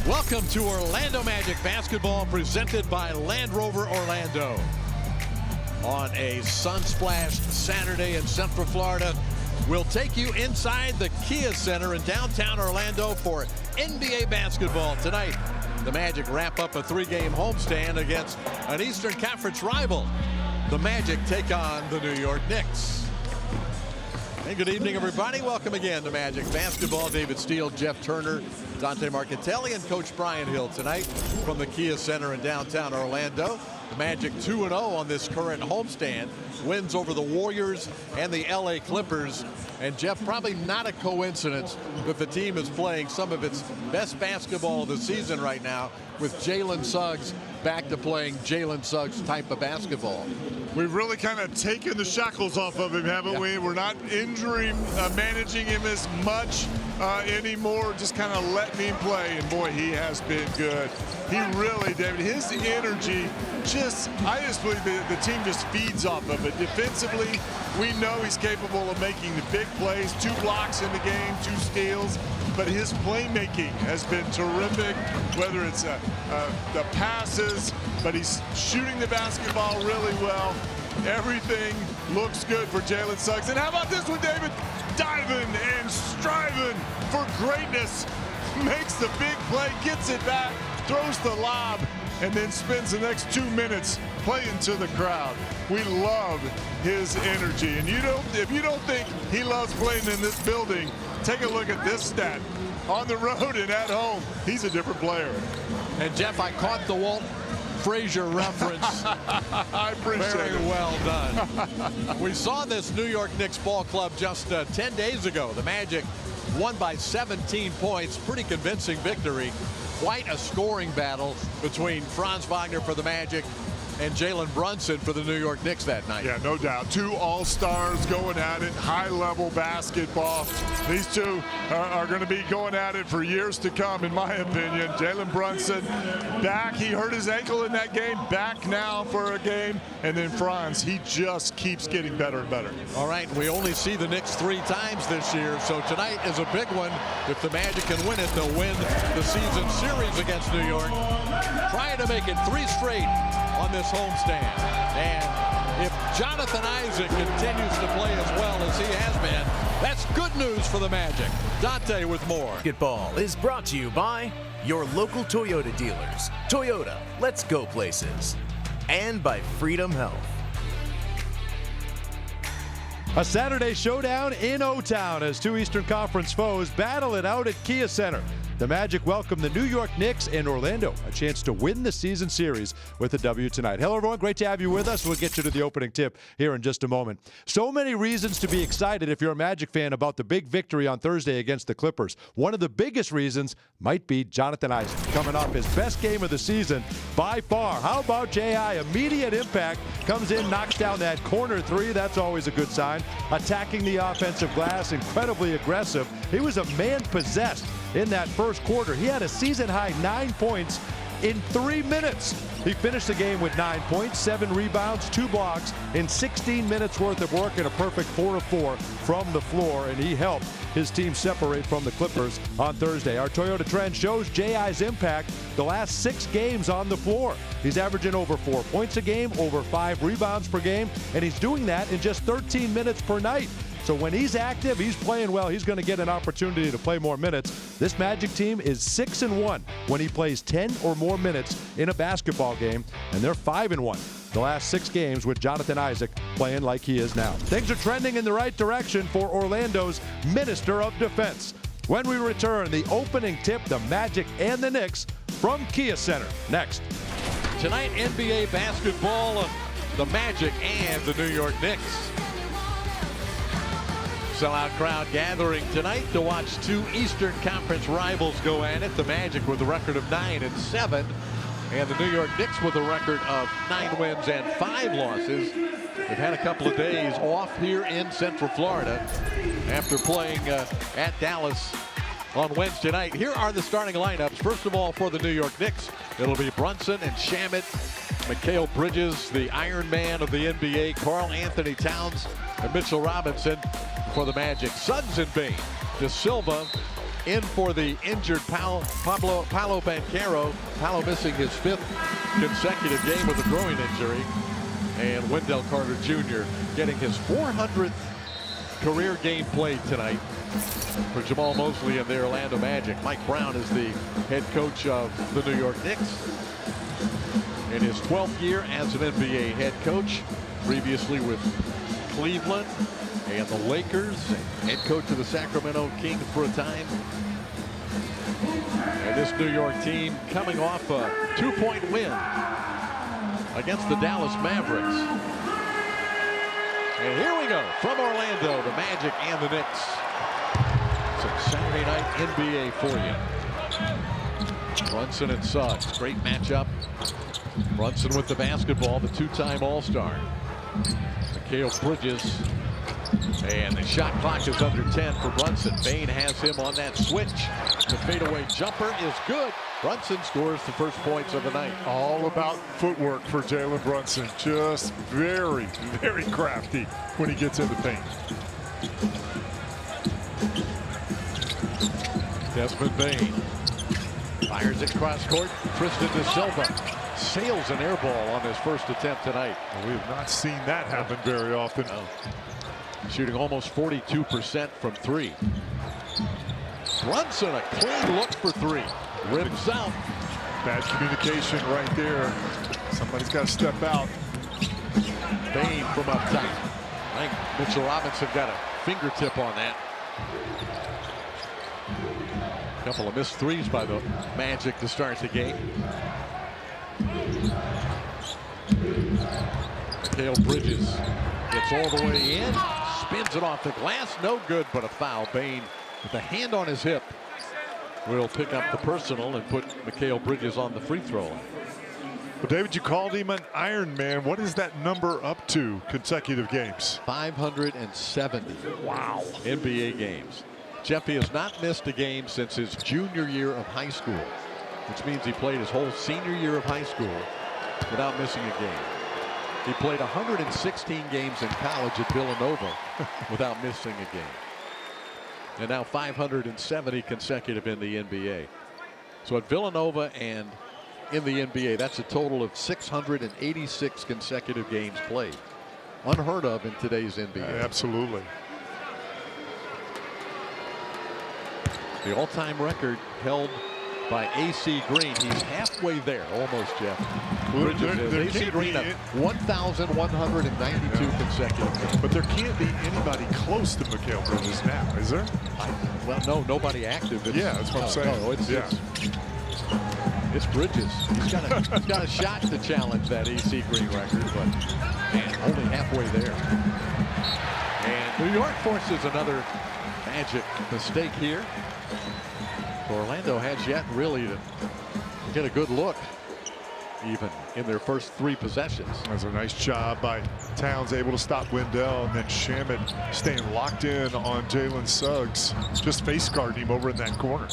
Welcome to Orlando Magic basketball presented by Land Rover Orlando. On a sun-splashed Saturday in Central Florida, we'll take you inside the Kia Center in downtown Orlando for NBA basketball. Tonight, the Magic wrap up a three-game homestand against an Eastern Conference rival. The Magic take on the New York Knicks. Hey, good evening, everybody. Welcome again to Magic Basketball. David Steele, Jeff Turner, Dante Marchitelli, and Coach Brian Hill tonight from the Kia Center in downtown Orlando. The Magic 2-0 on this current homestand. Wins over the Warriors and the LA Clippers. And Jeff, probably not a coincidence that the team is playing some of its best basketball of the season right now, with Jalen Suggs back to playing Jalen Suggs type of basketball. We've really kind of taken the shackles off of him, haven't we? We're not injury managing him as much anymore, just kind of letting him play. And boy, he has been good. He really, David, his energy I just believe the team just feeds off of it. Defensively, we know he's capable of making the big plays, 2 blocks in the game, 2 steals. But his playmaking has been terrific, whether it's the passes, but he's shooting the basketball really well. Everything looks good for Jalen Suggs. And how about this one, David? Diving and striving for greatness. Makes the big play, gets it back, throws the lob, and then spends the next 2 minutes playing to the crowd. We love his energy. And if you don't think he loves playing in this building, take a look at this stat. On the road and at home, he's a different player. And Jeff, I caught the Walt Frazier reference. I appreciate it. Very well done. We saw this New York Knicks ball club just 10 days ago. The Magic won by 17 points. Pretty convincing victory. Quite a scoring battle between Franz Wagner for the Magic and Jalen Brunson for the New York Knicks that night. Yeah, no doubt. 2 all-stars going at it, high-level basketball. These two are going to be going at it for years to come, in my opinion. Jalen Brunson back. He hurt his ankle in that game. Back now for a game. And then Franz, he just keeps getting better and better. All right, we only see the Knicks 3 times this year, so tonight is a big one. If the Magic can win it, they'll win the season series against New York. Trying to make it 3 straight on this homestand. And if Jonathan Isaac continues to play as well as he has been, that's good news for the Magic. Dante with more. Basketball is brought to you by your local Toyota dealers. Toyota, let's go places. And by Freedom Health. A Saturday showdown in O-Town as 2 Eastern Conference foes battle it out at Kia Center. The Magic welcome the New York Knicks and Orlando, a chance to win the season series with a W tonight. Hello, everyone. Great to have you with us. We'll get you to the opening tip here in just a moment. So many reasons to be excited if you're a Magic fan about the big victory on Thursday against the Clippers. One of the biggest reasons might be Jonathan Isaac coming off his best game of the season by far. How about J.I.? Immediate impact. Comes in, knocks down that corner 3. That's always a good sign. Attacking the offensive glass, incredibly aggressive. He was a man possessed in that first quarter. He had a season-high 9 points in 3 minutes. He finished the game with 9 points, 7 rebounds, 2 blocks in 16 minutes worth of work and a perfect 4 of 4 from the floor, and he helped his team separate from the Clippers on Thursday. Our Toyota trend shows J.I.'s impact the last 6 games on the floor. He's averaging over 4 points a game, over 5 rebounds per game, and he's doing that in just 13 minutes per night. So when he's active, he's playing well, he's going to get an opportunity to play more minutes. This Magic team is 6-1 when he plays 10 or more minutes in a basketball game, and they're 5-1 the last 6 games with Jonathan Isaac playing like he is now. Things are trending in the right direction for Orlando's Minister of Defense. When we return, the opening tip, the Magic and the Knicks from Kia Center. Next. Tonight, NBA basketball, the Magic and the New York Knicks. Sellout crowd gathering tonight to watch 2 Eastern Conference rivals go at it. The Magic with a record of 9-7, and the New York Knicks with a record of 9 wins and 5 losses. They've had a couple of days off here in Central Florida after playing at Dallas on Wednesday night. Here are the starting lineups. First of all, for the New York Knicks, it'll be Brunson and Shamet, Mikal Bridges, the Iron Man of the NBA, Karl Anthony Towns, and Mitchell Robinson. For the Magic, Suggs and Bain, De Silva, in for the injured Paolo Banchero. Paolo missing his 5th consecutive game with a groin injury. And Wendell Carter Jr. getting his 400th career game played tonight for Jamal Mosley and the Orlando Magic. Mike Brown is the head coach of the New York Knicks in his 12th year as an NBA head coach, previously with Cleveland and the Lakers, and head coach of the Sacramento Kings for a time. And this New York team coming off a 2-point win against the Dallas Mavericks. And here we go from Orlando, the Magic and the Knicks. Some Saturday night NBA for you. Brunson and Suggs, great matchup. Brunson with the basketball, the 2-time All-Star. Mikal Bridges. And the shot clock is under 10 for Brunson. Bane has him on that switch. The fadeaway jumper is good. Brunson scores the first points of the night. All about footwork for Jalen Brunson. Just very, very crafty when he gets in the paint. Desmond Bane fires it cross court. Tristan De Silva sails an air ball on his first attempt tonight. We have not seen that happen very often. No. Shooting almost 42% from 3. Brunson, a clean look for 3. Rims out. Bad communication right there. Somebody's got to step out. Bane from up top. I think Mitchell Robinson got a fingertip on that. A couple of missed threes by the Magic to start the game. Mikal Bridges gets all the way in. Spins it off the glass. No good, but a foul. Bane with a hand on his hip will pick up the personal and put Mikal Bridges on the free throw line. Well, David, you called him an Iron Man. What is that number up to consecutive games? 570. Wow. NBA games. Jeffy has not missed a game since his junior year of high school, which means he played his whole senior year of high school without missing a game. He played 116 games in college at Villanova without missing a game. And now 570 consecutive in the NBA. So at Villanova and in the NBA, that's a total of 686 consecutive games played. Unheard of in today's NBA. Absolutely. The all-time record held by A.C. Green. He's halfway there, almost, Jeff. A.C. Green at 1,192 consecutive games. But there can't be anybody close to Mikal Bridges now, is there? Well, no, nobody active. Yeah, that's what I'm saying. No, it's Bridges. He's got a shot to challenge that A.C. Green record, but man, only halfway there. And New York forces another Magic mistake here. Orlando has yet really to get a good look even in their first 3 possessions. That's a nice job by Towns, able to stop Wendell, and then Shamet staying locked in on Jalen Suggs, just face guarding him over in that corner.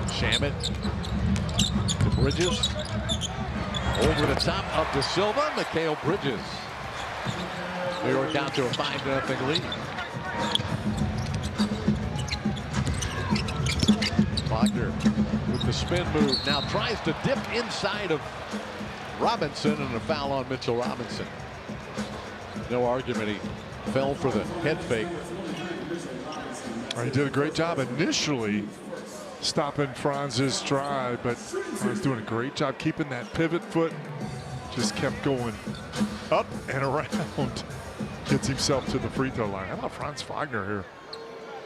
Shamet to Bridges, over the top of De Silva. Mikal Bridges. New York down to a 5-0 lead. Wagner with the spin move, now tries to dip inside of Robinson, and a foul on Mitchell Robinson. No argument, he fell for the head fake. He did a great job initially stopping Franz's stride, but Franz doing a great job keeping that pivot foot. Just kept going up and around. Gets himself to the free throw line. How about Franz Wagner here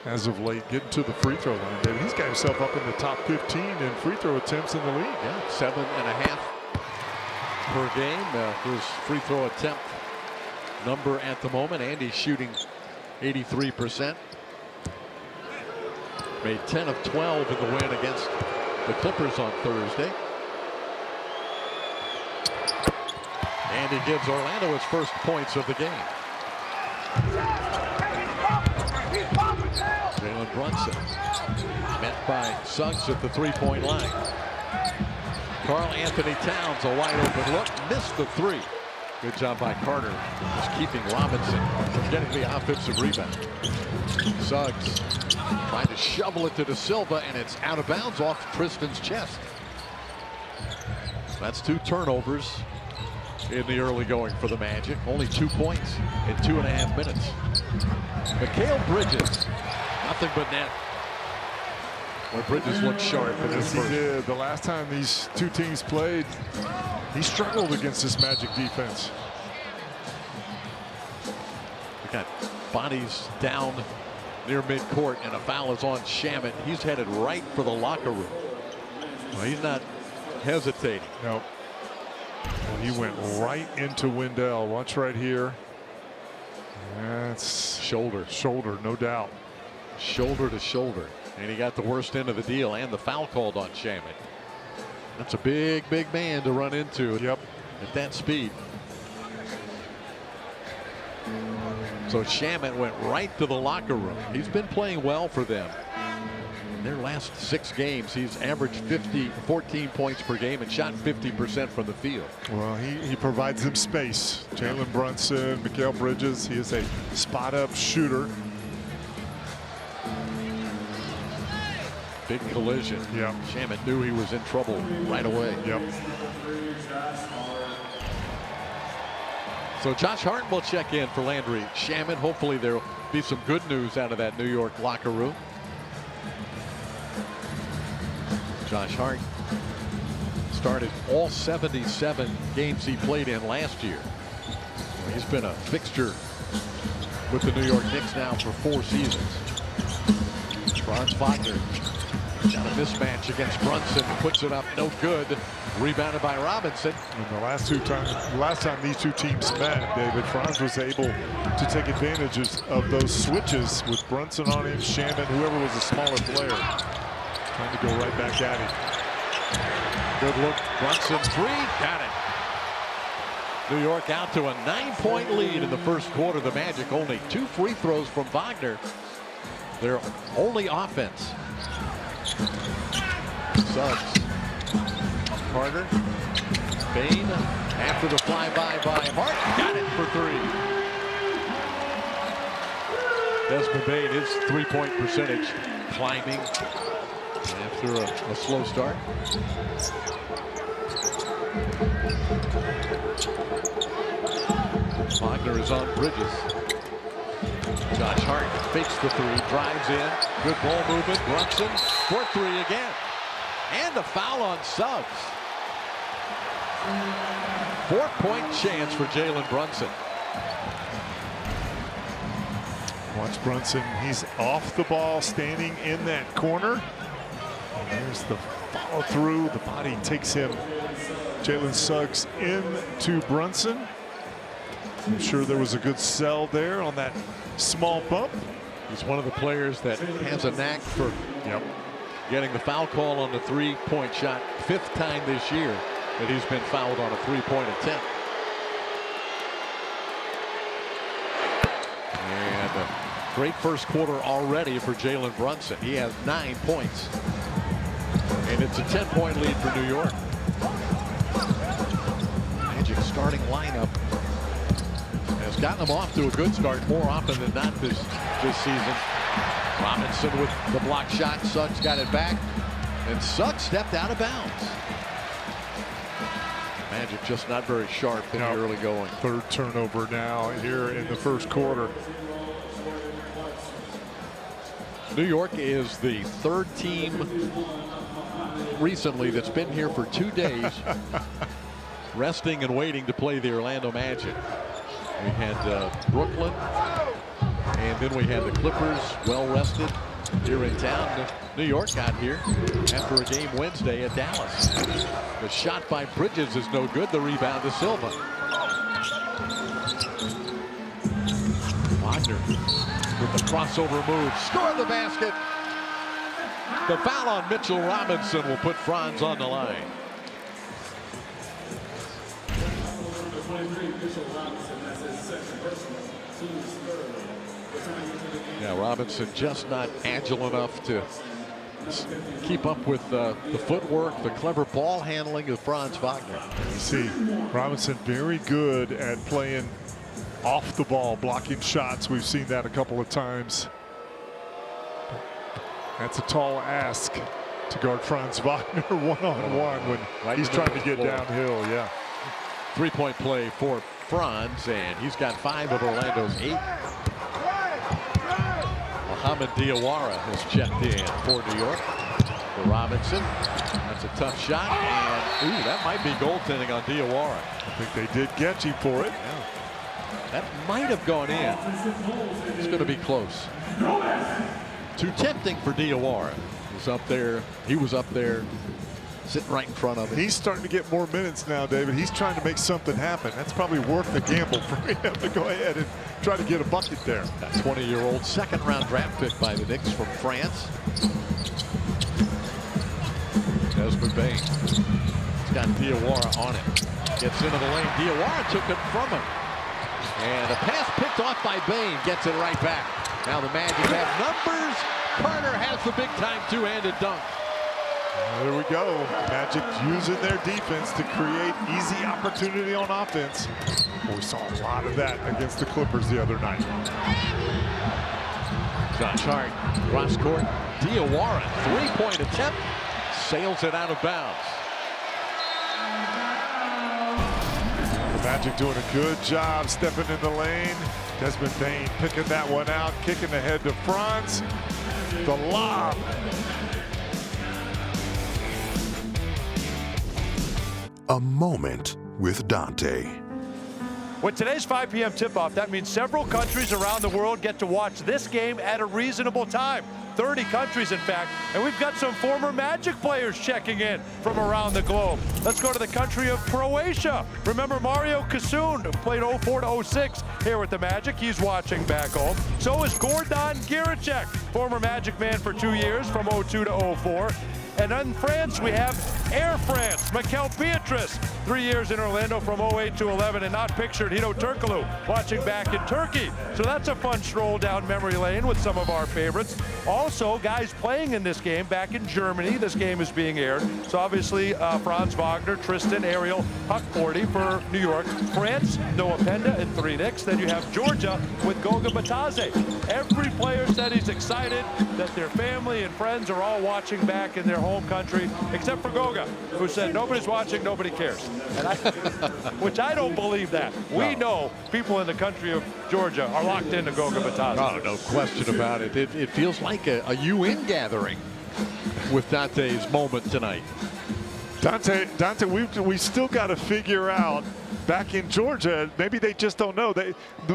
as of late getting to the free throw line, David? He's got himself up in the top 15 in free throw attempts in the league. Yeah, 7.5 per game. His free throw attempt number at the moment, and he's shooting 83%. Made 10 of 12 in the win against the Clippers on Thursday. And he gives Orlando his first points of the game. Jalen Brunson met by Suggs at the three-point line. Karl Anthony Towns, a wide open look, missed the 3. Good job by Carter, just keeping Robinson from getting the offensive rebound. Suggs trying to shovel it to De Silva, and it's out of bounds off Tristan's chest. That's 2 turnovers in the early going for the Magic. Only 2 points in 2.5 minutes. Mikal Bridges, nothing but net. Where Bridges looked sharp in this first. He did. The last time these two teams played, he struggled against this Magic defense. We got bodies down near midcourt, and a foul is on Shamet. He's headed right for the locker room. Well, he's not hesitating. Nope. And he went right into Wendell. Watch right here. That's shoulder, no doubt. Shoulder to shoulder. And he got the worst end of the deal and the foul called on Shamet. That's a big, big man to run into at that speed. So Shamet went right to the locker room. He's been playing well for them. In their last 6 games, he's averaged 14 points per game and shot 50% from the field. Well, he provides them space. Jalen Brunson, Mikal Bridges, he is a spot-up shooter. Big collision. Yeah. Shamet knew he was in trouble right away. Yep. So Josh Hart will check in for Landry Shamet. Hopefully there'll be some good news out of that New York locker room. Josh Hart started all 77 games he played in last year. He's been a fixture with the New York Knicks now for 4 seasons. Franz Wagner got a mismatch against Brunson, puts it up, no good. Rebounded by Robinson. And the last time these two teams met, David, Franz was able to take advantages of those switches with Brunson on him, Shamet, whoever was a smaller player, trying to go right back at him. Good look, Brunson 3, got it. New York out to a 9-point lead in the first quarter. The Magic only 2 free throws from Wagner. Their only offense. Suggs. Carter. Bain after the flyby by Hart. Got it for 3. Desmond Bain, his 3-point percentage climbing after a slow start. Wagner is on Bridges. Josh Hart fakes the 3, drives in. Good ball movement. Brunson for 3 again. And a foul on Suggs. 4-point chance for Jalen Brunson. Watch Brunson. He's off the ball, standing in that corner. And there's the follow through. The body takes him. Jalen Suggs into Brunson. I'm sure there was a good sell there on that small bump. He's one of the players that has a knack for getting the foul call on the 3-point shot. 5th time this year that he's been fouled on a 3-point attempt. And a great first quarter already for Jalen Brunson. He has 9 points. And it's a 10-point lead for New York. Magic starting lineup has gotten them off to a good start more often than not this season. Robinson with the block shot. Suggs got it back. And Suggs stepped out of bounds. Magic just not very sharp in the early going. 3rd turnover now here in the first quarter. New York is the 3rd team recently that's been here for 2 days resting and waiting to play the Orlando Magic. We had Brooklyn, and then we had the Clippers well rested here in town. New York got here after a game Wednesday at Dallas. The shot by Bridges is no good. The rebound to Silva. Wagner with the crossover move. Score the basket. The foul on Mitchell Robinson will put Franz on the line. Yeah, Robinson just not agile enough to keep up with the footwork, the clever ball handling of Franz Wagner. You see Robinson very good at playing off the ball, blocking shots. We've seen that a couple of times. That's a tall ask to guard Franz Wagner one-on-one when he's trying to get downhill. Yeah. Three-point play for Franz, and he's got 5 of Orlando's 8. Mohamed Diawara has checked in for New York. For Robinson, that's a tough shot, and ooh, that might be goaltending on Diawara. I think they did get you for it. Yeah. That might have gone in. It's going to be close. Too tempting for Diawara. He was up there, sitting right in front of him. He's starting to get more minutes now, David. He's trying to make something happen. That's probably worth the gamble for him to go ahead and try to get a bucket there. That 20-year-old second-round draft pick by the Knicks from France. Desmond Bain. He's got Diawara on him. Gets into the lane. Diawara took it from him. And a pass picked off by Bain. Gets it right back. Now the Magic have numbers. Carter has the big-time two-handed dunk. There we go. Magic using their defense to create easy opportunity on offense. We saw a lot of that against the Clippers the other night. Josh Hart, cross court. Diawara, three-point attempt. Sails it out of bounds. The Magic doing a good job stepping in the lane. Desmond Bain picking that one out, kicking ahead to Franz. The lob. A moment with Dante. With today's 5 p.m. tip-off, that means several countries around the world get to watch this game at a reasonable time. 30 countries, in fact, and we've got some former Magic players checking in from around the globe. Let's go to the country of Croatia. Remember Mario Kasun, who played 04 to 06 here with the Magic. He's watching back home. So is Gordon Giricek, former Magic man for 2 years from 02 to 04. And in France, we have Air France, Mikel Beatrice, 3 years in Orlando from 08 to 11, and not pictured Hito Turkoglu watching back in Turkey. So that's a fun stroll down memory lane with some of our favorites. Also, guys playing in this game back in Germany. This game is being aired. So obviously, Franz Wagner, Tristan, Ariel, Huckforty for New York. France, Noah Penda and 3 Knicks. Then you have Georgia with Goga Batadze. Every player said he's excited that their family and friends are all watching back in their home country, except for Goga, who said nobody's watching, nobody cares. And which I don't believe that. We know people in the country of Georgia are locked into Goga Batadze. Oh, no question about it. It feels like a UN gathering with Dante's moment tonight. Dante, we still got to figure out back in Georgia, maybe they just don't know.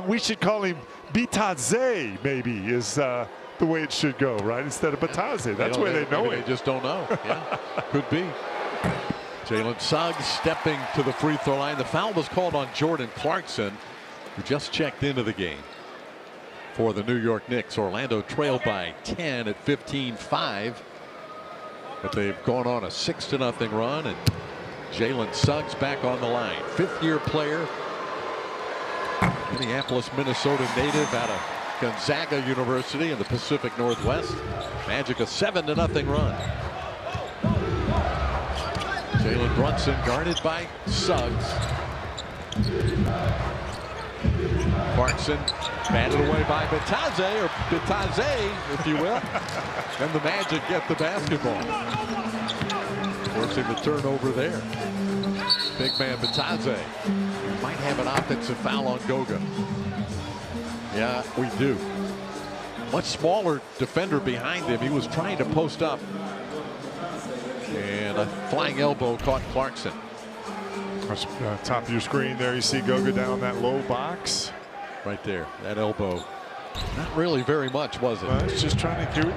We should call him Bitadze, maybe, is the way it should go, right? Instead of Batadze. That's where they know it. They just don't know. Yeah, could be. Jalen Suggs stepping to the free throw line. The foul was called on Jordan Clarkson, who just checked into the game for the New York Knicks. Orlando trailed by 10 at 15-5, but they've gone on a 6-0 run, and Jalen Suggs back on the line. 5th-year player, Minneapolis, Minnesota native out of Gonzaga University in the Pacific Northwest. Magic a 7-0 run. Jalen Brunson guarded by Suggs. Clarkson batted away by Bitadze, or Bitadze, if you will. And the Magic get the basketball. Forcing the turnover there. Big man Bitadze. We might have an offensive foul on Goga. Yeah, we do. Much smaller defender behind him. He was trying to post up. And a flying elbow caught Clarkson. Top of your screen there, you see Goga down that low box. Right there, that elbow. Not really very much, was it? He's just trying to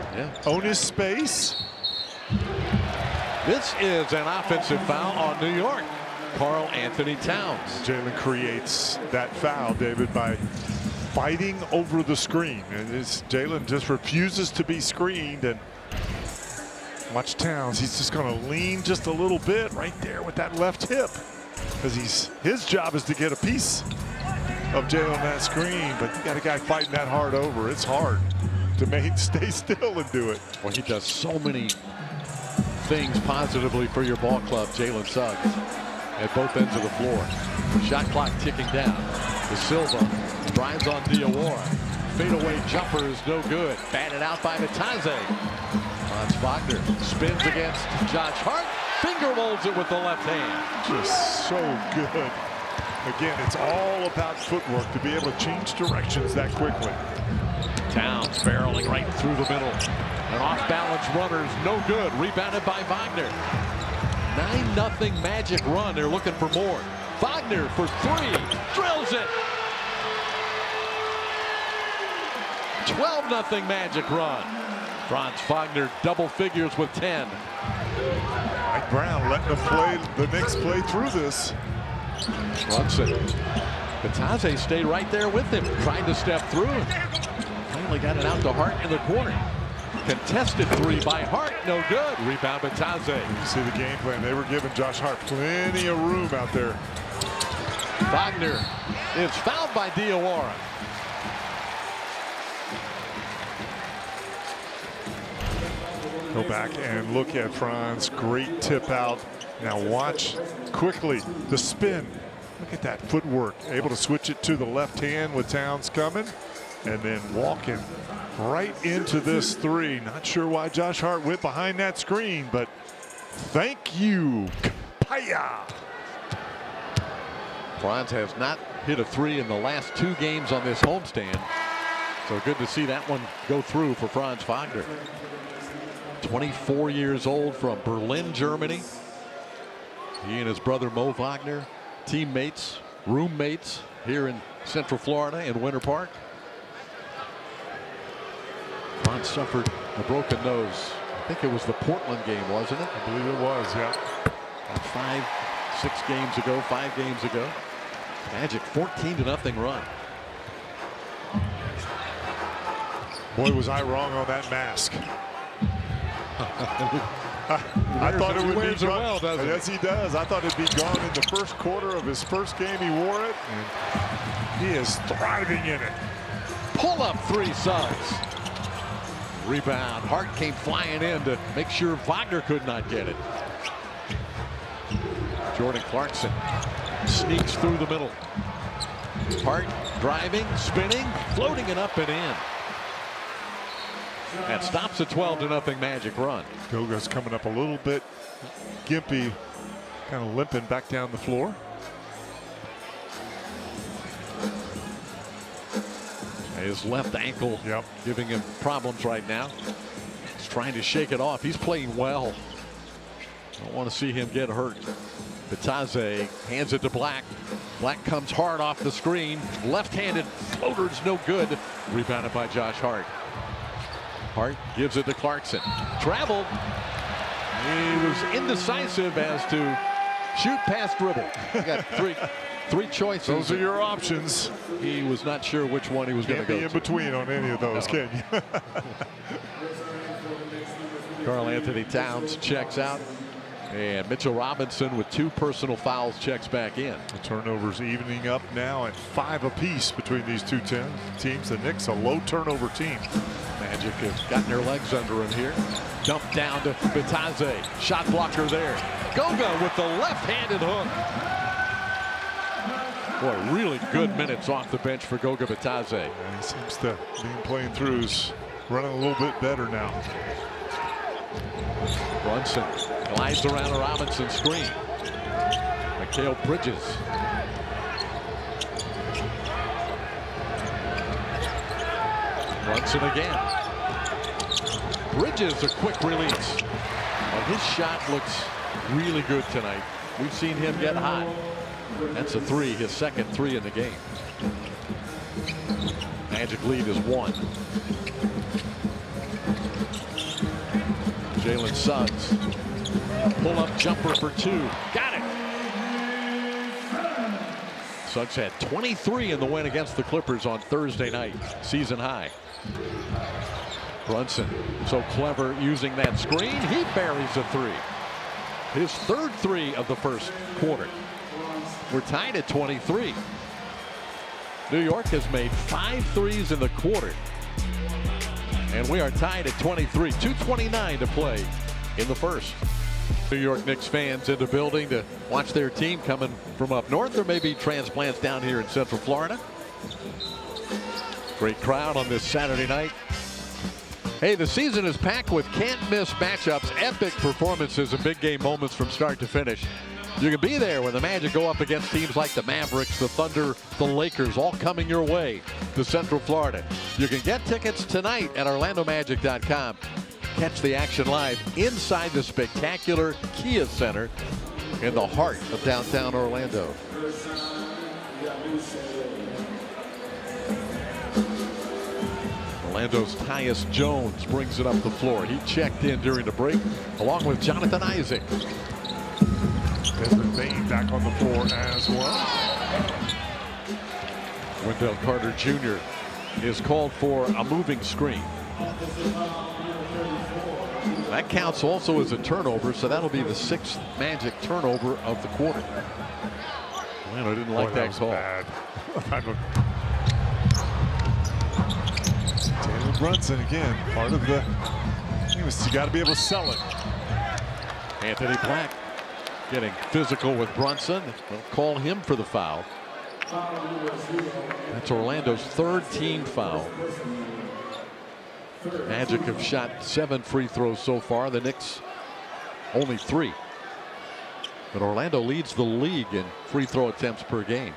own his space. This is an offensive foul on New York. Karl Anthony Towns. Jalen creates that foul, David, by fighting over the screen. And Jalen just refuses to be screened. And watch Towns. He's just going to lean just a little bit right there with that left hip, because his job is to get a piece of Jalen on that screen. But you got a guy fighting that hard over. It's hard to stay still and do it. Well, he does so many things positively for your ball club, Jalen Suggs, at both ends of the floor. Shot clock ticking down. De Silva drives on Diawara. Fadeaway jumper is no good. Batted out by Bitadze. Franz Wagner spins against Josh Hart. Finger molds it with the left hand. Just so good. Again, it's all about footwork to be able to change directions that quickly. Towns barreling right through the middle. An off-balance runner's no good. Rebounded by Wagner. 9-0 Magic run. They're looking for more. Wagner for three. Drills it. 12-0 Magic run. Franz Wagner double figures with 10. Mike Brown letting the Knicks play through this. Brunson. Bitadze stayed right there with him. Tried to step through. Finally got it out to Hart in the corner. Contested three by Hart. No good. Rebound Bitadze. You see the game plan. They were giving Josh Hart plenty of room out there. Wagner is fouled by Diawara. Go back and look at Franz. Great tip out. Now watch quickly the spin. Look at that footwork. Able to switch it to the left hand with Towns coming. And then walking right into this three. Not sure why Josh Hart went behind that screen, but thank you. Kapaya. Franz has not hit a three in the last 2 games on this homestand. So good to see that one go through for Franz Wagner. 24 years old from Berlin, Germany. He and his brother Mo Wagner, teammates, roommates here in Central Florida in Winter Park. Franz suffered a broken nose. I think it was the Portland game, wasn't it? I believe it was, yeah. About 5 games ago. Magic 14-0 run. Boy, was I wrong on that mask. I thought it would be gone. Well, doesn't yes, he does. I thought it'd be gone in the first quarter of his first game. He wore it, and he is thriving in it. Pull up three, Suggs. Rebound. Hart came flying in to make sure Wagner could not get it. Jordan Clarkson sneaks through the middle. Hart driving, spinning, floating it up and in. That stops a 12-0 Magic run. Goga's coming up a little bit gimpy, kind of limping back down the floor. His left ankle giving him problems right now. He's trying to shake it off. He's playing well. Don't want to see him get hurt. Bitadze hands it to Black. Black comes hard off the screen. Left-handed floater's no good. Rebounded by Josh Hart. Hart gives it to Clarkson. Traveled. He was indecisive as to shoot, pass, dribble. He got three choices. Those are your options. He was not sure which one he was going to go be in between on any of those, can you? Karl Anthony Towns checks out. And Mitchell Robinson with 2 personal fouls checks back in. The turnovers evening up now at 5 apiece between these two teams. The Knicks a low turnover team. Magic have gotten their legs under him here. Dump down to Bitadze. Shot blocker there. Goga with the left-handed hook. Boy, really good minutes off the bench for Goga Bitadze. Yeah, he seems to be playing through. He's running a little bit better now. Brunson glides around a Robinson screen. Mikal Bridges. Brunson again. Bridges a quick release. Well, his shot looks really good tonight. We've seen him get hot. That's a 3, his second 3 in the game. Magic lead is 1. Jalen Suggs. Pull-up jumper for 2. Got it. Suggs had 23 in the win against the Clippers on Thursday night. Season high. Brunson so clever using that screen. He buries a 3. His third 3 of the first quarter. We're tied at 23. New York has made 5 threes in the quarter. And we are tied at 23. 2:29 to play in the first. New York Knicks fans in the building to watch their team coming from up north, or maybe transplants down here in Central Florida. Great crowd on this Saturday night. Hey, the season is packed with can't-miss matchups, epic performances, and big game moments from start to finish. You can be there when the Magic go up against teams like the Mavericks, the Thunder, the Lakers, all coming your way to Central Florida. You can get tickets tonight at OrlandoMagic.com. Catch the action live inside the spectacular Kia Center in the heart of downtown Orlando. Orlando's Tyus Jones brings it up the floor. He checked in during the break along with Jonathan Isaac. Desmond Bane back on the floor as well. Wendell Carter Jr. is called for a moving screen. That counts also as a turnover, so that'll be the 6th Magic turnover of the quarter. Orlando didn't like that call. Bad. Jalen Brunson again, part of the. You got to be able to sell it. Anthony Black getting physical with Brunson. They'll call him for the foul. That's Orlando's 3rd team foul. Magic have shot 7 free throws so far. The Knicks only 3. But Orlando leads the league in free throw attempts per game.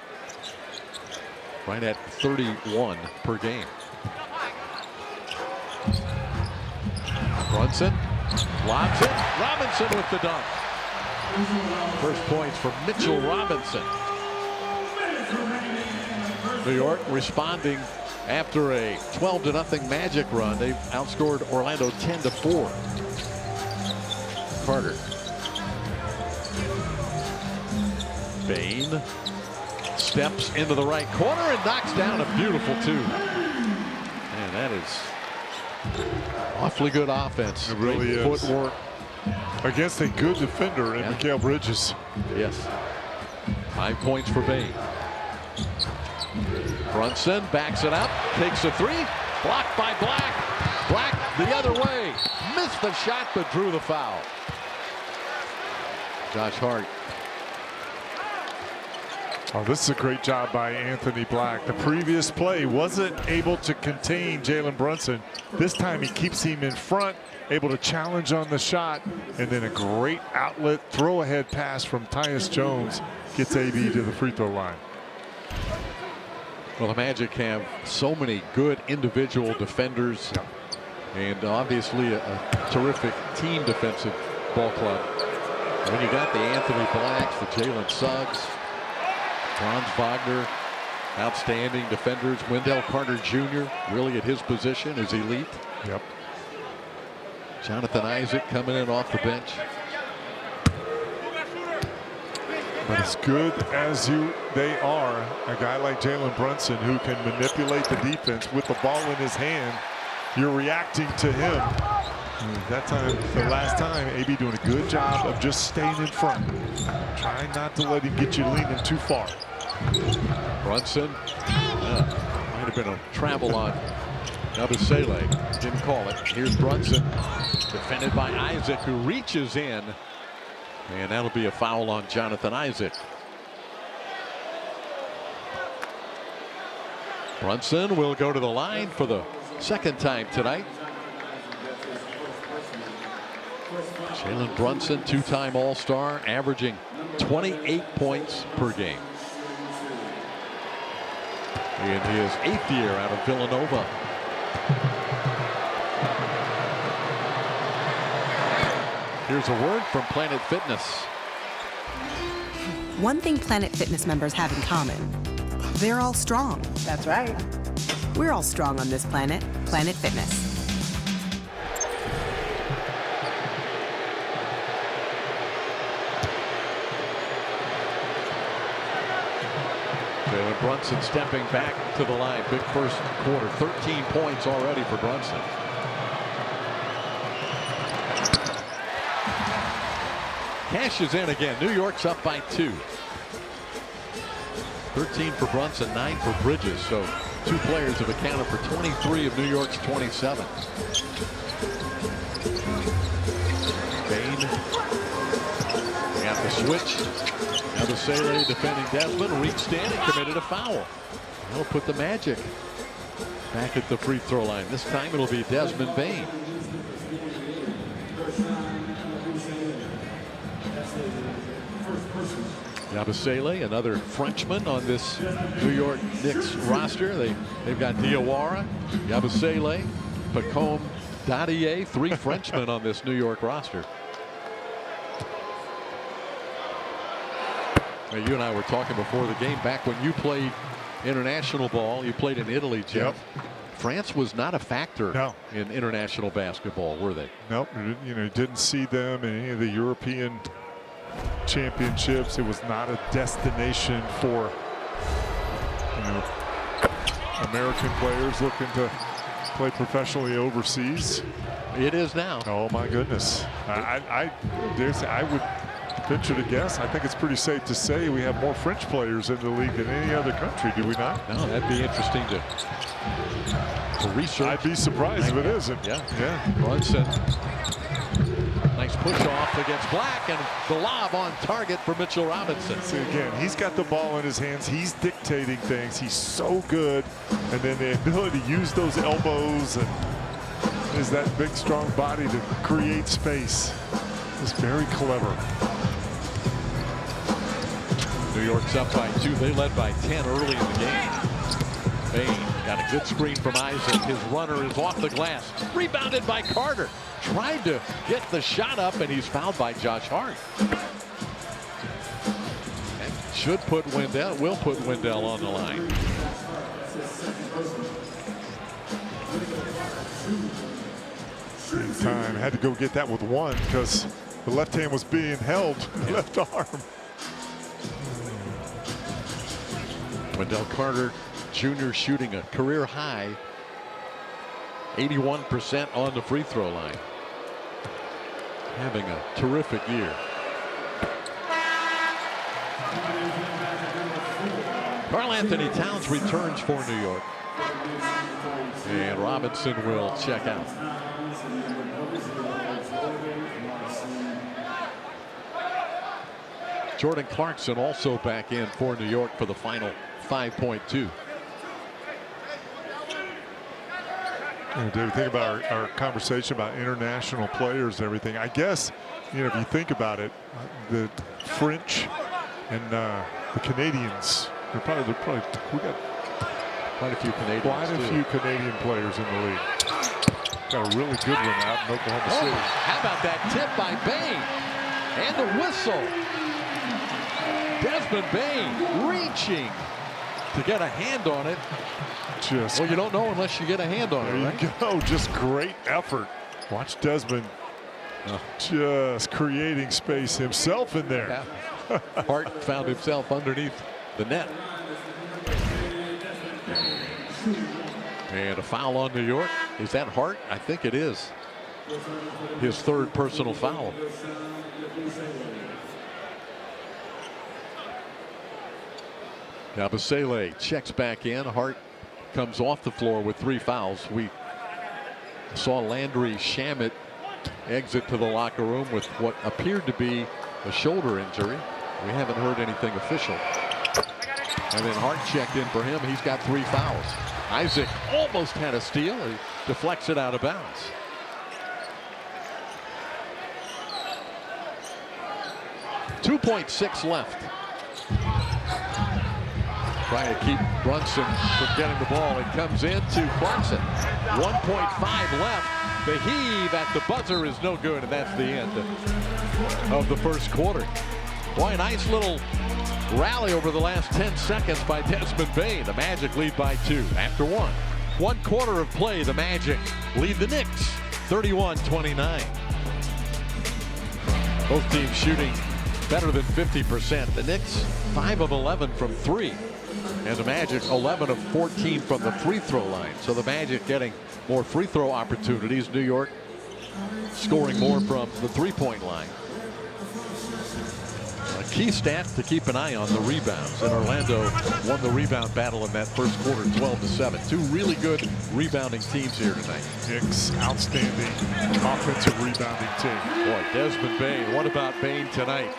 Right at 31 per game. Brunson lobs it. Robinson with the dunk. First points for Mitchell Robinson. New York responding after a 12-0 Magic run. They've outscored Orlando 10-4. Carter. Bane steps into the right corner and knocks down a beautiful 2. Man, that is awfully good offense. It really is. Footwork. Against a good defender in Mikal Bridges. Yes. 5 points for Bane. Brunson backs it up, takes a 3, blocked by Black. Black the other way, missed the shot but drew the foul. Josh Hart. Oh, this is a great job by Anthony Black. The previous play wasn't able to contain Jalen Brunson. This time he keeps him in front, able to challenge on the shot, and then a great outlet throw ahead pass from Tyus Jones gets AB to the free throw line. Well, the Magic have so many good individual defenders, and obviously a terrific team defensive ball club. When you got the Anthony Blacks, the Jalen Suggs, Franz Wagner, outstanding defenders. Wendell Carter Jr. really at his position is elite. Yep. Jonathan Isaac coming in off the bench. But as good as they are, a guy like Jalen Brunson who can manipulate the defense with the ball in his hand, you're reacting to him. That time, the last time, AB doing a good job of just staying in front. Trying not to let him get you leaning too far. Brunson, might have been a travel on Nabasele. Didn't call it. Here's Brunson, defended by Isaac, who reaches in. And that'll be a foul on Jonathan Isaac. Brunson will go to the line for the 2nd time tonight. Jalen Brunson, 2-time All-Star, averaging 28 points per game. In his 8th year out of Villanova. Here's a word from Planet Fitness. One thing Planet Fitness members have in common, they're all strong. That's right. We're all strong on this planet, Planet Fitness. Jalen Brunson stepping back to the line. Big first quarter. 13 points already for Brunson. Cashes in again. New York's up by 2. 13 for Brunson, 9 for Bridges. So 2 players have accounted for 23 of New York's 27. Bane switch. Abasele defending Desmond, reached in and committed a foul. He'll put the Magic back at the free throw line. This time it'll be Desmond Bane. Abasele, another Frenchman on this New York Knicks roster. They've got Diawara, Abasele, Pacome, Dadier, 3 Frenchmen on this New York roster. Now, you and I were talking before the game, back when you played international ball, you played in Italy, Jeff. Yep. France was not a factor in international basketball, were they? Nope. You know, didn't see them in any of the European championships. It was not a destination for, you know, American players looking to play professionally overseas. It is now. Oh my goodness. I dare say, I would venture to guess, I think it's pretty safe to say we have more French players in the league than any other country, do we not? No, that'd be interesting to research. I'd be surprised if it isn't. Yeah. Brunson. Nice push off against Black, and the lob on target for Mitchell Robinson. See, again, he's got the ball in his hands. He's dictating things. He's so good. And then the ability to use those elbows and is that big, strong body to create space. It's very clever. New York's up by 2. They led by 10 early in the game. Bane got a good screen from Isaac. His runner is off the glass. Rebounded by Carter. Tried to get the shot up, and he's fouled by Josh Hart. And should put Wendell, will put Wendell on the line. Time had to go get that with one because the left hand was being held, left arm. Wendell Carter Jr. shooting a career high 81% on the free throw line. Having a terrific year. Karl Anthony Towns returns for New York. And Robinson will check out. Jordan Clarkson also back in for New York for the final 5.2. David, think about our conversation about international players and everything. I guess, you know, if you think about it, the French and the Canadians, we got quite a few Canadians. Quite a few Canadian players in the league. Got a really good one out in Oklahoma City. How about that tip by Bane? And the whistle. Desmond Bane reaching to get a hand on it. Well, you don't know unless you get a hand on it, right? There you go. Just great effort. Watch Desmond just creating space himself in there. Yeah. Hart found himself underneath the net. And a foul on New York. Is that Hart? I think it is. His third personal foul. Abasele checks back in. Hart comes off the floor with 3 fouls. We saw Landry Shamet exit to the locker room with what appeared to be a shoulder injury. We haven't heard anything official. And then Hart checked in for him. He's got 3 fouls. Isaac almost had a steal. He deflects it out of bounds. .6 left. Trying to keep Brunson from getting the ball. It comes into Clarkson. 1.5 left. The heave at the buzzer is no good, and that's the end of the first quarter. Boy, a nice little rally over the last 10 seconds by Desmond Bane. The Magic lead by 2 after 1. 1 quarter of play, the Magic lead the Knicks 31-29. Both teams shooting better than 50%. The Knicks 5 of 11 from 3. And the Magic 11 of 14 from the free throw line. So the Magic getting more free throw opportunities. New York scoring more from the three-point line. A key stat to keep an eye on, the rebounds. And Orlando won the rebound battle in that first quarter 12-7. 2 really good rebounding teams here tonight. Knicks outstanding offensive rebounding team. Boy, Desmond Bane. What about Bane tonight?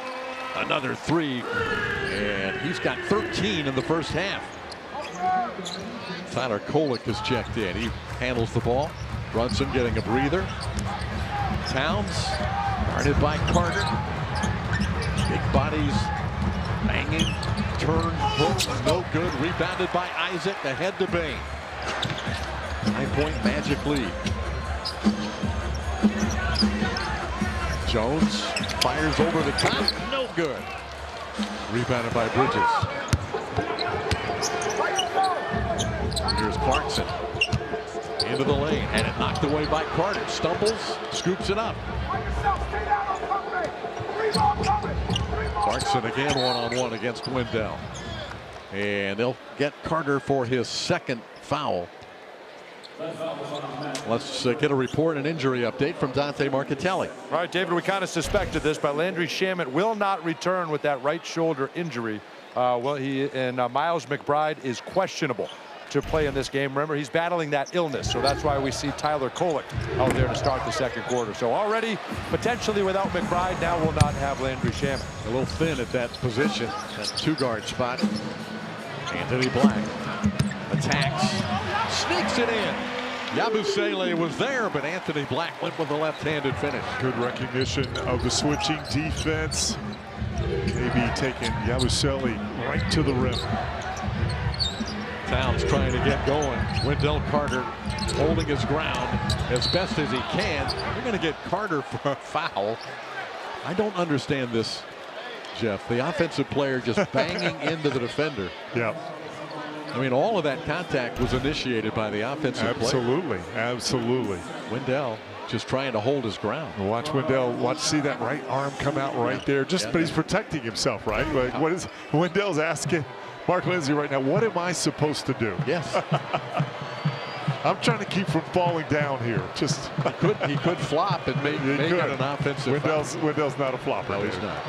Another three, and he's got 13 in the first half. Tyler Kolek has checked in. He handles the ball. Brunson getting a breather. Towns guarded by Carter. Big bodies banging. Turn, hook, no good. Rebounded by Isaac. Ahead to Bain. 9-point Magic lead. Jones fires over the top. No good. Rebounded by Bridges. Here's Clarkson. Into the lane. And it knocked away by Carter. Stumbles. Scoops it up. Clarkson again one-on-one against Wendell. And they'll get Carter for his second foul. Let's get a report and injury update from Dante Marchitelli. All right, David, we kind of suspected this, but Landry Shamet will not return with that right shoulder injury. Miles McBride is questionable to play in this game. Remember, he's battling that illness, so that's why we see Tyler Kolek out there to start the second quarter. So already potentially without McBride, now we'll not have Landry Shamet. A little thin at that position, that two-guard spot. Anthony Black attacks, sneaks it in. Yabusele was there, but Anthony Black went with a left-handed finish. Good recognition of the switching defense. Maybe taking Yabusele right to the rim. Towns trying to get going. Wendell Carter holding his ground as best as he can. They're going to get Carter for a foul. I don't understand this, Jeff. The offensive player just banging into the defender. Yeah. I mean, all of that contact was initiated by the offensive Absolutely. player. Absolutely. Wendell just trying to hold his ground. Watch Wendell. See that right arm come out right there. But he's protecting himself, right? Like, what is Wendell's asking Mark Lindsay right now? What am I supposed to do? Yes. I'm trying to keep from falling down here. Just he could flop and make it an offensive foul. Wendell's not a flopper. No, he's not.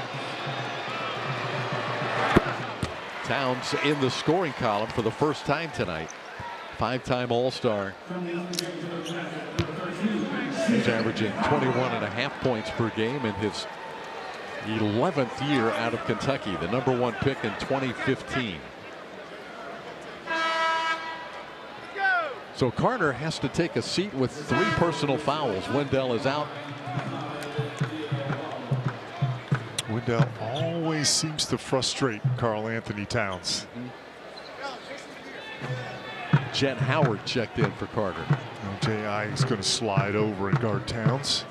Towns in the scoring column for the first time tonight. 5-time All-Star. He's averaging 21.5 points per game in his 11th year out of Kentucky, the #1 pick in 2015. So Carter has to take a seat with 3 personal fouls. Wendell is out. Wendell always seems to frustrate Karl Anthony Towns. Jet Howard checked in for Carter. J.I. is going to slide over and guard Towns.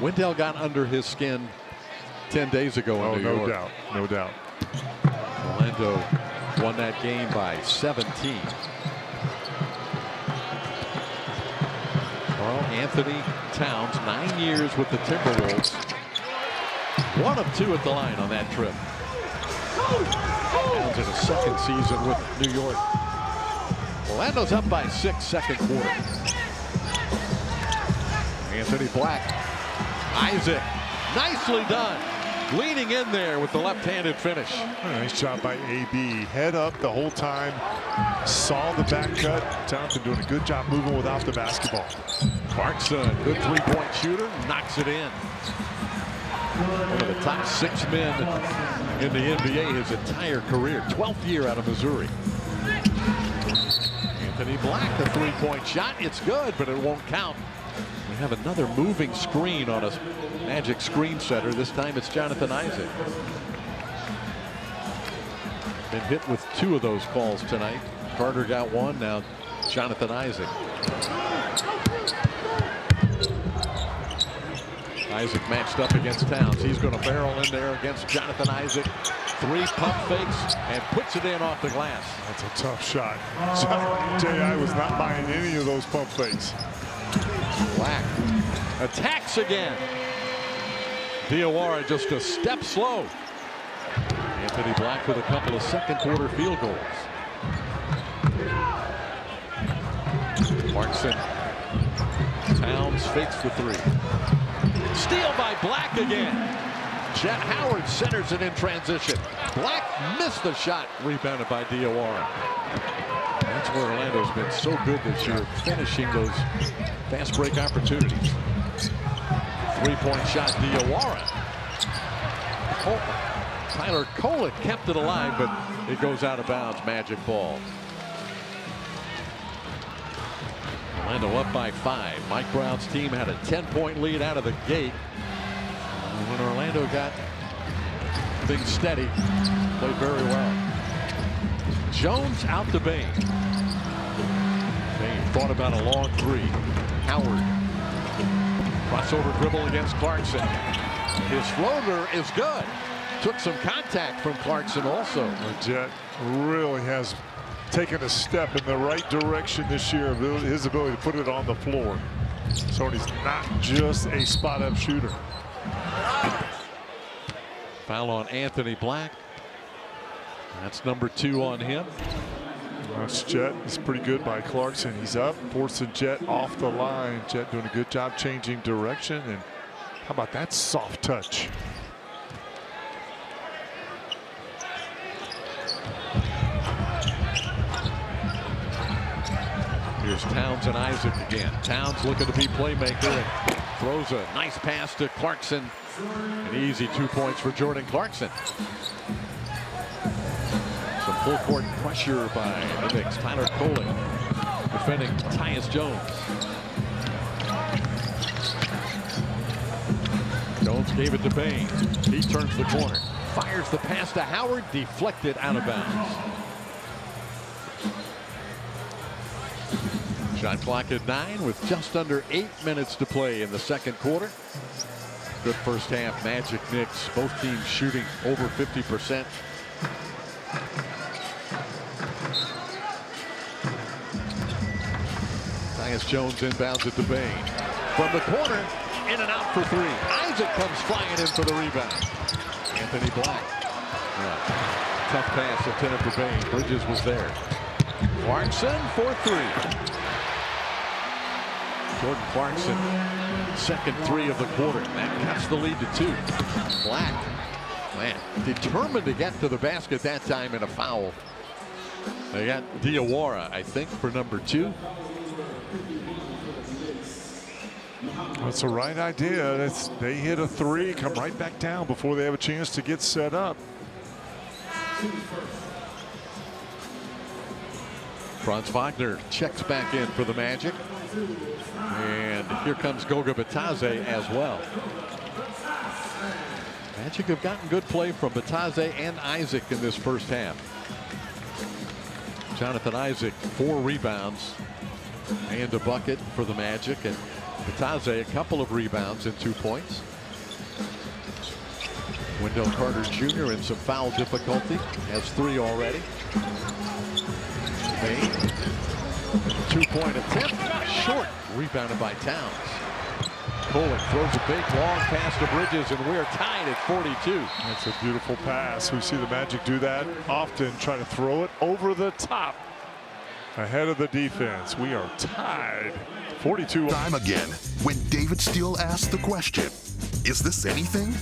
Wendell got under his skin 10 days ago in New York. No doubt. No doubt. Orlando won that game by 17. Karl Anthony Towns, 9 years with the Timberwolves. 1 of 2 at the line on that trip. Towns in his second season with New York. Orlando's up by 6, second quarter. Anthony Black. Isaac. Nicely done. Leaning in there with the left-handed finish. Nice job by AB. Head up the whole time. Saw the back cut. Townsend doing a good job moving without the basketball. Clarkson, good three-point shooter, knocks it in. One of the top 6 men in the NBA his entire career. 12th year out of Missouri. Anthony Black, the three-point shot. It's good, but it won't count. We have another moving screen on a Magic screen setter. This time it's Jonathan Isaac. Been hit with 2 of those calls tonight. Carter got 1, now Jonathan Isaac. Isaac matched up against Towns. He's going to barrel in there against Jonathan Isaac. 3 pump fakes and puts it in off the glass. That's a tough shot. J.I. was not buying any of those pump fakes. Black attacks again. Diawara just a step slow. Anthony Black with a couple of second quarter field goals. Clarkson. Towns fakes the 3. Steal by Black again. Jet Howard centers it in transition. Black missed the shot. Rebounded by Diawara. That's where Orlando's been so good this year, finishing those fast break opportunities. 3-point shot, Diawara. Tyler Kolek kept it alive, but it goes out of bounds. Magic ball. Orlando up by 5. Mike Brown's team had a 10-point lead out of the gate. And when Orlando got things steady, played very well. Jones out to Bain. Bain thought about a long three. Howard. Crossover dribble against Clarkson. His floater is good. Took some contact from Clarkson also. Jet really has taken a step in the right direction this year. His ability to put it on the floor. So he's not just a spot-up shooter. Foul on Anthony Black. That's number 2 on him. That's Jet. It's pretty good by Clarkson. He's up, forcing Jet off the line. Jet doing a good job changing direction. And how about that soft touch? Here's Towns and Isaac again. Towns looking to be playmaker and throws a nice pass to Clarkson. An easy 2 points for Jordan Clarkson. Some full court pressure by the Knicks. Tyler Kolek defending Tyus Jones. Jones gave it to Bain. He turns the corner. Fires the pass to Howard. Deflected out of bounds. Shot clock at 9 with just under 8 minutes to play in the second quarter. Good first half. Magic Knicks. Both teams shooting over 50%. Tyus Jones inbounds it to Bain. From the corner, in and out for 3. Isaac comes flying in for the rebound. Anthony Black. Tough pass intended for Bain. Bridges was there. Clarkson for 3. Jordan Clarkson, second 3 of the quarter. That cuts the lead to 2. Black, man, determined to get to the basket that time in a foul. They got Diawara, I think, for number 2. That's the right idea. They hit a 3, come right back down before they have a chance to get set up. Franz Wagner checks back in for the Magic. And here comes Goga Bitadze as well. Magic have gotten good play from Bitadze and Isaac in this first half. Jonathan Isaac, 4 rebounds and a bucket for the Magic, and Bitadze a couple of rebounds and 2 points. Wendell Carter Jr. in some foul difficulty, has 3 already. Bain, 2-point attempt, short, rebounded by Towns. Kolek throws a big long pass to Bridges, and we're tied at 42. That's a beautiful pass. We see the Magic do that often, try to throw it over the top ahead of the defense. We are tied 42. Time again when David Steele asked the question, is this anything?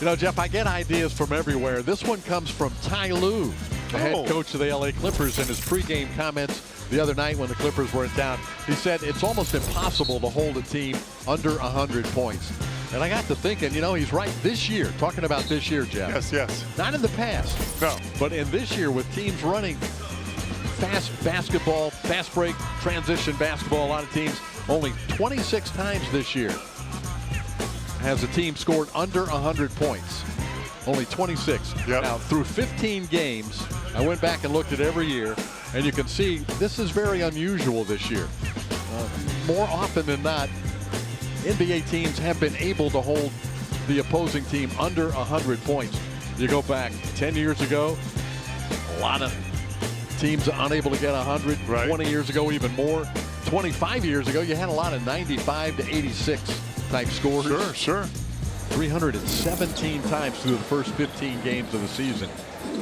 You know, Jeff, I get ideas from everywhere. This one comes from Ty Lue, the head coach of the LA Clippers, in his pregame comments the other night when the Clippers were in town. He said it's almost impossible to hold a team under 100 points. And I got to thinking, you know, he's right. This year, talking about this year, Jeff. Yes, yes. Not in the past. No. But in this year, with teams running fast basketball, fast break, transition basketball, a lot of teams, only 26 times this year has a team scored under 100 points. Only 26. Yep. Now, through 15 games, I went back and looked at every year, and you can see this is very unusual this year. More often than not, NBA teams have been able to hold the opposing team under 100 points. You go back 10 years ago, a lot of teams unable to get 100. Right. 20 years ago, even more. 25 years ago, you had a lot of 95 to 86 type scores. Sure, sure. 317 times through the first 15 games of the season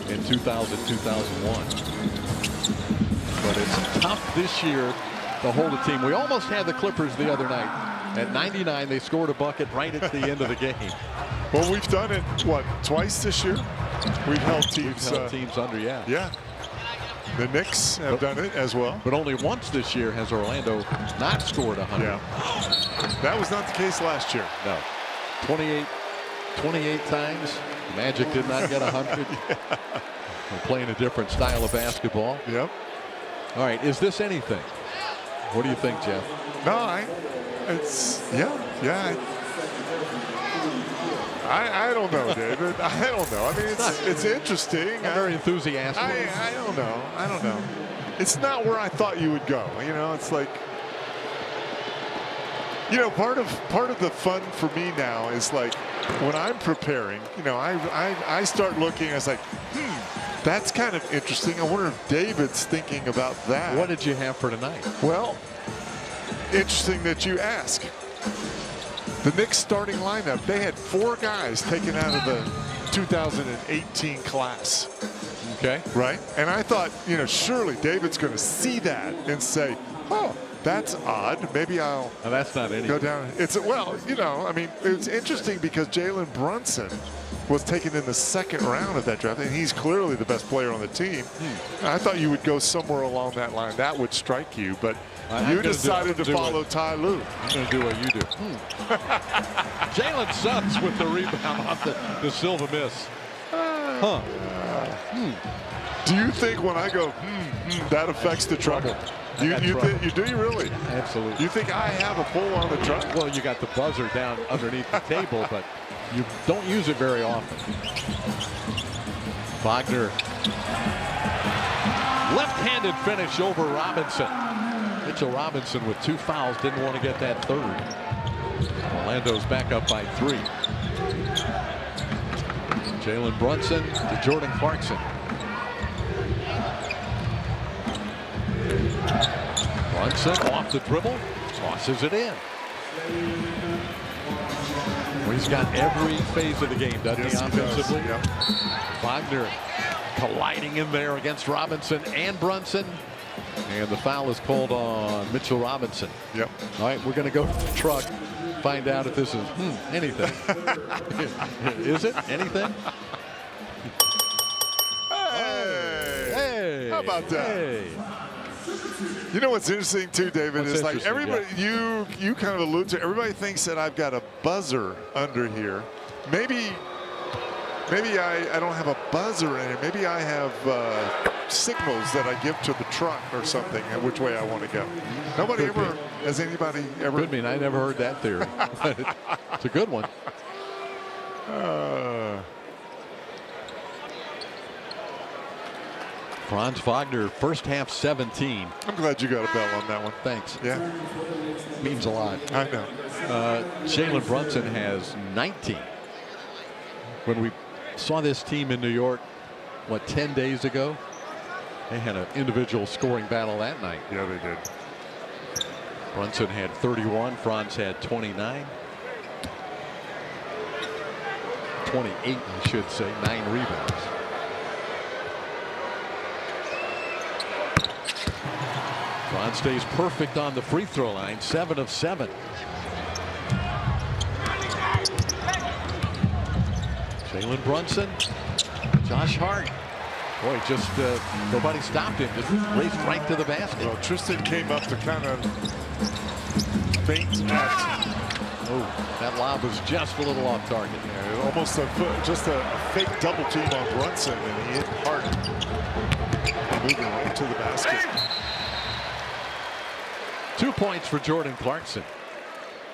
in 2000-2001. But it's tough this year to hold a team. We almost had the Clippers the other night. At 99, they scored a bucket right at the end of the game. Well, we've done it, what, twice this year? We've held teams. Under, yeah. Yeah. The Knicks have done it as well. But only once this year has Orlando not scored 100. Yeah. That was not the case last year. No. 28 28 times. The Magic did not get 100. We're playing a different style of basketball. Yep. All right, is this anything? What do you think, Jeff? No, I don't know, David. I don't know. I mean, it's interesting. I'm very enthusiastic. I don't know. I don't know. It's not where I thought you would go. You know, it's like, you know, part of the fun for me now is like when I'm preparing. You know, I start looking. I was like, that's kind of interesting. I wonder if David's thinking about that. What did you have for tonight? Well, interesting that you ask. The Knicks starting lineup, they had 4 guys taken out of the 2018 class. Okay. Right? And I thought, you know, surely David's going to see that and say, oh, that's odd. Maybe I'll that's not anything. Go down. Well, you know, I mean, it's interesting because Jalen Brunson was taken in the 2nd round of that draft, and he's clearly the best player on the team. I thought you would go somewhere along that line. That would strike you, but you decided to follow Ty Lue. I'm going to do what you do. Jalen Suggs with the rebound off the Silva miss. Do you think when I go, that affects the trouble? You do you really? Absolutely. You think I have a pull on the truck? Well, you got the buzzer down underneath the table, but you don't use it very often. Wagner. Left-handed finish over Robinson. Mitchell Robinson with 2 fouls. Didn't want to get that 3rd. Orlando's back up by 3. Jalen Brunson to Jordan Clarkson. Brunson off the dribble, tosses it in. Well, he's got every phase of the game, doesn't he, offensively? Yep. Wagner colliding in there against Robinson and Brunson. And the foul is called on Mitchell Robinson. Yep. All right, we're going to go to the truck, find out if this is anything. Is it anything? Hey. How about that? Hey. You know what's interesting too, David, is like everybody, yeah. you kind of allude to, everybody thinks that I've got a buzzer under here. Maybe I don't have a buzzer in it. Maybe I have signals that I give to the truck or something, and which way I want to go. Nobody ever, has anybody ever? Could mean I never heard that theory. It's a good one. Franz Wagner, first half 17. I'm glad you got a bell on that one. Thanks. Yeah. Means a lot. I know. Jalen Brunson has 19. When we saw this team in New York, 10 days ago, they had an individual scoring battle that night. Yeah, they did. Brunson had 31. Franz had 29. 28, I should say. 9 rebounds. Franz stays perfect on the free throw line, 7 of 7. Jalen Brunson, Josh Hart. Boy, just nobody stopped him. Just raced right to the basket. Well, Tristan came up to kind of feint at. Oh, that lob was just a little off target. Yeah, almost just a fake double team on Brunson, and he hit Hart. Moving right to the basket. 2 points for Jordan Clarkson,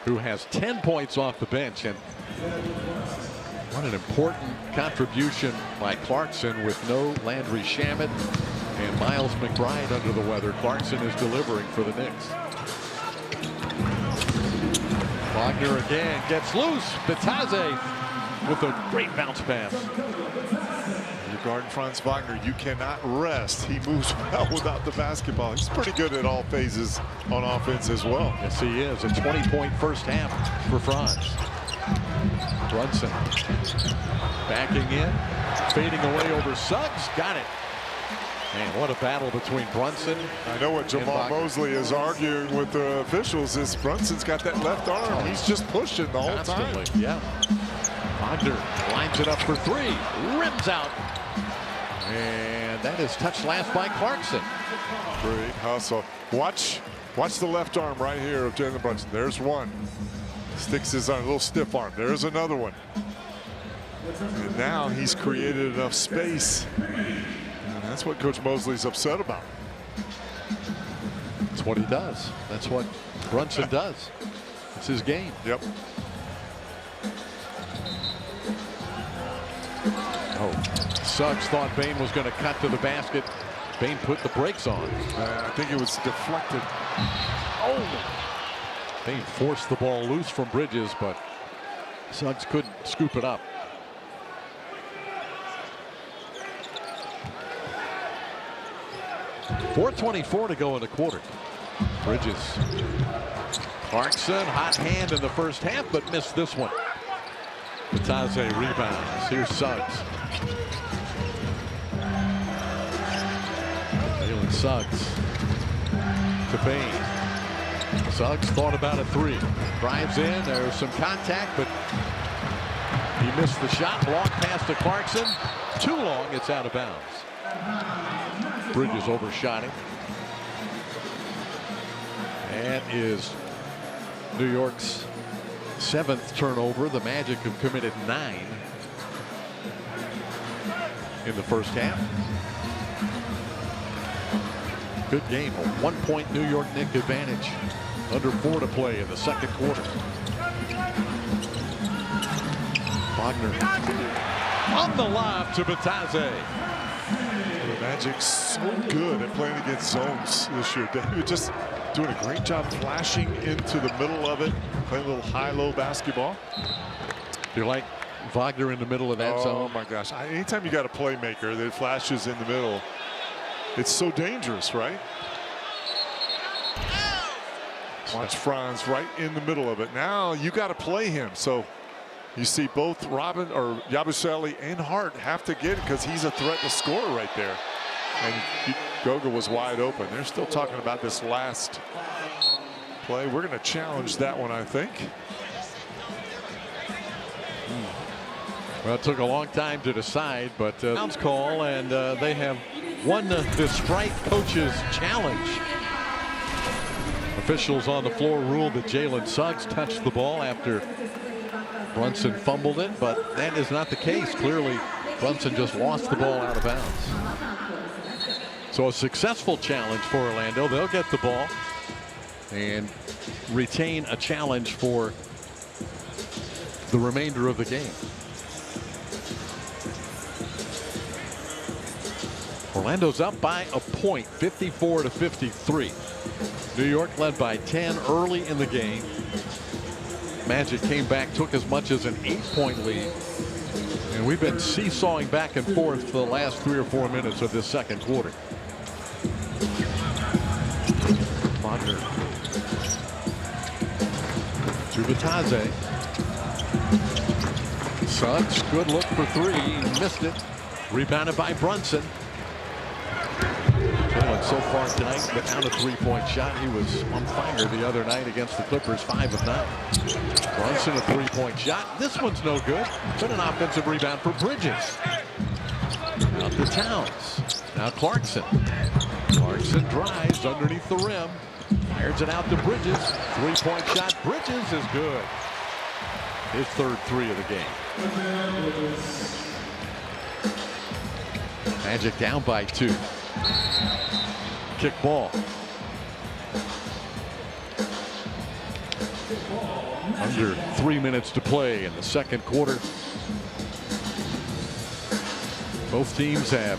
who has 10 points off the bench. And what an important contribution by Clarkson with no Landry Shamet and Miles McBride under the weather. Clarkson is delivering for the Knicks. Wagner again gets loose. Bataze with a great bounce pass. You're guarding Franz Wagner. You cannot rest. He moves well without the basketball. He's pretty good at all phases on offense as well. Yes, he is. A 20-point first half for Franz. Brunson backing in, fading away over Suggs. Got it. Man, what a battle between Brunson. I know what Jamal Mosley is arguing with the officials is Brunson's got that left arm. He's just pushing the whole Constantly, time. yeah. Wagner lines it up for 3. Rims out. And that is touched last by Clarkson. Great hustle. Watch the left arm right here of Jalen Brunson. There's one. Sticks his arm, a little stiff arm. There's another one. And now he's created enough space. And that's what Coach Mosley's upset about. That's what he does. That's what Brunson does. It's his game. Yep. Oh, Suggs thought Bain was going to cut to the basket. Bain put the brakes on. I think it was deflected. Oh! Bain forced the ball loose from Bridges, but Suggs couldn't scoop it up. .424 to go in the quarter. Bridges. Clarkson, hot hand in the first half, but missed this one. Bataze rebounds. Here's Suggs. Jalen Suggs to Bain. Suggs thought about a three. Drives in. There's some contact, but he missed the shot. Long pass to Clarkson. Too long. It's out of bounds. Bridges overshot him. That is New York's 7th turnover. The Magic have committed 9 in the first half. Good game. A 1-point New York Knicks advantage. Under 4 to play in the second quarter. Wagner on the lob to Bataze. The Magic's so good at playing against zones this year. David just doing a great job flashing into the middle of it, playing a little high-low basketball. You like Wagner in the middle of that zone? Oh my gosh! Anytime you got a playmaker that flashes in the middle, it's so dangerous, right? Watch Franz right in the middle of it. Now you got to play him. So you see both Robin or Yabusele and Hart have to get it because he's a threat to score right there. And Goga was wide open. They're still talking about this last play. We're going to challenge that one, I think. Well, it took a long time to decide, but bounce call, and they have won the strike coach's challenge. Officials on the floor ruled that Jalen Suggs touched the ball after Brunson fumbled it, but that is not the case. Clearly, Brunson just lost the ball out of bounds. So a successful challenge for Orlando. They'll get the ball and retain a challenge for the remainder of the game. Orlando's up by a point, 54-53. New York led by 10 early in the game. Magic came back, took as much as an 8-point lead. And we've been seesawing back and forth for the last 3 or 4 minutes of this second quarter. Wagner to Bataze. Suggs, good look for 3. He missed it. Rebounded by Brunson. Jalen so far tonight without a 3-point shot. He was on fire the other night against the Clippers, 5 of 9. Brunson a 3-point shot. This one's no good. But an offensive rebound for Bridges. Out to Towns. Now Clarkson. Clarkson drives underneath the rim. Fires it out to Bridges. 3-point shot. Bridges is good. His third 3 of the game. Magic down by 2. Kick ball. Under 3 minutes to play in the second quarter. Both teams have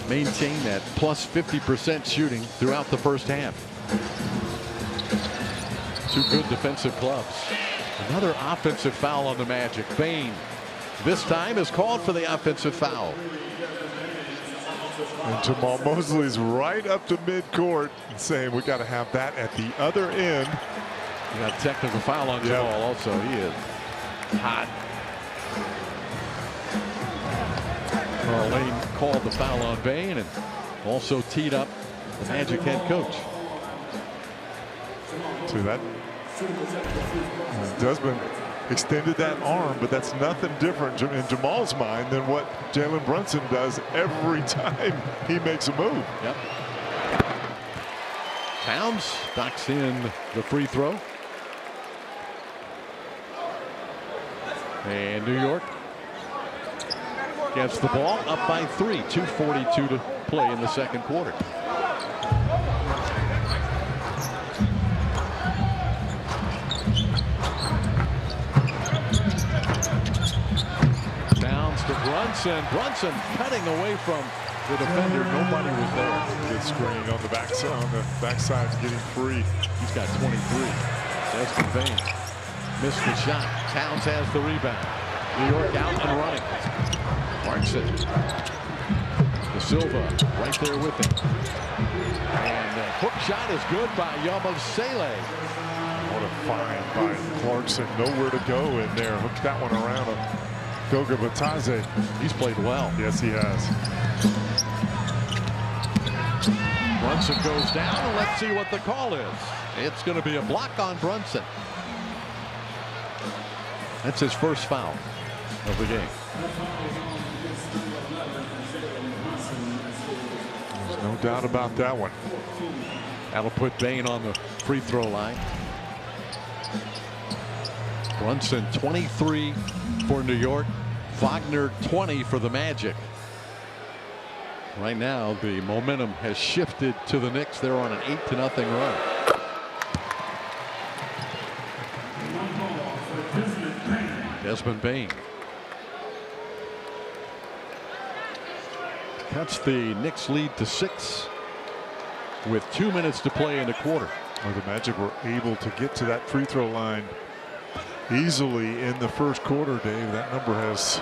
maintained that plus 50% shooting throughout the first half. 2 good defensive clubs. Another offensive foul on the Magic. Bain this time is called for the offensive foul. And Jamal Mosley's right up to midcourt saying we got to have that at the other end. You got a technical foul on Jamal also. He is hot. Carl Lane called the foul on Bain and also teed up the Magic head coach. To that. Desmond extended that arm, but that's nothing different in Jamal's mind than what Jalen Brunson does every time he makes a move. Yep. Towns knocks in the free throw. And New York gets the ball up by 3. 2:42 to play in the second quarter. Downs to Brunson. Brunson cutting away from the defender. Nobody was there. Good screen on the backside, getting free. He's got 23. Desmond Bain missed the shot. Towns has the rebound. New York out and running. Markson. De Silva right there with him. And the hook shot is good by Yabusele. What a find by Clarkson. Nowhere to go in there. Hooked that one around him. Goga Batadze. He's played well. Yes, he has. Brunson goes down, and let's see what the call is. It's going to be a block on Brunson. That's his first foul of the game. There's no doubt about that one. That'll put Bain on the free throw line. Brunson 23 for New York. Wagner 20 for the Magic. Right now the momentum has shifted to the Knicks. They're on an 8-0 run. Desmond Bain cuts the Knicks lead to 6 with 2 minutes to play in the quarter. Well, the Magic were able to get to that free throw line easily in the first quarter, Dave. That number has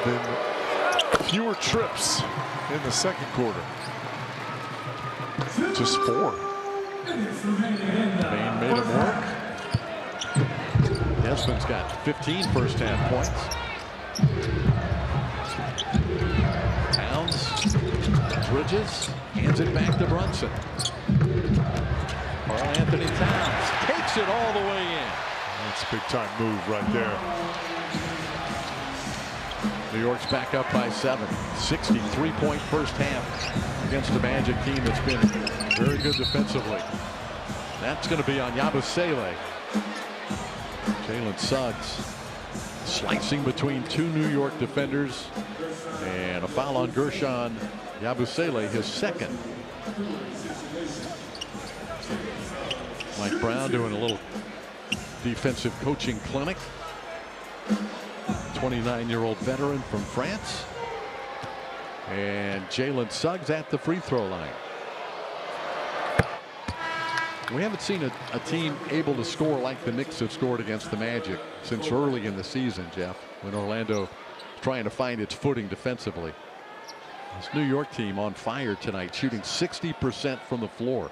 been fewer trips in the second quarter. Just 4. Bain made him work. Desmond's got 15 first half points. Towns, Bridges, hands it back to Brunson. Carl Anthony Towns takes it all the way in. That's a big time move right there. New York's back up by 7. 63-point first half against the Magic team that's been very good defensively. That's going to be on Yabusele. Jalen Suggs slicing between 2 New York defenders, and a foul on Gershon Yabusele, his second. Mike Brown doing a little defensive coaching clinic. 29-year-old veteran from France. And Jalen Suggs at the free throw line. We haven't seen a team able to score like the Knicks have scored against the Magic since early in the season, Jeff, when Orlando is trying to find its footing defensively. This New York team on fire tonight, shooting 60% from the floor.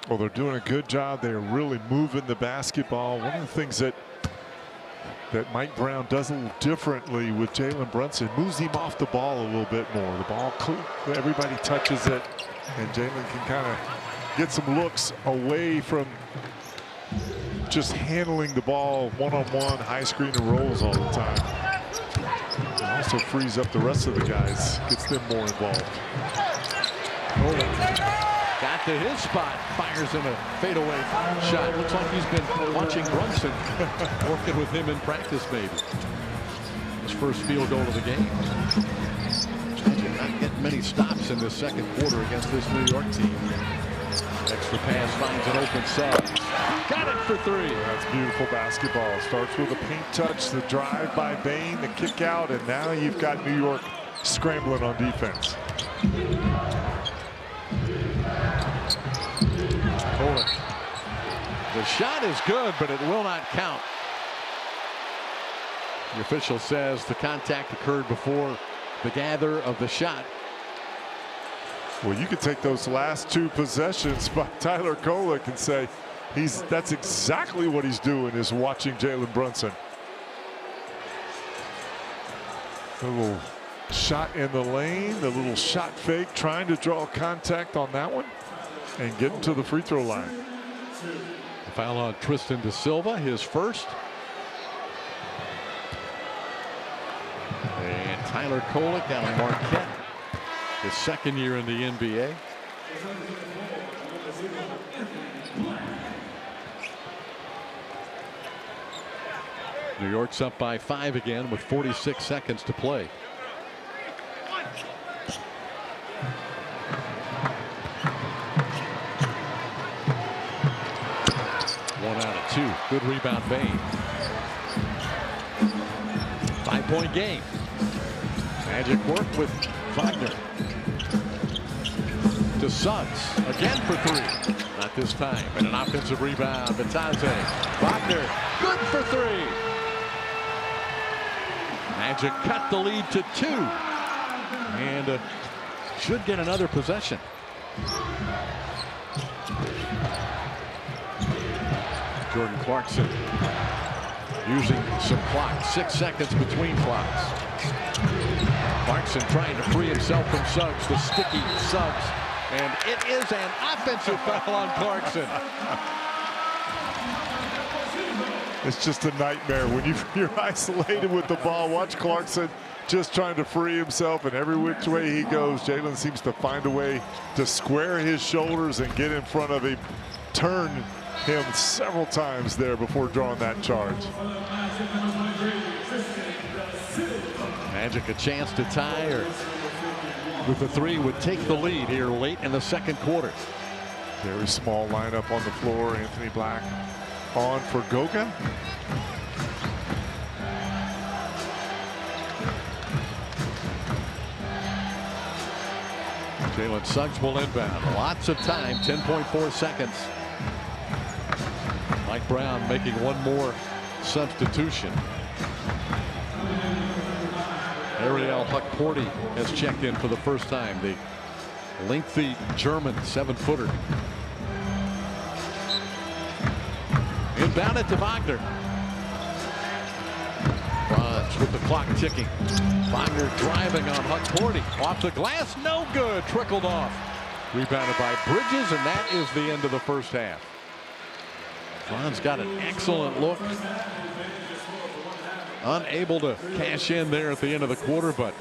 Well, they're doing a good job. They're really moving the basketball. One of the things that Mike Brown does a little differently with Jalen Brunson, moves him off the ball a little bit more. The ball, everybody touches it, and Jalen can kind of get some looks away from just handling the ball one-on-one, high screen and rolls all the time. It also frees up the rest of the guys, gets them more involved. Got to his spot, fires in a fadeaway shot. Looks like he's been watching Brunson, working with him in practice maybe. His first field goal of the game. Not getting many stops in this second quarter against this New York team. Extra pass finds an open Suggs. Got it for 3. That's beautiful basketball. Starts with a paint touch, the drive by Bain, the kick out, and now you've got New York scrambling on defense. The shot is good, but it will not count. The official says the contact occurred before the gather of the shot. Well, you could take those last 2 possessions by Tyler Kolek and say that's exactly what he's doing, is watching Jalen Brunson. A little shot in the lane, the little shot fake, trying to draw contact on that one and get him to the free throw line. A foul on Tristan De Silva, his first. And Tyler Kolek out of Marquette, his second year in the NBA. New York's up by 5 again with 46 seconds to play. One out of 2. Good rebound, Bain. 5-point game. Magic work with Wagner. To Suggs. Again for 3. Not this time. And an offensive rebound. Vitante. Wagner. Good for 3. Magic cut the lead to 2. And should get another possession. Jordan Clarkson using some clock. 6 seconds between clocks. Clarkson trying to free himself from Suggs. The sticky Suggs. And it is an offensive foul on Clarkson. It's just a nightmare when you're isolated with the ball. Watch Clarkson just trying to free himself, and every which way he goes, Jalen seems to find a way to square his shoulders and get in front of him, turn him several times there before drawing that charge. Magic a chance to tie, or with the 3 would take the lead here late in the second quarter. Very small lineup on the floor. Anthony Black on for Goga. Jalen Suggs will inbound. Lots of time, 10.4 seconds. Mike Brown making one more substitution. Ariel Huckporty has checked in for the first time. The lengthy German 7-footer. Inbound it to Wagner. Franz with the clock ticking. Wagner driving on Huckporty. Off the glass, no good. Trickled off. Rebounded by Bridges, and that is the end of the first half. Franz got an excellent look. Unable to cash in there at the end of the quarter, but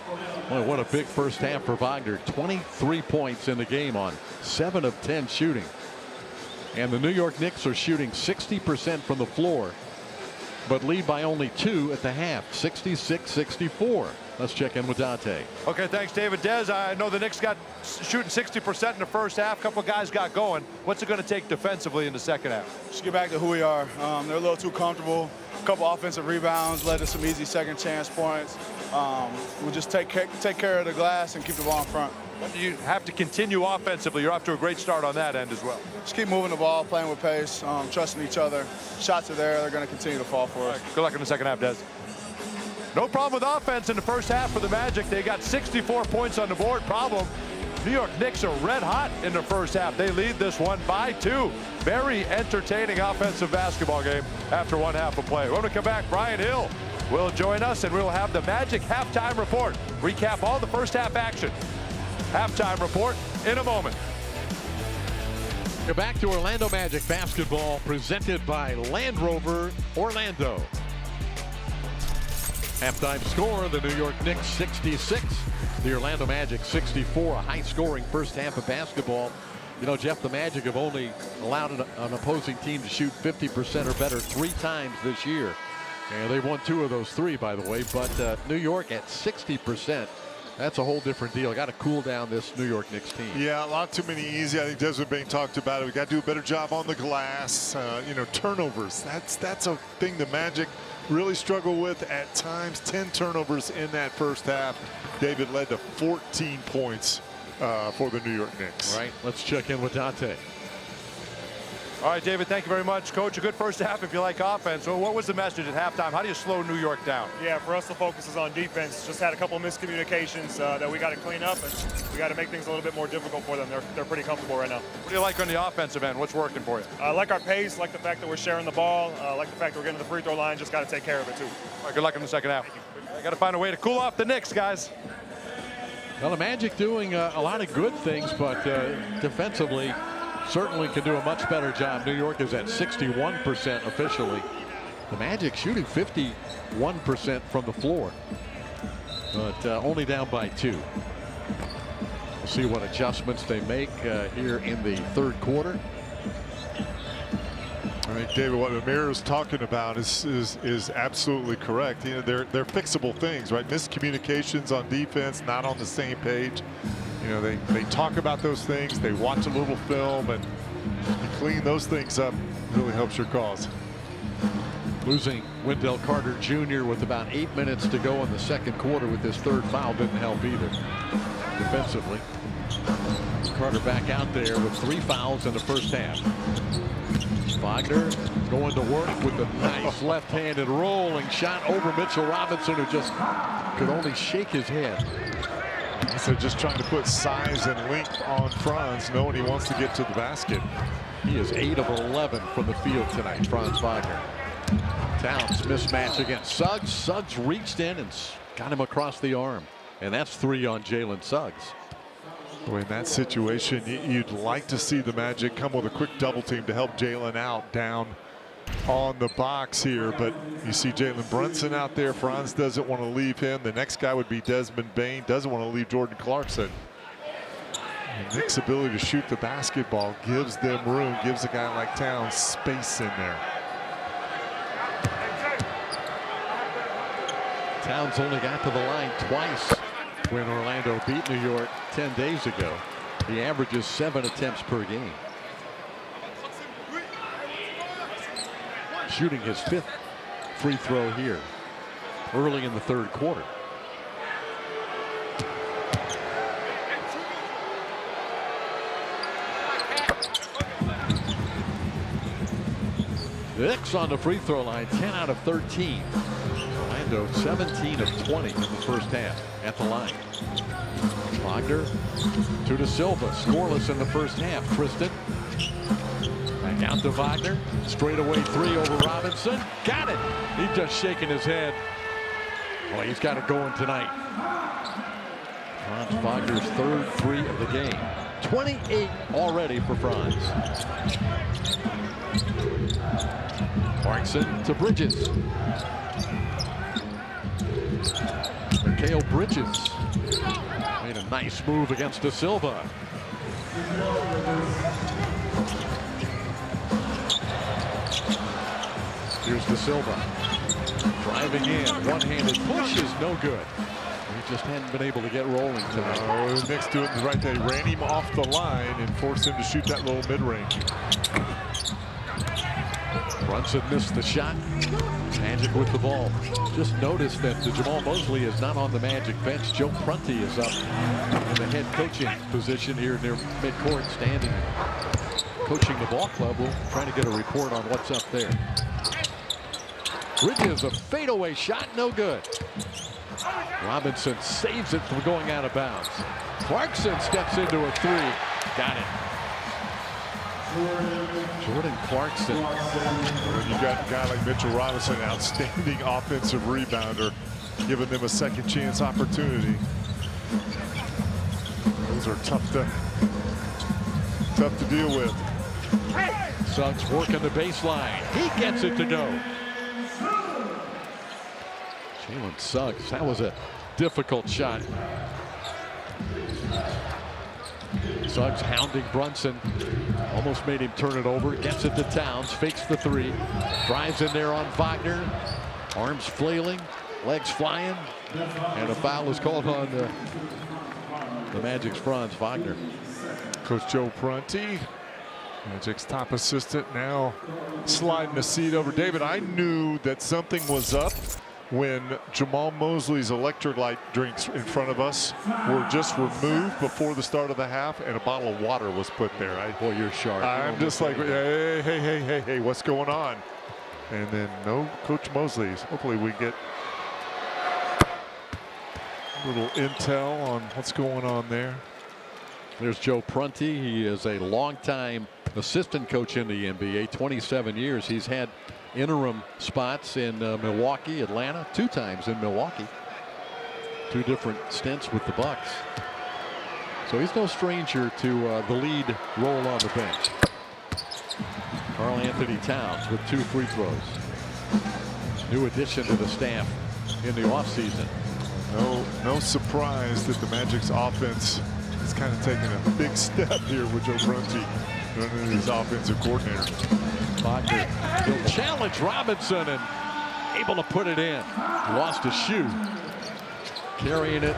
boy, what a big first half for Wagner. 23 points in the game on 7 of 10 shooting. And the New York Knicks are shooting 60% from the floor, but lead by only 2 at the half, 66-64. Let's check in with Dante. Okay, thanks, David. Dez, I know the Knicks got shooting 60% in the first half. A couple guys got going. What's it going to take defensively in the second half? Just get back to who we are. They're a little too comfortable. A couple offensive rebounds led to some easy second chance points. We'll just take care of the glass and keep the ball in front. But you have to continue offensively. You're off to a great start on that end as well. Just keep moving the ball, playing with pace, trusting each other. Shots are there. They're going to continue to fall for us. Good luck in the second half, Dez. No problem with offense in the first half for the Magic. They got 64 points on the board. Problem, New York Knicks are red hot in the first half. They lead this one by 2. Very entertaining offensive basketball game after one half of play. When we come back, Brian Hill will join us, and we'll have the Magic halftime report. Recap all the first half action. Halftime report in a moment. We're back to Orlando Magic basketball, presented by Land Rover Orlando. Halftime score, the New York Knicks 66, the Orlando Magic 64. A high-scoring first half of basketball. You know, Jeff, the Magic have only allowed an opposing team to shoot 50% or better 3 times this year. And they've won 2 of those 3, by the way. But New York at 60%. That's a whole different deal. Got to cool down this New York Knicks team. Yeah, a lot too many easy. I think Desmond Bain talked about it. We got to do a better job on the glass. You know, turnovers. That's a thing the Magic really struggle with at times. 10 turnovers in that first half. David led to 14 points for the New York Knicks. All right, let's check in with Dante. All right, David, thank you very much. Coach, a good first half if you like offense. Well, what was the message at halftime? How do you slow New York down? Yeah, for us the focus is on defense. Just had a couple of miscommunications that we got to clean up, and we got to make things a little bit more difficult for them. They're pretty comfortable right now. What do you like on the offensive end? What's working for you? I like our pace, like the fact that we're sharing the ball, like the fact that we're getting to the free throw line. Just got to take care of it, too. All right, good luck in the second half. Got to find a way to cool off the Knicks, guys. Well, the Magic doing a lot of good things, but defensively certainly can do a much better job. New York is at 61% officially. The Magic shooting 51% from the floor, but only down by 2. We'll see what adjustments they make here in the third quarter. All right, David, what Amir is talking about is absolutely correct. You know, they're fixable things, right? Miscommunications on defense, not on the same page. You know, they talk about those things, they watch a little film, and you clean those things up, really helps your cause. Losing Wendell Carter Jr. with about 8 minutes to go in the second quarter with his third foul didn't help either defensively. Carter back out there with 3 fouls in the first half. Wagner going to work with a nice left-handed rolling shot over Mitchell Robinson, who just could only shake his head. So just trying to put size and length on Franz, knowing he wants to get to the basket. He is 8 of 11 from the field tonight, Franz Wagner. Towns mismatch against Suggs. Suggs reached in and got him across the arm. And that's 3 on Jalen Suggs. Boy, in that situation, you'd like to see the Magic come with a quick double team to help Jalen out down on the box here. But you see Jalen Brunson out there. Franz doesn't want to leave him. The next guy would be Desmond Bain. Doesn't want to leave Jordan Clarkson. And Nick's ability to shoot the basketball gives them room, gives a guy like Towns space in there. Towns only got to the line twice when Orlando beat New York 10 days ago. He averages 7 attempts per game. Shooting his 5th free throw here early in the third quarter. Knicks on the free throw line, 10 out of 13. Orlando 17 of 20 in the first half at the line. Wagner to De Silva, scoreless in the first half. Tristan back out to Wagner, straightaway 3 over Robinson. Got it. He's just shaking his head. Well, he's got it going tonight. Franz Wagner's 3rd 3 of the game. 28 already for Franz. Clarkson to Bridges. Mikal Bridges made a nice move against De Silva. Here's De Silva driving in. One-handed push is no good. He just hadn't been able to get rolling tonight. Oh, Knicks doing it right there. Ran him off the line and forced him to shoot that little mid-range. Brunson missed the shot. Magic with the ball. Just noticed that Jamal Mosley is not on the Magic bench. Joe Prunty is up in the head coaching position here near midcourt, standing, coaching the ball club. We'll try to get a report on what's up there. Bridges, a fadeaway shot, no good. Robinson saves it from going out of bounds. Clarkson steps into a 3. Got it. Jordan Clarkson. When you got a guy like Mitchell Robinson, outstanding offensive rebounder, giving them a second chance opportunity. Those are tough to deal with. Suggs working the baseline. He gets it to go. Jalen Suggs, that was a difficult shot. Suggs hounding Brunson. Almost made him turn it over. Gets it to Towns. Fakes the 3. Drives in there on Wagner. Arms flailing. Legs flying. And a foul is called on the Magic's Franz Wagner. Coach Joe Prunty, Magic's top assistant, now sliding the seat over. David, I knew that something was up when Jamal Mosley's electric light drinks in front of us were just removed before the start of the half, and a bottle of water was put there. Boy, you're sharp. I'm just like, hey, what's going on? And then no Coach Mosley's. Hopefully we get a little intel on what's going on there. There's Joe Prunty. He is a longtime assistant coach in the NBA, 27 years. He's had interim spots in Milwaukee, Atlanta, 2 times in Milwaukee. 2 different stints with the Bucks. So he's no stranger to the lead role on the bench. Karl Anthony Towns with 2 free throws. New addition to the staff in the offseason. No surprise that the Magic's offense is kind of taking a big step here with Joe Prunty running his offensive coordinator. Wagner will challenge Robinson and able to put it in. Lost a shoe. Carrying it,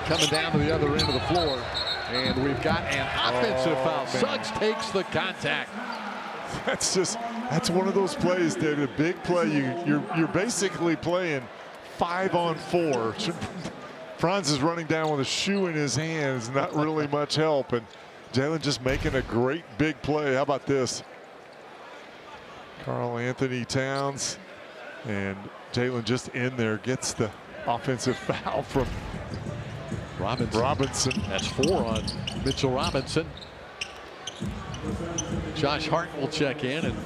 coming down to the other end of the floor. And we've got an offensive foul. Suggs takes the contact. That's one of those plays, David. A big play. You're basically playing 5-on-4. Franz is running down with a shoe in his hands. Not really much help. And Jalen just making a great big play. How about this? Karl Anthony Towns. And Jalen just in there gets the offensive foul from Robinson. That's 4 on Mitchell Robinson. Josh Hart will check in, and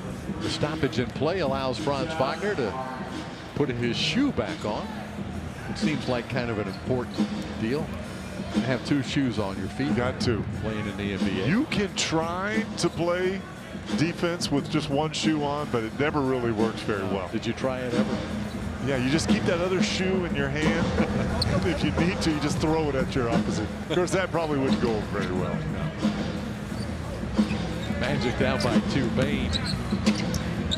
the stoppage in play allows Franz Wagner to put his shoe back on. It seems like kind of an important deal to have 2 shoes on your feet. Got to. Playing in the NBA. You can try to play defense with just 1 shoe on, but it never really works very well. Did you try it ever? Yeah, you just keep that other shoe in your hand. If you need to, you just throw it at your opposite. Of course, that probably wouldn't go very well. Magic down by 2. Bain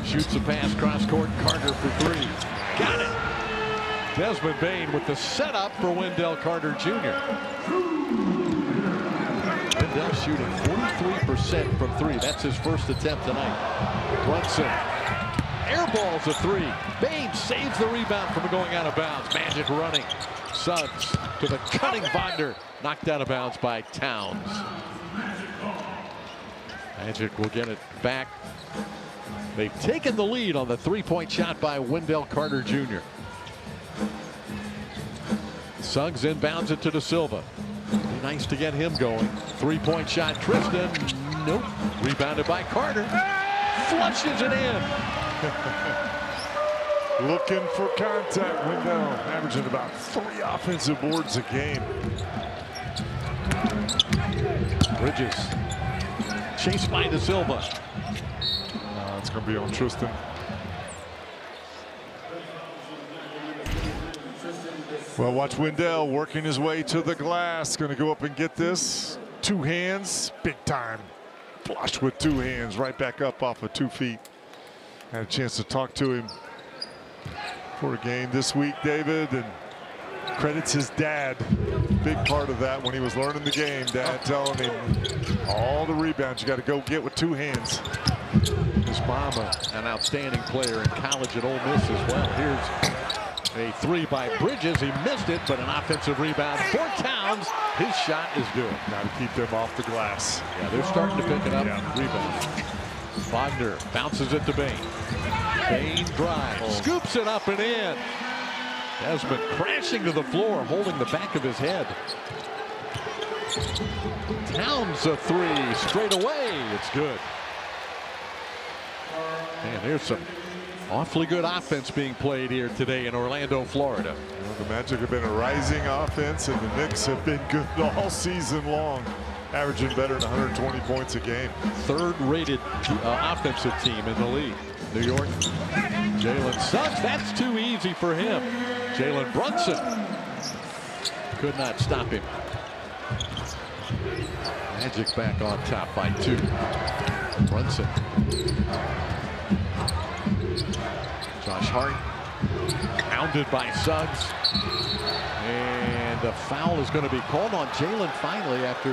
shoots a pass cross court. Carter for 3. Got it. Desmond Bain with the setup for Wendell Carter Jr. Wendell shooting 43% from 3. That's his first attempt tonight. Brunson airballs a 3. Bain saves the rebound from going out of bounds. Magic running. Suggs to the cutting Wagner. Knocked out of bounds by Towns. Magic will get it back. They've taken the lead on the 3-point shot by Wendell Carter Jr. Suggs inbounds it to De Silva. Be nice to get him going. 3-point shot. Tristan. Nope. Rebounded by Carter. Flushes it in. Looking for contact. Wendell averaging about 3 offensive boards a game. Bridges chased by De Silva. It's going to be on Tristan. Well, watch Wendell working his way to the glass. Going to go up and get this. 2 hands, big time. Flush with 2 hands, right back up off of 2 feet. Had a chance to talk to him for a game this week, David, and credits his dad. Big part of that when he was learning the game. Dad telling him all the rebounds you got to go get with 2 hands. His mama, an outstanding player in college at Ole Miss as well. Here's a 3 by Bridges. He missed it, but an offensive rebound for Towns. His shot is good. Got to keep them off the glass. Yeah, they're starting to pick it up. Rebound. Wagner bounces it to Bain. Bain drives, scoops it up and in. Desmond crashing to the floor, holding the back of his head. Towns a 3 straight away. It's good. And there's some awfully good offense being played here today in Orlando, Florida. Well, the Magic have been a rising offense, and the Knicks have been good all season long, averaging better than 120 points a game. 3rd-rated offensive team in the league. New York. Jalen Suggs. That's too easy for him. Jalen Brunson could not stop him. Magic back on top by 2. Brunson. Josh Hart pounded by Suggs, and the foul is going to be called on Jalen finally after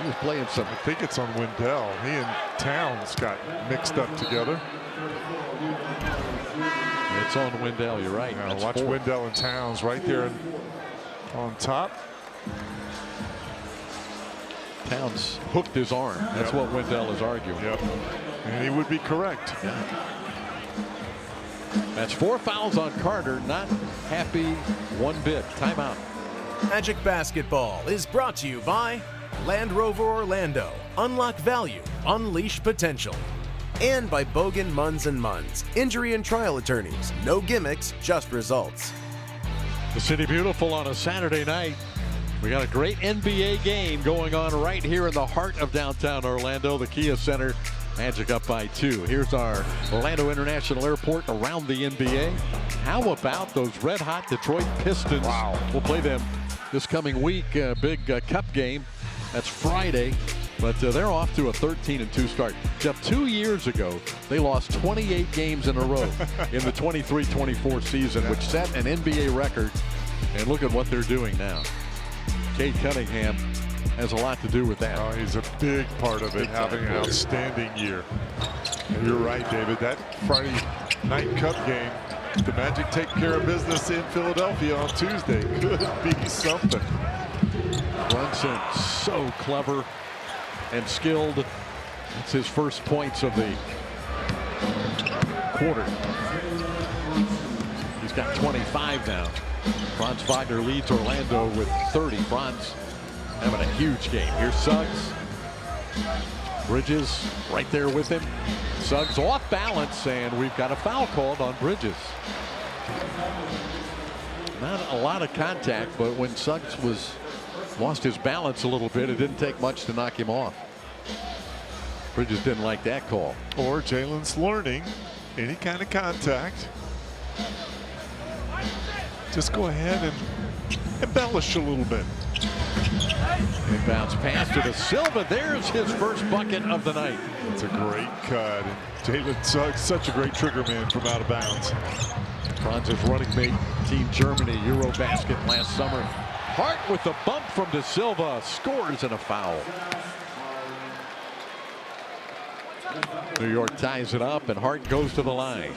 he was playing some. I think it's on Wendell. He and Towns got mixed up together. It's on Wendell. You're right. Now watch 4. Wendell and Towns right there on top. Towns hooked his arm. That's what Wendell is arguing. Yep. And he would be correct. Yeah. That's 4 fouls on Carter. Not happy one bit. Timeout. Magic Basketball is brought to you by Land Rover Orlando. Unlock value, unleash potential. And by Bogan Munz & Munz. Injury and trial attorneys. No gimmicks, just results. The City Beautiful on a Saturday night. We got a great NBA game going on right here in the heart of downtown Orlando, the Kia Center. Magic up by 2. Here's our Orlando International Airport around the NBA. How about those red-hot Detroit Pistons? Wow. We'll play them this coming week. Big cup game. That's Friday. But they're off to a 13-2 start. Jeff, 2 years ago, they lost 28 games in a row in the 23-24 season, which set an NBA record. And look at what they're doing now. Cade Cunningham has a lot to do with that. Oh, he's a big part of it, having an outstanding year. And you're right, David. That Friday night cup game, the Magic take care of business in Philadelphia on Tuesday. Could be something. Brunson, so clever and skilled. That's his first points of the quarter. He's got 25 now. Franz Wagner leads Orlando with 30. Franz having a huge game. Here's Suggs. Bridges right there with him. Suggs off balance, and we've got a foul called on Bridges. Not a lot of contact, but when Suggs lost his balance a little bit, it didn't take much to knock him off. Bridges didn't like that call. Or Jalen's learning any kind of contact. Just go ahead and embellish a little bit. Inbounds pass to the Silva. There's his first bucket of the night. It's a great cut. Jalen Suggs, such a great trigger man from out of bounds. Franz's running mate, Team Germany, Eurobasket last summer. Hart with the bump from De Silva, scores and a foul. New York ties it up, and Hart goes to the line.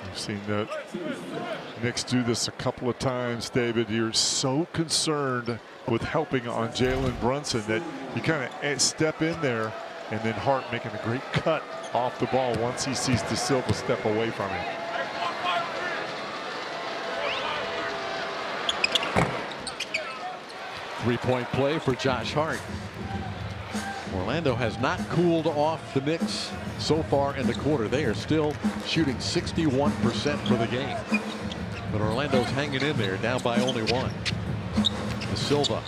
We've seen the Knicks do this a couple of times, David. You're so concerned with helping on Jalen Brunson that you kind of step in there, and then Hart making a great cut off the ball once he sees De Silva step away from him. Three-point play for Josh Hart. Orlando has not cooled off the Knicks so far in the quarter. They are still shooting 61% for the game. But Orlando's hanging in there, down by only one. De Silva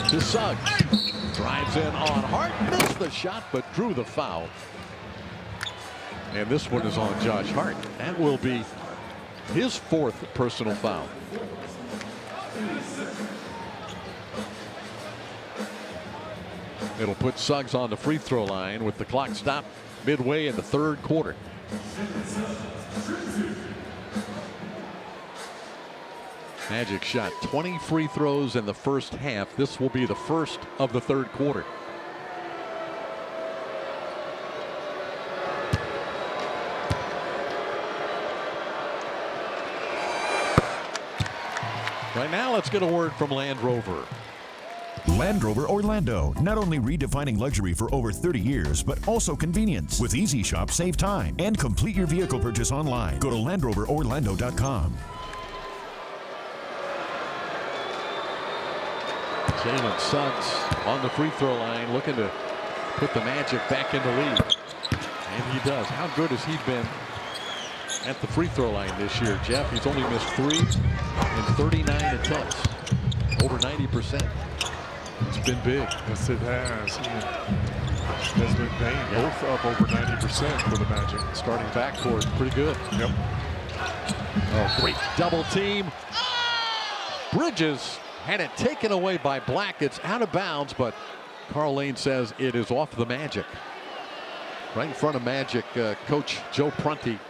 to Suggs. Drives in on Hart. Missed the shot, but drew the foul. And this one is on Josh Hart. That will be his fourth personal foul. It'll put Suggs on the free throw line with the clock stopped midway in the third quarter. Magic shot 20 free throws in the first half. This will be the first of the third quarter. Right now, let's get a word from Land Rover. Land Rover Orlando, not only redefining luxury for over 30 years, but also convenience. With Easy Shop, save time and complete your vehicle purchase online. Go to LandRoverOrlando.com. Jalen Suggs on the free throw line, looking to put the Magic back in the lead. And he does. How good has he been at the free throw line this year, Jeff? He's only missed 3 in 39 attempts. Over 90%. It's been big. Yes, it has. Desmond Bane, both up over 90% for the Magic. Starting backcourt, pretty good. Yep. Oh, great double team. Bridges had it taken away by Black. It's out of bounds, but Carl Lane says it is off the Magic. Right in front of Magic coach Joe Prunty,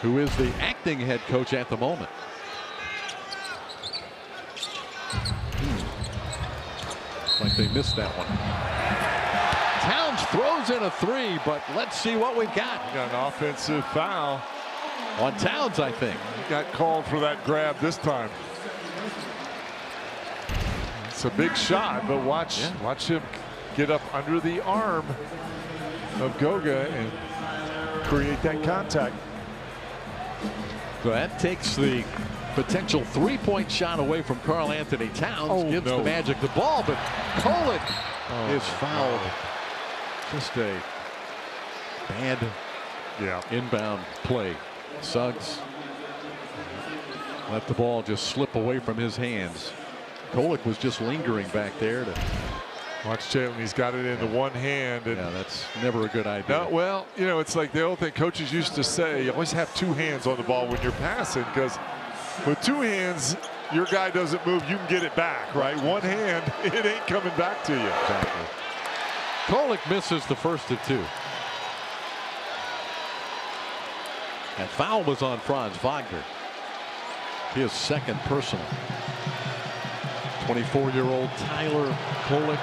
who is the acting head coach at the moment. Like they missed that one. Towns throws in a 3, but let's see what we've got. We got an offensive foul on Towns, I think. He got called for that grab this time. It's a big shot, but watch him get up under the arm of Goga and create that contact. So that takes the potential three-point shot away from Karl Anthony Towns. Gives the Magic the ball, but Colin is fouled. Just a bad inbound play. Suggs let the ball just slip away from his hands. Kolek was just lingering back there to watch Jalen. He's got it in the one hand. And yeah, that's never a good idea. No, well, you know, it's like the old thing coaches used to say, you always have two hands on the ball when you're passing, because with two hands, your guy doesn't move, you can get it back, right? One hand, it ain't coming back to you. Exactly. Kolek misses the first of two. That foul was on Franz Wagner. His second personal. 24-year-old Tyler Kolek.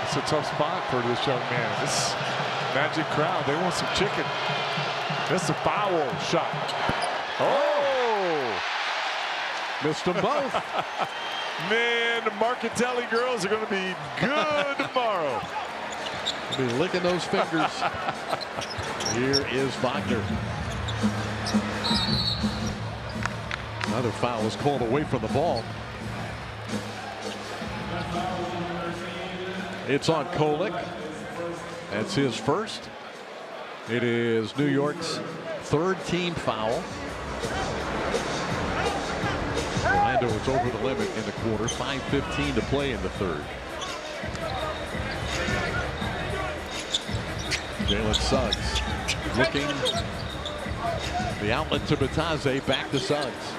It's a tough spot for this young man. This Magic crowd, they want some chicken. That's a foul shot. Oh! Missed them both. Man, the Marcatelli girls are going to be good tomorrow. Be licking those fingers. Here is Wagner. Another foul was called away from the ball. It's on Kolek. That's his first. It is New York's third team foul. Orlando is over the limit in the quarter. 5:15 to play in the third. Jalen Suggs looking. The outlet to Batase, back to Suggs.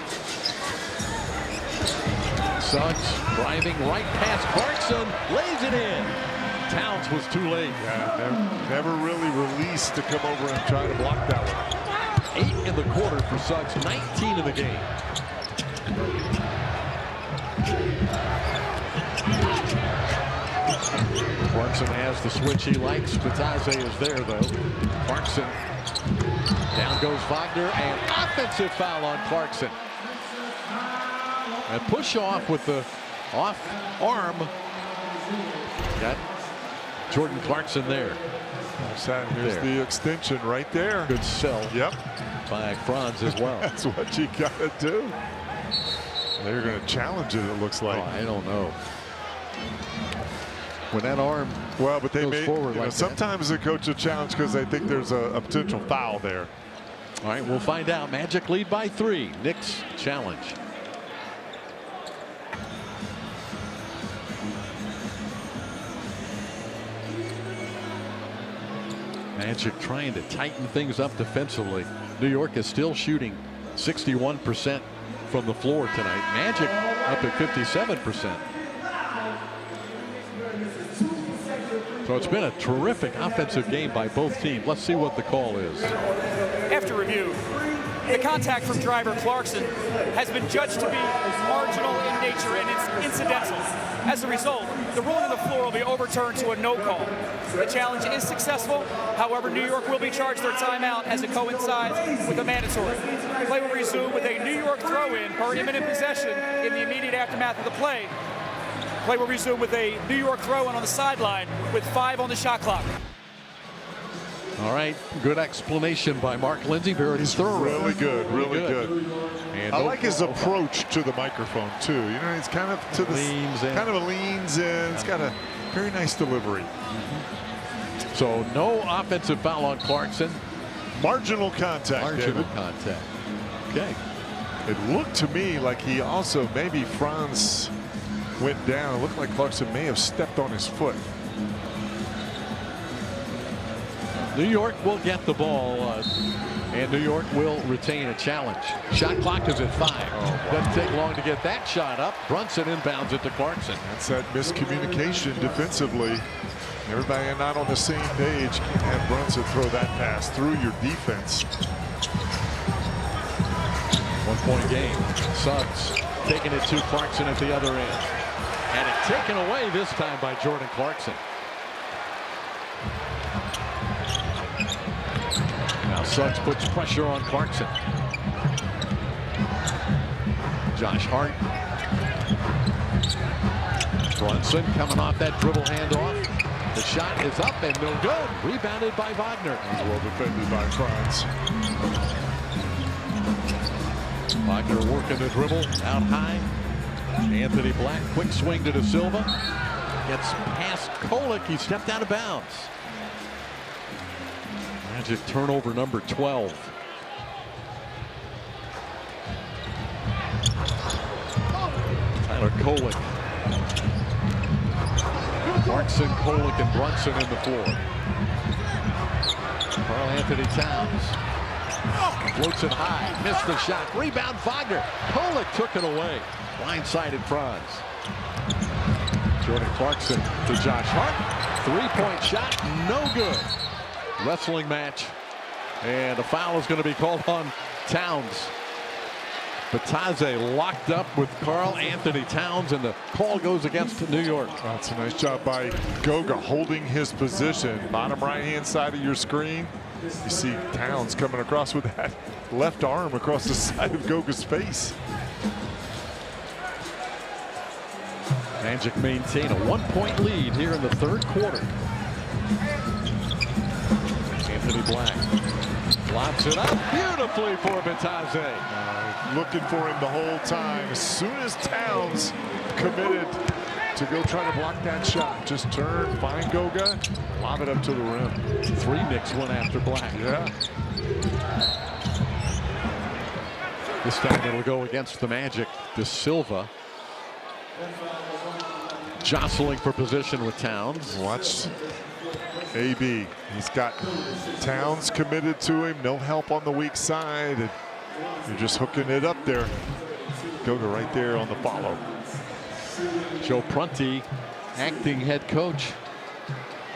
Suggs driving right past Clarkson, lays it in. Towns was too late. Yeah, never really released to come over and try to block that one. 8 in the quarter for Suggs, 19 in the game. Clarkson has the switch he likes. Batase is there, though. Clarkson. Down goes Wagner, and offensive foul on Clarkson. A push off with the off arm. Got Jordan Clarkson there. Here's the extension right there. Good sell. Yep. By Franz as well. That's what you got to do. They're going to challenge it, it looks like. Oh, I don't know. When that arm but they goes forward like sometimes the coach will challenge because they think there's a potential foul there. All right, we'll find out. Magic lead by 3. Knicks challenge. Magic trying to tighten things up defensively. New York is still shooting 61% from the floor tonight. Magic up at 57%. So it's been a terrific offensive game by both teams. Let's see what the call is. After review, the contact from driver Clarkson has been judged to be marginal in nature and it's incidental. As a result, the ruling on the floor will be overturned to a no call. The challenge is successful. However, New York will be charged their timeout as it coincides with a mandatory. Play will resume with a New York throw-in per imminent possession in the immediate aftermath of the play. Play will resume with a New York throw-in on the sideline with 5 on the shot clock. All right, good explanation by Mark Lindsay. Very thorough. Really good, really good. And I like his approach to the microphone too. You know, he's kind of to the leans in. It's got a very nice delivery. So no offensive foul on Clarkson. Marginal contact. Marginal contact. Okay. It looked to me like he also maybe Franz went down. It looked like Clarkson may have stepped on his foot. New York will get the ball, and New York will retain a challenge. Shot clock is at 5. Doesn't take long to get that shot up. Brunson inbounds it to Clarkson. That's that miscommunication defensively. Everybody not on the same page. Can't have Brunson throw that pass through your defense. 1-point game. Suggs taking it to Clarkson at the other end. And it taken away this time by Jordan Clarkson. Now Suggs puts pressure on Clarkson. Josh Hart. Brunson coming off that dribble handoff. The shot is up and no good. Rebounded by Wagner. Well defended by Franz. Wagner working the dribble out high. Anthony Black, quick swing to De Silva. Gets past Kolek. He stepped out of bounds. Magic turnover number 12. Tyler Kolek. Clarkson, Kolek, and Brunson in the floor. Karl Anthony Towns. Floats it high. Missed the shot. Rebound Wagner. Kolek took it away. Blindsided Franz. Jordan Clarkson to Josh Hart. Three-point shot, no good. Wrestling match. And a foul is going to be called on Towns. Bataze locked up with Karl Anthony Towns, and the call goes against New York. That's a nice job by Goga holding his position. Bottom right-hand side of your screen. You see Towns coming across with that left arm across the side of Goga's face. Magic maintain a 1-point lead here in the third quarter. Anthony Black lobs it up beautifully for Bataze. Looking for him the whole time. As soon as Towns committed to go try to block that shot, just turn, find Goga, lob it up to the rim. 3 Knicks went after Black. Yeah. This time it'll go against the Magic. De Silva jostling for position with Towns. Watch AB. He's got Towns committed to him. No help on the weak side. And you're just hooking it up there. Goga right there on the follow. Joe Prunty, acting head coach.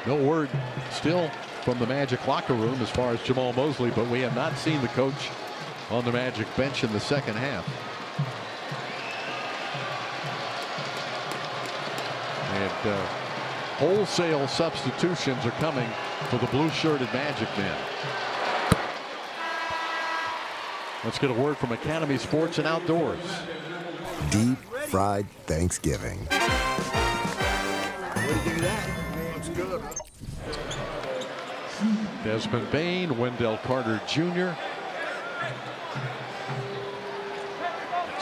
No word still from the Magic locker room as far as Jamal Mosley, but we have not seen the coach on the Magic bench in the second half. And wholesale substitutions are coming for the blue-shirted Magic men. Let's get a word from Academy Sports and Outdoors. Deep fried Thanksgiving. Way to do that. Looks good. Desmond Bain, Wendell Carter Jr.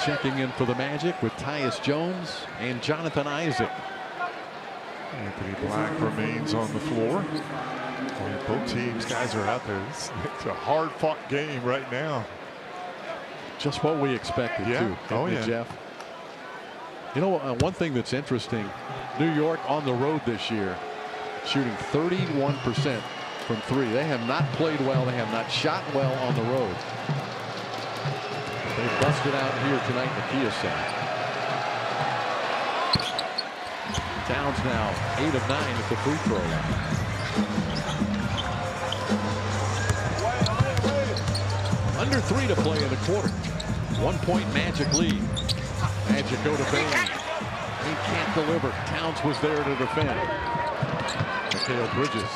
checking in for the Magic with Tyus Jones and Jonathan Isaac. Anthony Black remains on the floor. Both teams, guys are out there. It's a hard-fought game right now. Just what we expected, too. Oh, yeah. Jeff. You know, one thing that's interesting, New York on the road this year, shooting 31% from 3. They have not played well. They have not shot well on the road. They busted out here tonight in the Kia Center. Towns now 8 of 9 at the free throw line. Under 3 to play in the quarter. 1-point Magic lead. Magic go to Bain. He can't deliver. Towns was there to defend. Mikal Bridges.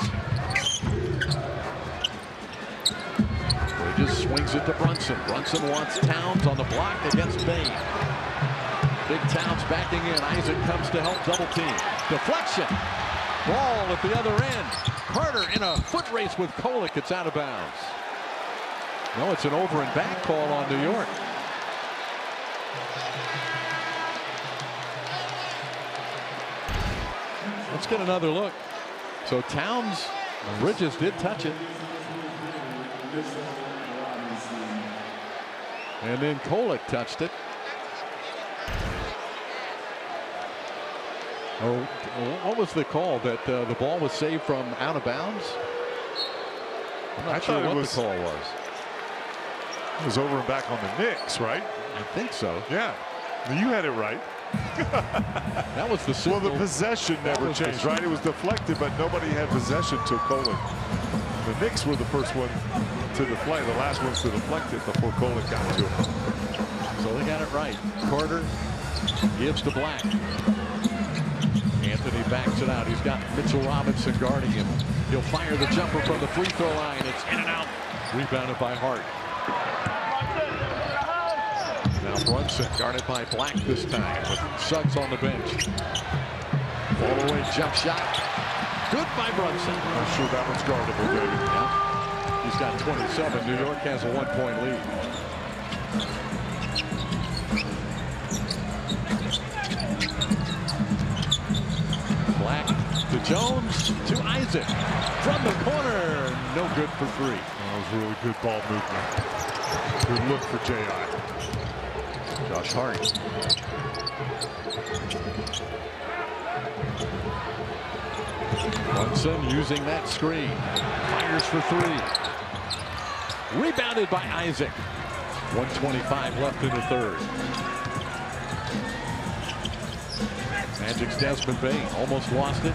Bridges swings it to Brunson. Brunson wants Towns on the block against Bain. Big Towns backing in. Isaac comes to help double team. Deflection. Ball at the other end. Carter in a foot race with Kolek. It's out of bounds. No, it's an over and back call on New York. Let's get another look. So Towns, Bridges did touch it. And then Kolek touched it. Oh, what was the call? That the ball was saved from out of bounds? I'm not sure what the call was. It was over and back on the Knicks, right? I think so. Yeah. You had it right. That was the signal. Well, the possession never changed, right? It was deflected, but nobody had possession till Kolek. The Knicks were the first one to deflect. The last ones to deflect it before Kolek got to it. So they got it right. Carter gives to Black. Anthony backs it out. He's got Mitchell Robinson guarding him. He'll fire the jumper from the free throw line. It's in and out. Rebounded by Hart. Now Brunson guarded by Black this time with Suggs on the bench. Ball away, jump shot. Good by Brunson. I'm sure that one's guardable, David. Yeah. He's got 27. New York has a 1-point lead. Black to Jones to Isaac. From the corner. No good for 3. That was really good ball movement. Good look for J.I. Josh Hart. Brunson using that screen. Fires for 3. Rebounded by Isaac. 1:25 left in the third. Magic's Desmond Bain almost lost it.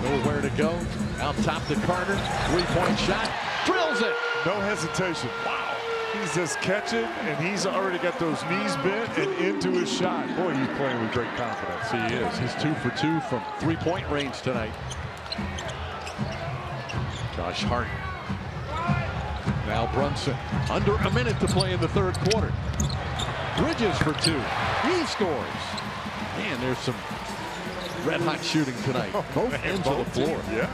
Nowhere to go. Out top to Carter. 3-point shot. Drills it. No hesitation. Wow. He's just catching, and he's already got those knees bent and into his shot. Boy, he's playing with great confidence. He is. He's 2 for 2 from 3-point range tonight. Josh Hart. Now Brunson. Under a minute to play in the third quarter. Bridges for 2. He scores. Man, there's some red hot shooting tonight. Both ends of the floor. Yeah.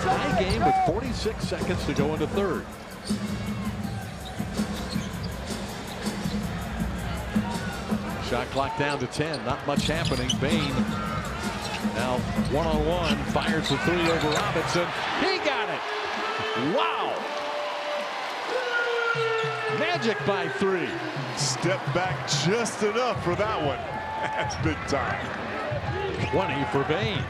Tie game with 46 seconds to go into third. Shot clock down to 10. Not much happening. Bain now one-on-one. Fires the 3 over Robinson. He got it. Wow. Magic by 3. Step back just enough for that one. That's big time. 20 for Bain.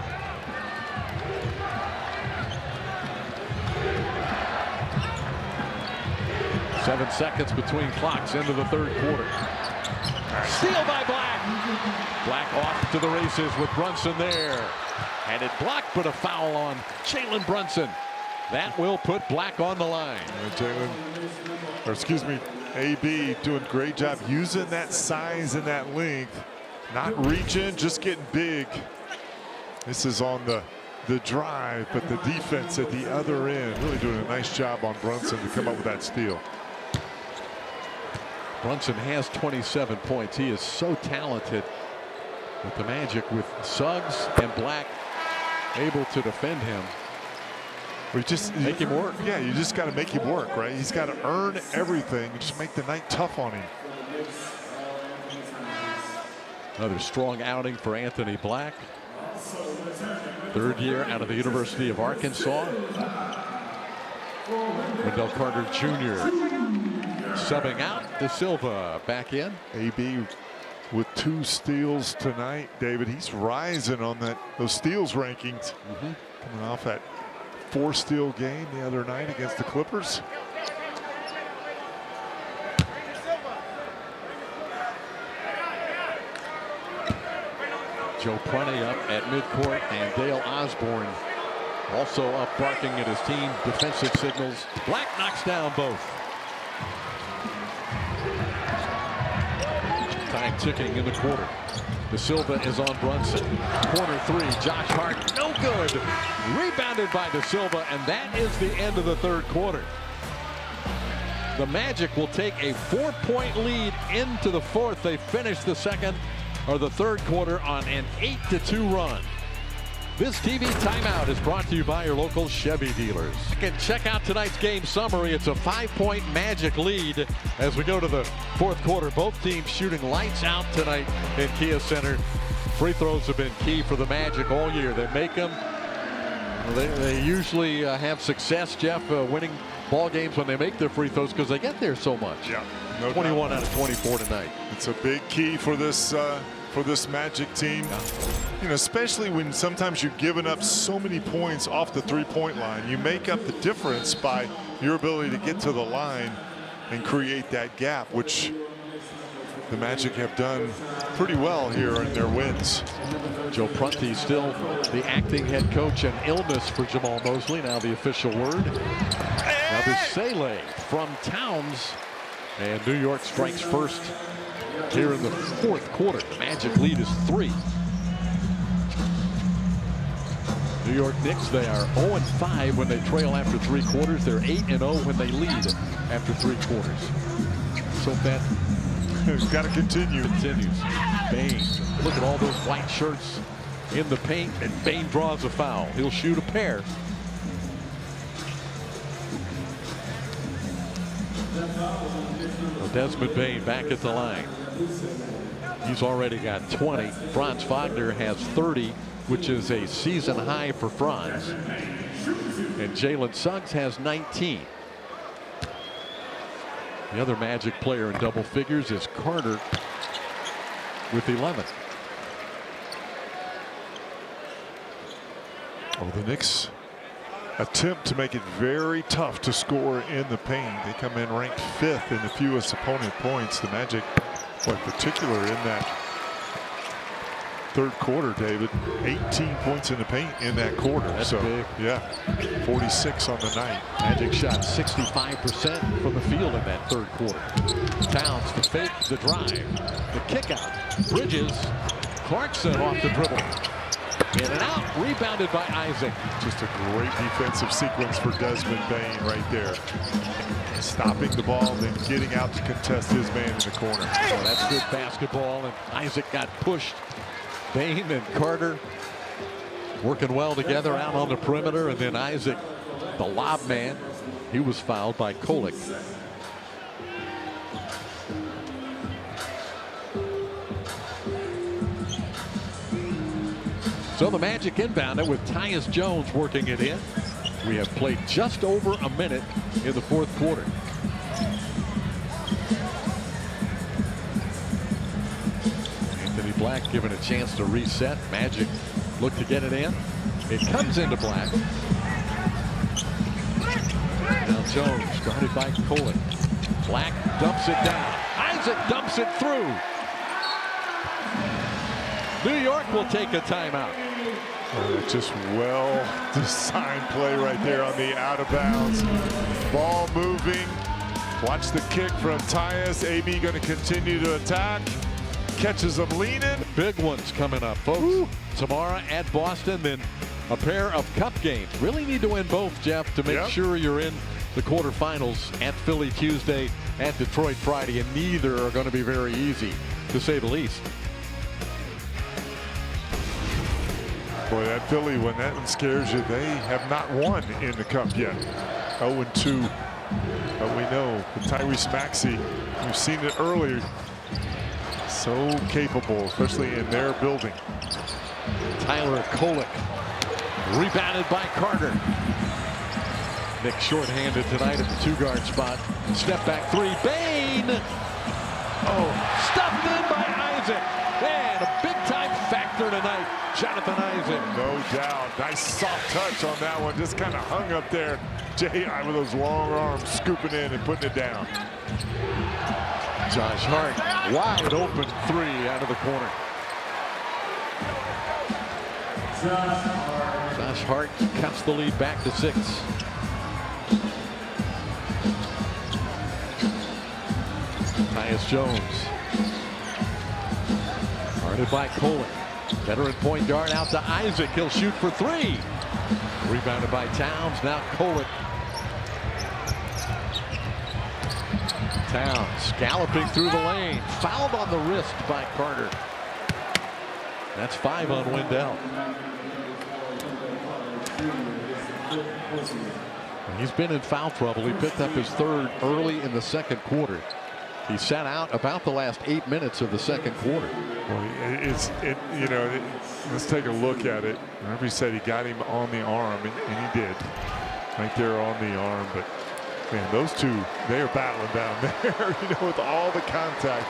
Seven seconds between clocks into the third quarter. Steal by Black. Black off to the races with Brunson there. Had it blocked, but a foul on Jalen Brunson. That will put Black on the line. AB doing a great job using that size and that length. Not reaching, just getting big. This is on the drive, but the defense at the other end really doing a nice job on Brunson to come up with that steal. Brunson has 27 points. He is so talented with the Magic, with Suggs and Black able to defend him. We just make him work. Yeah, you just got to make him work, right? He's got to earn everything. Just make the night tough on him. Another strong outing for Anthony Black. Third year out of the University of Arkansas. Wendell Carter Jr. subbing out. De Silva back in. AB with 2 steals tonight, David. He's rising on those steals rankings. Coming off that 4-steal game the other night against the Clippers. Joe Prunty up at midcourt, and Dale Osborne also up barking at his team. Defensive signals. Black knocks down both. Time ticking in the quarter. De Silva is on Brunson. Corner 3. Josh Hart, no good. Rebounded by De Silva, and that is the end of the third quarter. The Magic will take a 4-point lead into the fourth. They finish the third quarter on an 8-2 run. This TV timeout is brought to you by your local Chevy dealers. You can check out tonight's game summary. It's a 5-point Magic lead as we go to the fourth quarter. Both teams shooting lights out tonight in Kia Center. Free throws have been key for the Magic all year. They make them. They usually have success, Jeff, winning ball games when they make their free throws because they get there so much. Yeah, 21 out of 24 tonight. It's a big key for this Magic team. You know, especially when sometimes you're giving up so many points off the 3-point line. You make up the difference by your ability to get to the line and create that gap, which the Magic have done pretty well here in their wins. Joe Prunty still the acting head coach, and illness for Jamal Mosley. Now the official word. Now the Sele from Towns, and New York strikes first here in the fourth quarter. The Magic lead is 3. New York Knicks, they are 0-5 when they trail after 3 quarters. They're 8-0 when they lead after 3 quarters. So that got to continue. Continues. Bain, look at all those white shirts in the paint, and Bain draws a foul. He'll shoot a pair. Well, Desmond Bain back at the line. He's already got 20. Franz Wagner has 30, which is a season high for Franz. And Jalen Suggs has 19. The other Magic player in double figures is Carter with 11. Oh, the Knicks attempt to make it very tough to score in the paint. They come in ranked 5th in the fewest opponent points. The Magic, in particular, in that third quarter, David, 18 points in the paint in that quarter. That's so big. Yeah, 46 on the night. Magic shot 65% from the field in that third quarter. Towns to fake the drive, the kick out. Bridges, Clarkson off the dribble. In and out, rebounded by Isaac. Just a great defensive sequence for Desmond Bane right there. Stopping the ball, then getting out to contest his man in the corner. Oh, that's good basketball, and Isaac got pushed. Bane and Carter working well together out on the perimeter, and then Isaac, the lob man, he was fouled by Kolek. So the Magic inbound it with Tyus Jones working it in. We have played just over a minute in the fourth quarter. Anthony Black given a chance to reset. Magic look to get it in. It comes into Black. Now Jones guarded by Kolek. Black dumps it down. Isaac dumps it through. New York will take a timeout. Just well-designed play right there on the out-of-bounds. Ball moving. Watch the kick from Tyus. AB going to continue to attack. Catches him leaning. Big ones coming up, folks. Woo. Tomorrow at Boston, then a pair of cup games. Really need to win both, Jeff, to make sure you're in the quarterfinals. At Philly Tuesday, at Detroit Friday, and neither are going to be very easy, to say the least. Boy, that Philly, when that one scares you, they have not won in the cup yet. 0-2. But we know with Tyrese Maxey, we've seen it earlier, so capable, especially in their building. Tyler Kolek, rebounded by Carter. Nick shorthanded tonight at the two-guard spot. Step back three, Bane! Oh, stuffed in by Isaac. And a big-time factor tonight, Jonathan Isaac. No doubt. Nice soft touch on that one. Just kind of hung up there. J.I. with those long arms scooping in and putting it down. Josh Hart, wide open three out of the corner. Josh Hart cuts the lead back to 6. Tyus Jones. Guarded by Kolek. Veteran point guard out to Isaac. He'll shoot for 3. Rebounded by Towns. Now Kolek. Towns scalloping through the lane. Fouled on the wrist by Carter. That's 5 on Wendell. He's been in foul trouble. He picked up his 3rd early in the second quarter. He sat out about the last 8 minutes of the second quarter. Well, let's take a look at it. Remember, he said he got him on the arm, and he did. Right there on the arm. But man, those two, they are battling down there, with all the contact.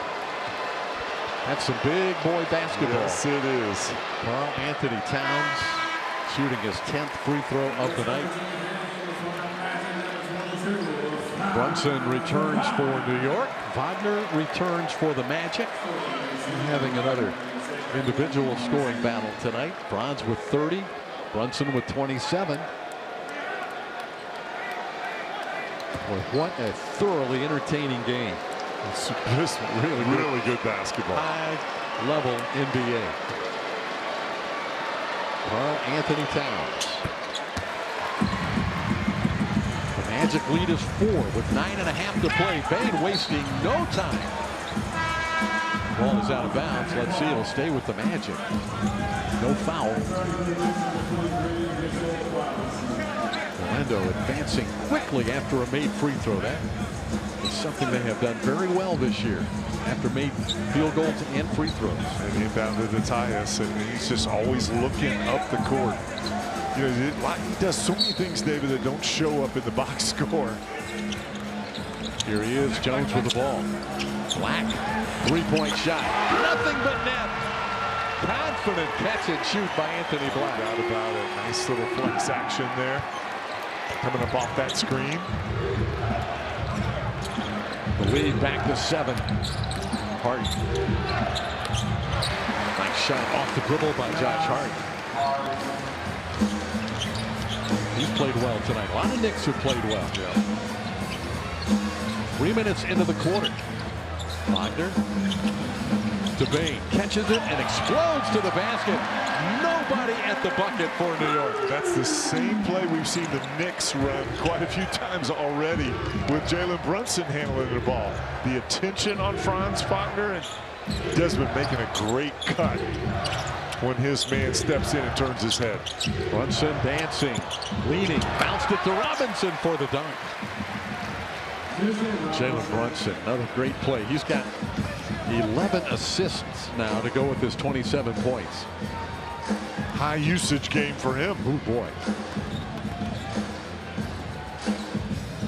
That's some big boy basketball. Yes, it is. Karl Anthony Towns shooting his 10th free throw of the night. Brunson returns for New York. Wagner returns for the Magic. Having another individual scoring battle tonight. Franz with 30. Brunson with 27. Boy, what a thoroughly entertaining game. It's just really good basketball. High-level NBA. Karl Anthony Towns. The Magic lead is 4 with 9.5 to play. Bane wasting no time. Ball is out of bounds. Let's see. It'll stay with the Magic. No foul. Orlando advancing quickly after a made free throw. That is something they have done very well this year after made field goals and free throws. And inbounded to Tyus, and he's just always looking up the court. He does so many things, David, that don't show up in the box score. Here he is, Jones with the ball. Black, three-point shot. Nothing but net. Confident catch and shoot by Anthony Black. No doubt about it. Nice little flex action there. coming up off that screen. The lead back to 7. Hart. Nice shot off the dribble by Josh Hart. He's played well tonight. A lot of Knicks have played well. 3 minutes into the quarter. Wagner to Bain, catches it and explodes to the basket. Nobody at the bucket for New York. That's the same play we've seen the Knicks run quite a few times already with Jalen Brunson handling the ball. The attention on Franz Wagner, and Desmond making a great cut when his man steps in and turns his head. Brunson dancing, leaning, bounced it to Robinson for the dunk. Jalen Brunson, another great play. He's got 11 assists now to go with his 27 points. High usage game for him. Oh boy.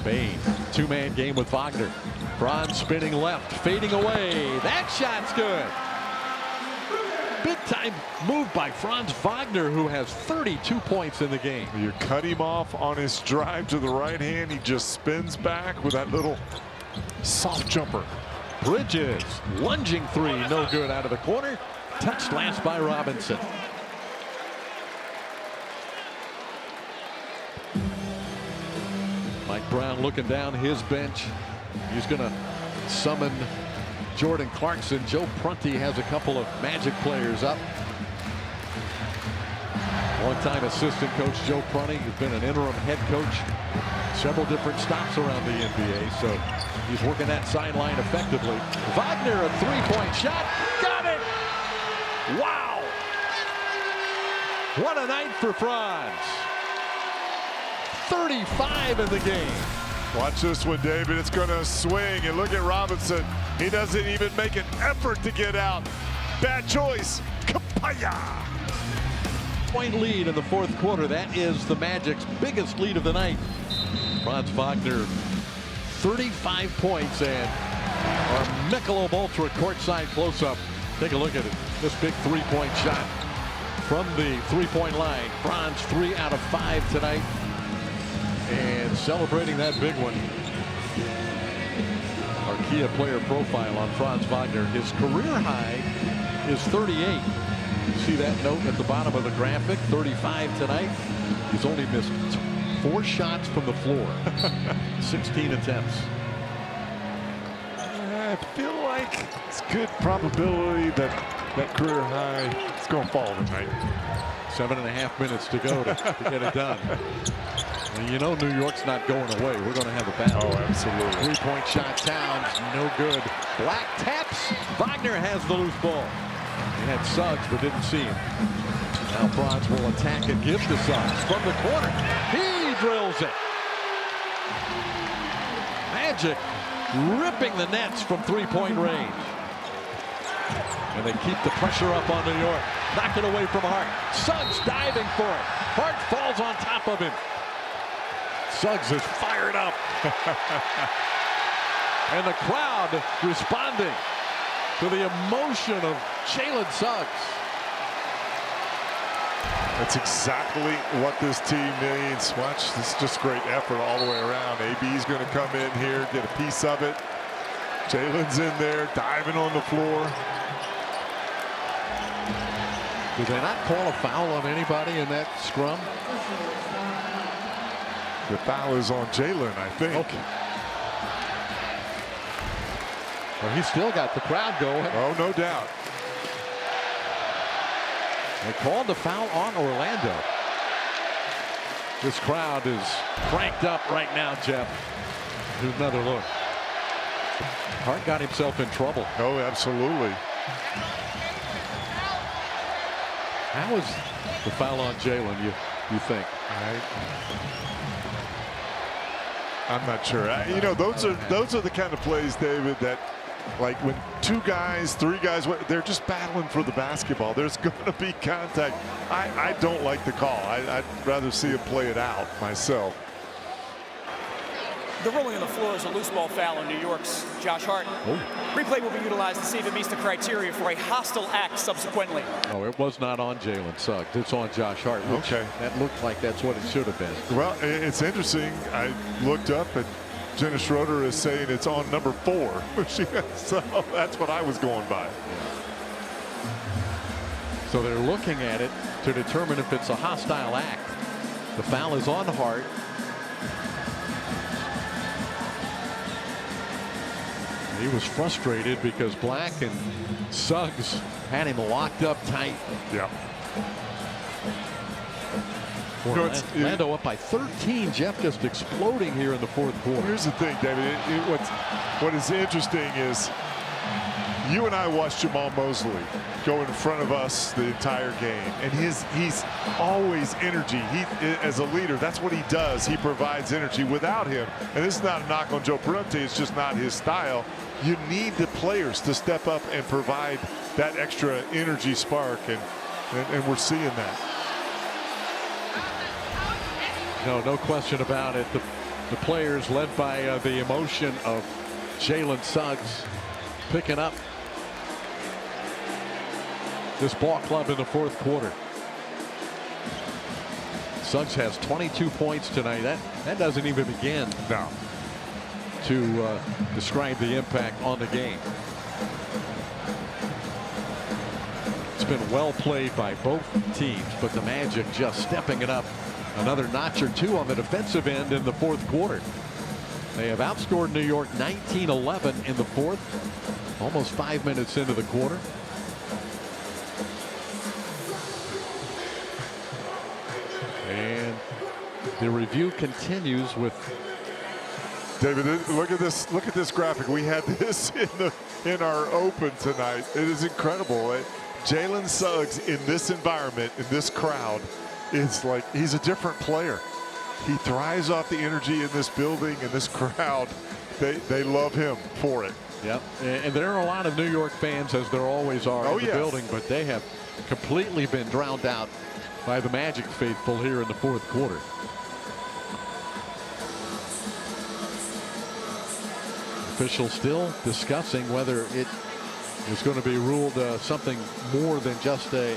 Bain, two-man game with Wagner. Franz spinning left, fading away. That shot's good. Big time move by Franz Wagner, who has 32 points in the game. You cut him off on his drive to the right hand. He just spins back with that little soft jumper. Bridges, lunging three, no good out of the corner. Touched last by Robinson. Mike Brown looking down his bench. He's going to summon Jordan Clarkson. Joe Prunty has a couple of Magic players up. One-time assistant coach Joe Prunty has been an interim head coach. Several different stops around the NBA, so he's working that sideline effectively. Wagner, a three-point shot. Got it! Wow! What a night for Franz. 35 in the game. Watch this one, David. It's going to swing, and look at Robinson. He doesn't even make an effort to get out. Bad choice. Kapaya! Point lead in the fourth quarter. That is the Magic's biggest lead of the night. Franz Wagner, 35 points, and our Michelob Ultra courtside close-up. Take a look at it. This big three-point shot from the three-point line. Franz 3 out of 5 tonight. And celebrating that big one. Our Kia player profile on Franz Wagner. His career high is 38. You see that note at the bottom of the graphic, 35 tonight. He's only missed 4 shots from the floor, 16 attempts. I feel like it's good probability that that career high is going to fall tonight. 7.5 minutes to go to get it done. And you know New York's not going away. We're going to have a battle. Oh, absolutely. Three-point shot, Towns, no good. Black taps. Wagner has the loose ball. He had Suggs, but didn't see him. Now Franz will attack and give to Suggs from the corner. He drills it. Magic ripping the nets from three-point range. And they keep the pressure up on New York. Knock it away from Hart. Suggs diving for it. Hart falls on top of him. Suggs is fired up. And the crowd responding to the emotion of Jalen Suggs. That's exactly what this team needs. Watch, this is just great effort all the way around. AB's going to come in here, get a piece of it. Jalen's in there, diving on the floor. Did they not call a foul on anybody in that scrum? The foul is on Jalen, I think. Okay. Well, he's still got the crowd going. Oh, no doubt. They called the foul on Orlando. This crowd is cranked up right now, Jeff. Here's another look. Hart got himself in trouble. Oh, absolutely. How was the foul on Jalen, you think? I'm not sure. You know, those are the kind of plays, David, that like when 2 guys, 3 guys, they're just battling for the basketball. There's going to be contact. I don't like the call. I'd rather see him play it out myself. The rolling on the floor is a loose ball foul on New York's Josh Hart. Oh. Replay will be utilized to see if it meets the criteria for a hostile act subsequently. Oh, it was not on Jalen Suggs. It's on Josh Hart. Okay. That looked like that's what it should have been. Well, it's interesting. I looked up and Jenna Schroeder is saying it's on number 4. So that's what I was going by. So they're looking at it to determine if it's a hostile act. The foul is on Hart. He was frustrated because Black and Suggs had him locked up tight. Yeah. Orlando up by 13. Jeff just exploding here in the fourth quarter. Here's the thing, David. What is interesting is you and I watched Jamal Mosley go in front of us the entire game, and he's always energy. He, as a leader, that's what he does. He provides energy. Without him, and this is not a knock on Joe Prudente, it's just not his style. You need the players to step up and provide that extra energy spark, and we're seeing that. No question about it. The players led by the emotion of Jalen Suggs picking up this ball club in the fourth quarter. Suggs has 22 points tonight. That doesn't even begin to describe the impact on the game. It's been well played by both teams, but the Magic just stepping it up another notch or two on the defensive end in the fourth quarter. They have outscored New York 19-11 in the fourth, almost 5 minutes into the quarter. And the review continues with David. Look at this. Look at this graphic. We had this in our open tonight. It is incredible. Jalen Suggs in this environment, in this crowd, is like he's a different player. He thrives off the energy in this building, in this crowd. They love him for it. Yep. And there are a lot of New York fans, as there always are in the building, but they have completely been drowned out by the Magic faithful here in the fourth quarter. Officials still discussing whether it is going to be ruled something more than just a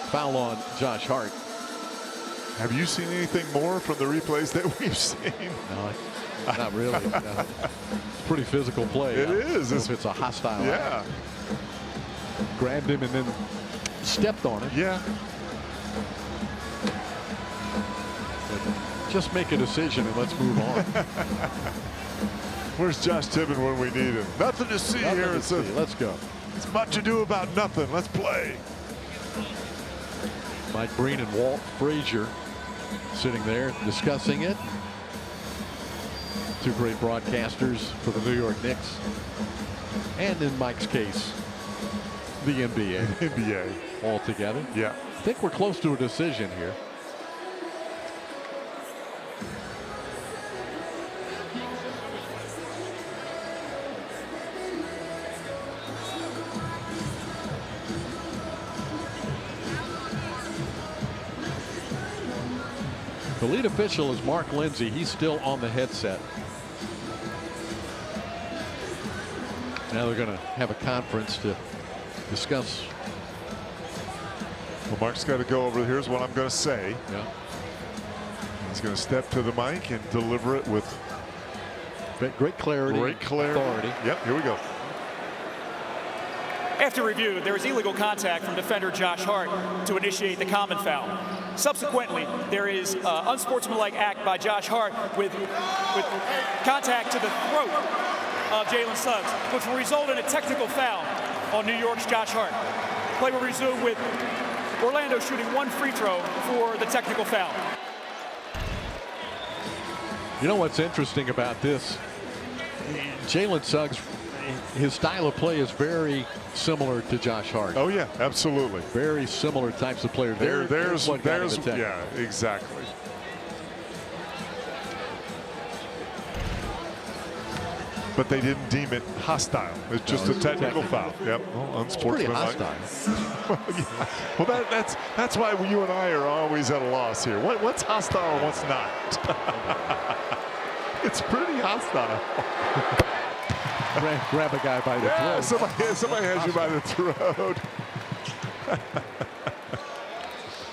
foul on Josh Hart. Have you seen anything more from the replays that we've seen? No, not really. No. It's pretty physical play. It is. If it's a hostile. Yeah. Grabbed him and then stepped on him. Yeah. But just make a decision and let's move on. Where's Josh Tibbin when we need him? Nothing to see here. Let's go. It's much ado about nothing. Let's play. Mike Breen and Walt Frazier sitting there discussing it. Two great broadcasters for the New York Knicks. And in Mike's case, the NBA. NBA. All together. Yeah. I think we're close to a decision here. The lead official is Mark Lindsay. He's still on the headset. Now they're going to have a conference to discuss. Well, Mark's got to go over. Here's what I'm going to say. Yeah. He's going to step to the mic and deliver it with great clarity. Great clarity. Authority. Yep, here we go. After review, there is illegal contact from defender Josh Hart to initiate the common foul. Subsequently, there is unsportsmanlike act by Josh Hart with contact to the throat of Jalen Suggs, which will result in a technical foul on New York's Josh Hart. Play will resume with Orlando shooting one free throw for the technical foul. You know what's interesting about this? Jalen Suggs, his style of play is very similar to Josh Hart. Oh yeah, absolutely. Very similar types of players. There's yeah, exactly. But they didn't deem it hostile. It's just a technical foul. Yep. Well, unsportsmanlike. Pretty hostile. Well, that's why you and I are always at a loss here. What's hostile and what's not? It's pretty hostile. Grab a guy by the throat. Somebody has you by the throat.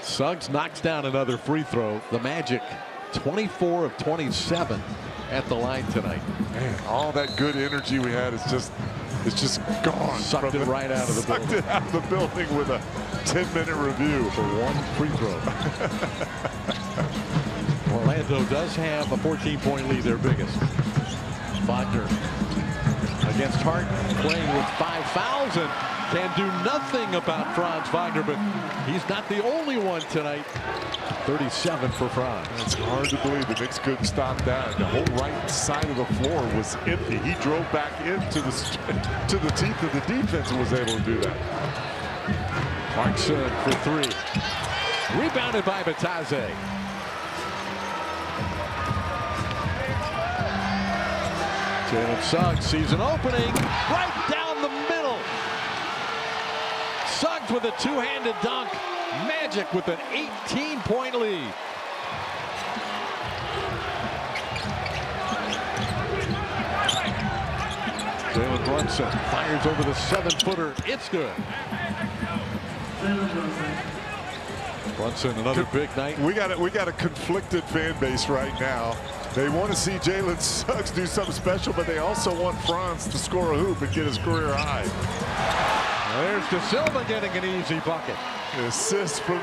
Suggs knocks down another free throw. The Magic 24 of 27 at the line tonight. Man, all that good energy we had is just gone. Sucked it right out of the building. Sucked it out of the building with a 10-minute review. For one free throw. Orlando does have a 14-point lead, their biggest. Wagner against Hart, playing with 5 fouls and can do nothing about Franz Wagner, but he's not the only one tonight. 37 for Franz. It's hard to believe the Knicks couldn't stop that. The whole right side of the floor was empty. He drove back into the teeth of the defense and was able to do that. Clarkson for 3. Rebounded by Batadze. Jalen Suggs sees an opening right down the middle. Suggs with a two-handed dunk. Magic with an 18-point lead. Jalen Brunson fires over the 7-footer. It's good. Brunson, another big night. We got a conflicted fan base right now. They want to see Jalen Suggs do something special, but they also want Franz to score a hoop and get his career high. There's De Silva getting an easy bucket. The assist from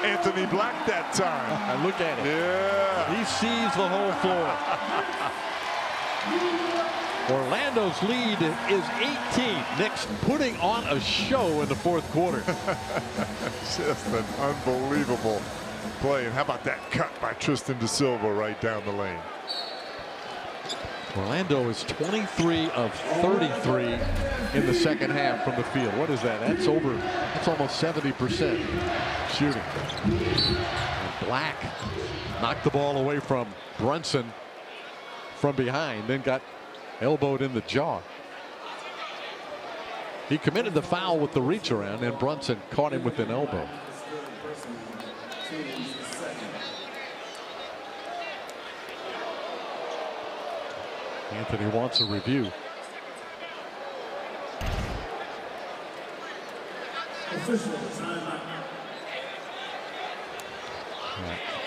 Anthony Black that time. Look at it. Yeah. He sees the whole floor. Orlando's lead is 18. Knicks putting on a show in the fourth quarter. Just an unbelievable play. And how about that cut by Tristan De Silva right down the lane? Orlando is 23 of 33 in the second half from the field. What is that? That's almost 70% shooting. And Black knocked the ball away from Brunson from behind, then got elbowed in the jaw. He committed the foul with the reach around, and Brunson caught him with an elbow. Anthony wants a review.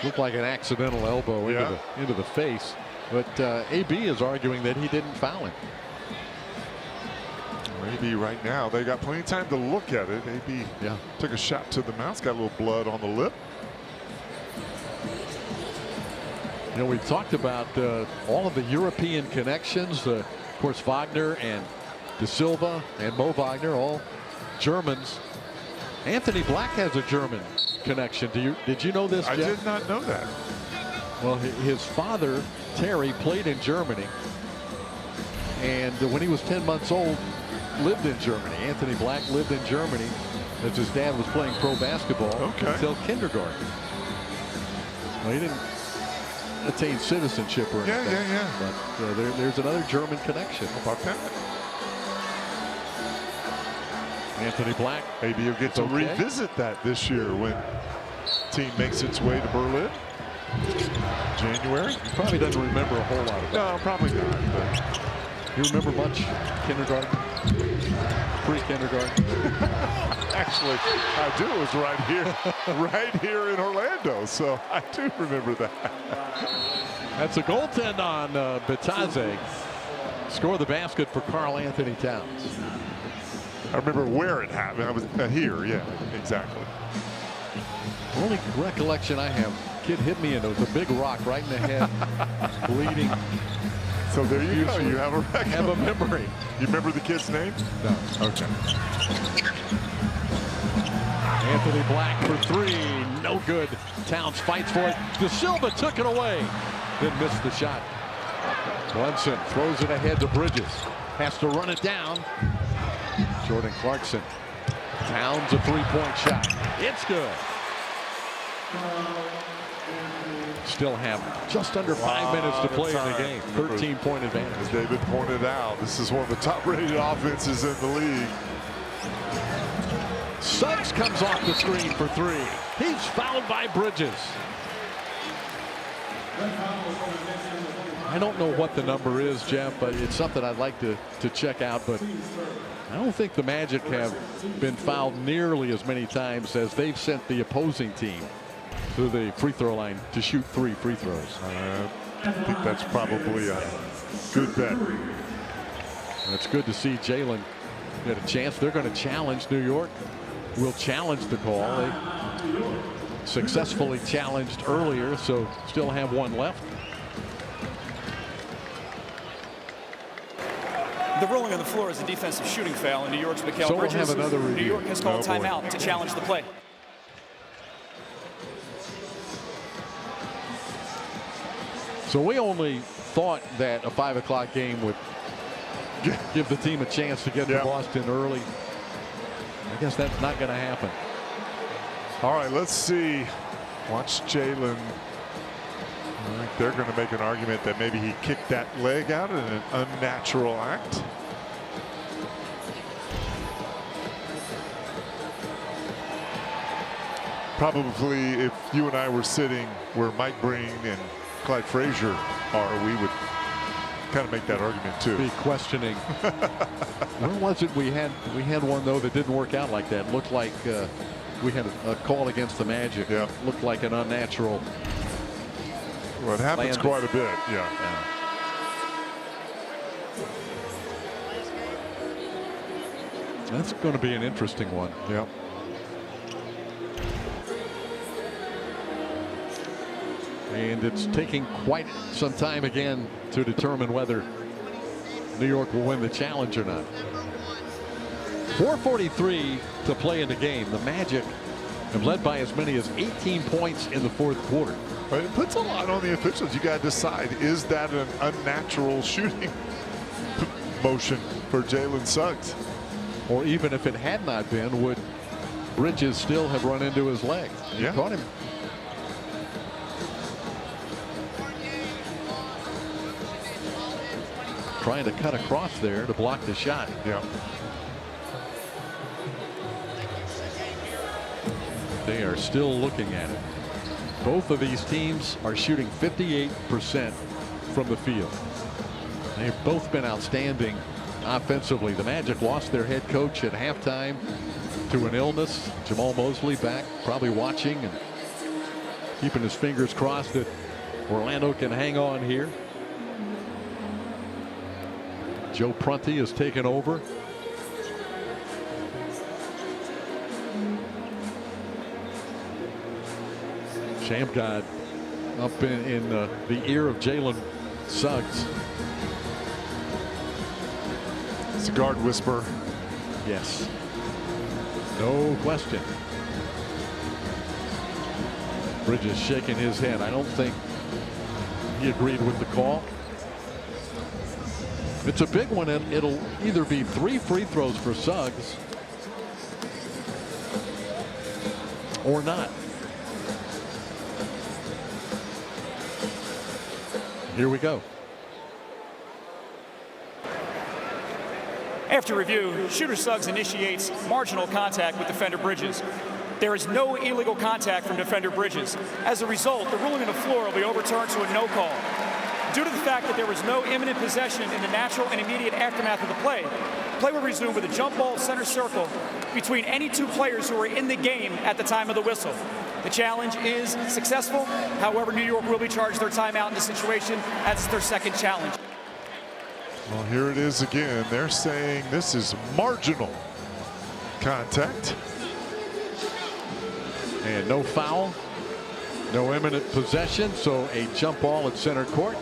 Looked like an accidental elbow into the face, but AB is arguing that he didn't foul him. AB right now, they got plenty of time to look at it. AB took a shot to the mouth, got a little blood on the lip. You know, we've talked about all of the European connections. Of course, Wagner and De Silva and Mo Wagner, all Germans. Anthony Black has a German connection. Did you know this, Jeff? I did not know that. Well, his father, Terry, played in Germany. And when he was 10 months old, lived in Germany. Anthony Black lived in Germany as his dad was playing pro basketball until kindergarten. Well, he didn't attain citizenship or anything. But there's another German connection. How about that? Anthony Black. Maybe you'll get to revisit that this year when team makes its way to Berlin. January. He probably doesn't remember a whole lot of that. No, probably not. But you remember much kindergarten? Pre-kindergarten? Actually, I do. It was right here in Orlando, so I do remember that. That's a goaltend on Batadze. Score the basket for Karl Anthony Towns. I remember where it happened. I was here. Yeah, exactly. The only recollection I have, kid hit me and it was a big rock right in the head, bleeding. So there you go. You have a record. Have a memory. You remember the kid's name? No. Okay. Anthony Black for 3. No good. Towns fights for it. De Silva took it away. Then missed the shot. Brunson throws it ahead to Bridges. Has to run it down. Jordan Clarkson. Towns a 3-point shot. It's good. Still have just under 5 minutes to play in the game. 13-point advantage. As David pointed out, this is one of the top-rated offenses in the league. Suggs comes off the screen for 3. He's fouled by Bridges. I don't know what the number is, Jeff, but it's something I'd like to check out. But I don't think the Magic have been fouled nearly as many times as they've sent the opposing team to the free throw line to shoot 3 free throws. I think that's probably a good bet. It's good to see Jalen get a chance. They're going to challenge New York. Will challenge the call. They successfully challenged earlier, so still have one left. The rolling on the floor is a defensive shooting foul, and New York's Mikal So we'll Bridges. have another New review. York has called timeout to challenge the play. So we only thought that a 5 o'clock game would give the team a chance to get to Boston early. I guess that's not going to happen. All right, let's see. Watch Jalen. I think they're going to make an argument that maybe he kicked that leg out in an unnatural act. Probably if you and I were sitting where Mike Breen and Clyde Frazier are, we would kind of make that argument too. Be questioning. Where was it we had one though that didn't work out like that? Looked like we had a call against the Magic. Yeah. Looked like an unnatural. Well, it happens quite a bit. Yeah. That's going to be an interesting one. Yeah. And it's taking quite some time again to determine whether New York will win the challenge or not. 4:43 to play in the game. The Magic have led by as many as 18 points in the fourth quarter. But it puts a lot on the officials. You got to decide, is that an unnatural shooting motion for Jalen Suggs? Or even if it had not been, would Bridges still have run into his leg? He caught him. Trying to cut across there to block the shot. Yeah. They are still looking at it. Both of these teams are shooting 58% from the field. They've both been outstanding offensively. The Magic lost their head coach at halftime to an illness. Jamal Mosley back, probably watching and keeping his fingers crossed that Orlando can hang on here. Joe Prunty has taken over. Shammgod up in the ear of Jalen Suggs. It's a guard whisper. Yes. No question. Bridges shaking his head. I don't think he agreed with the call. It's a big one. It'll either be 3 free throws for Suggs or not. Here we go. After review, shooter Suggs initiates marginal contact with defender Bridges. There is no illegal contact from defender Bridges. As a result, the ruling on the floor will be overturned to a no call. Due to the fact that there was no imminent possession in the natural and immediate aftermath of the play will resume with a jump ball center circle between any 2 players who were in the game at the time of the whistle. The challenge is successful. However, New York will be charged their timeout in this situation as their second challenge. Well, here it is again. They're saying this is marginal contact. And no foul, no imminent possession, so a jump ball at center court.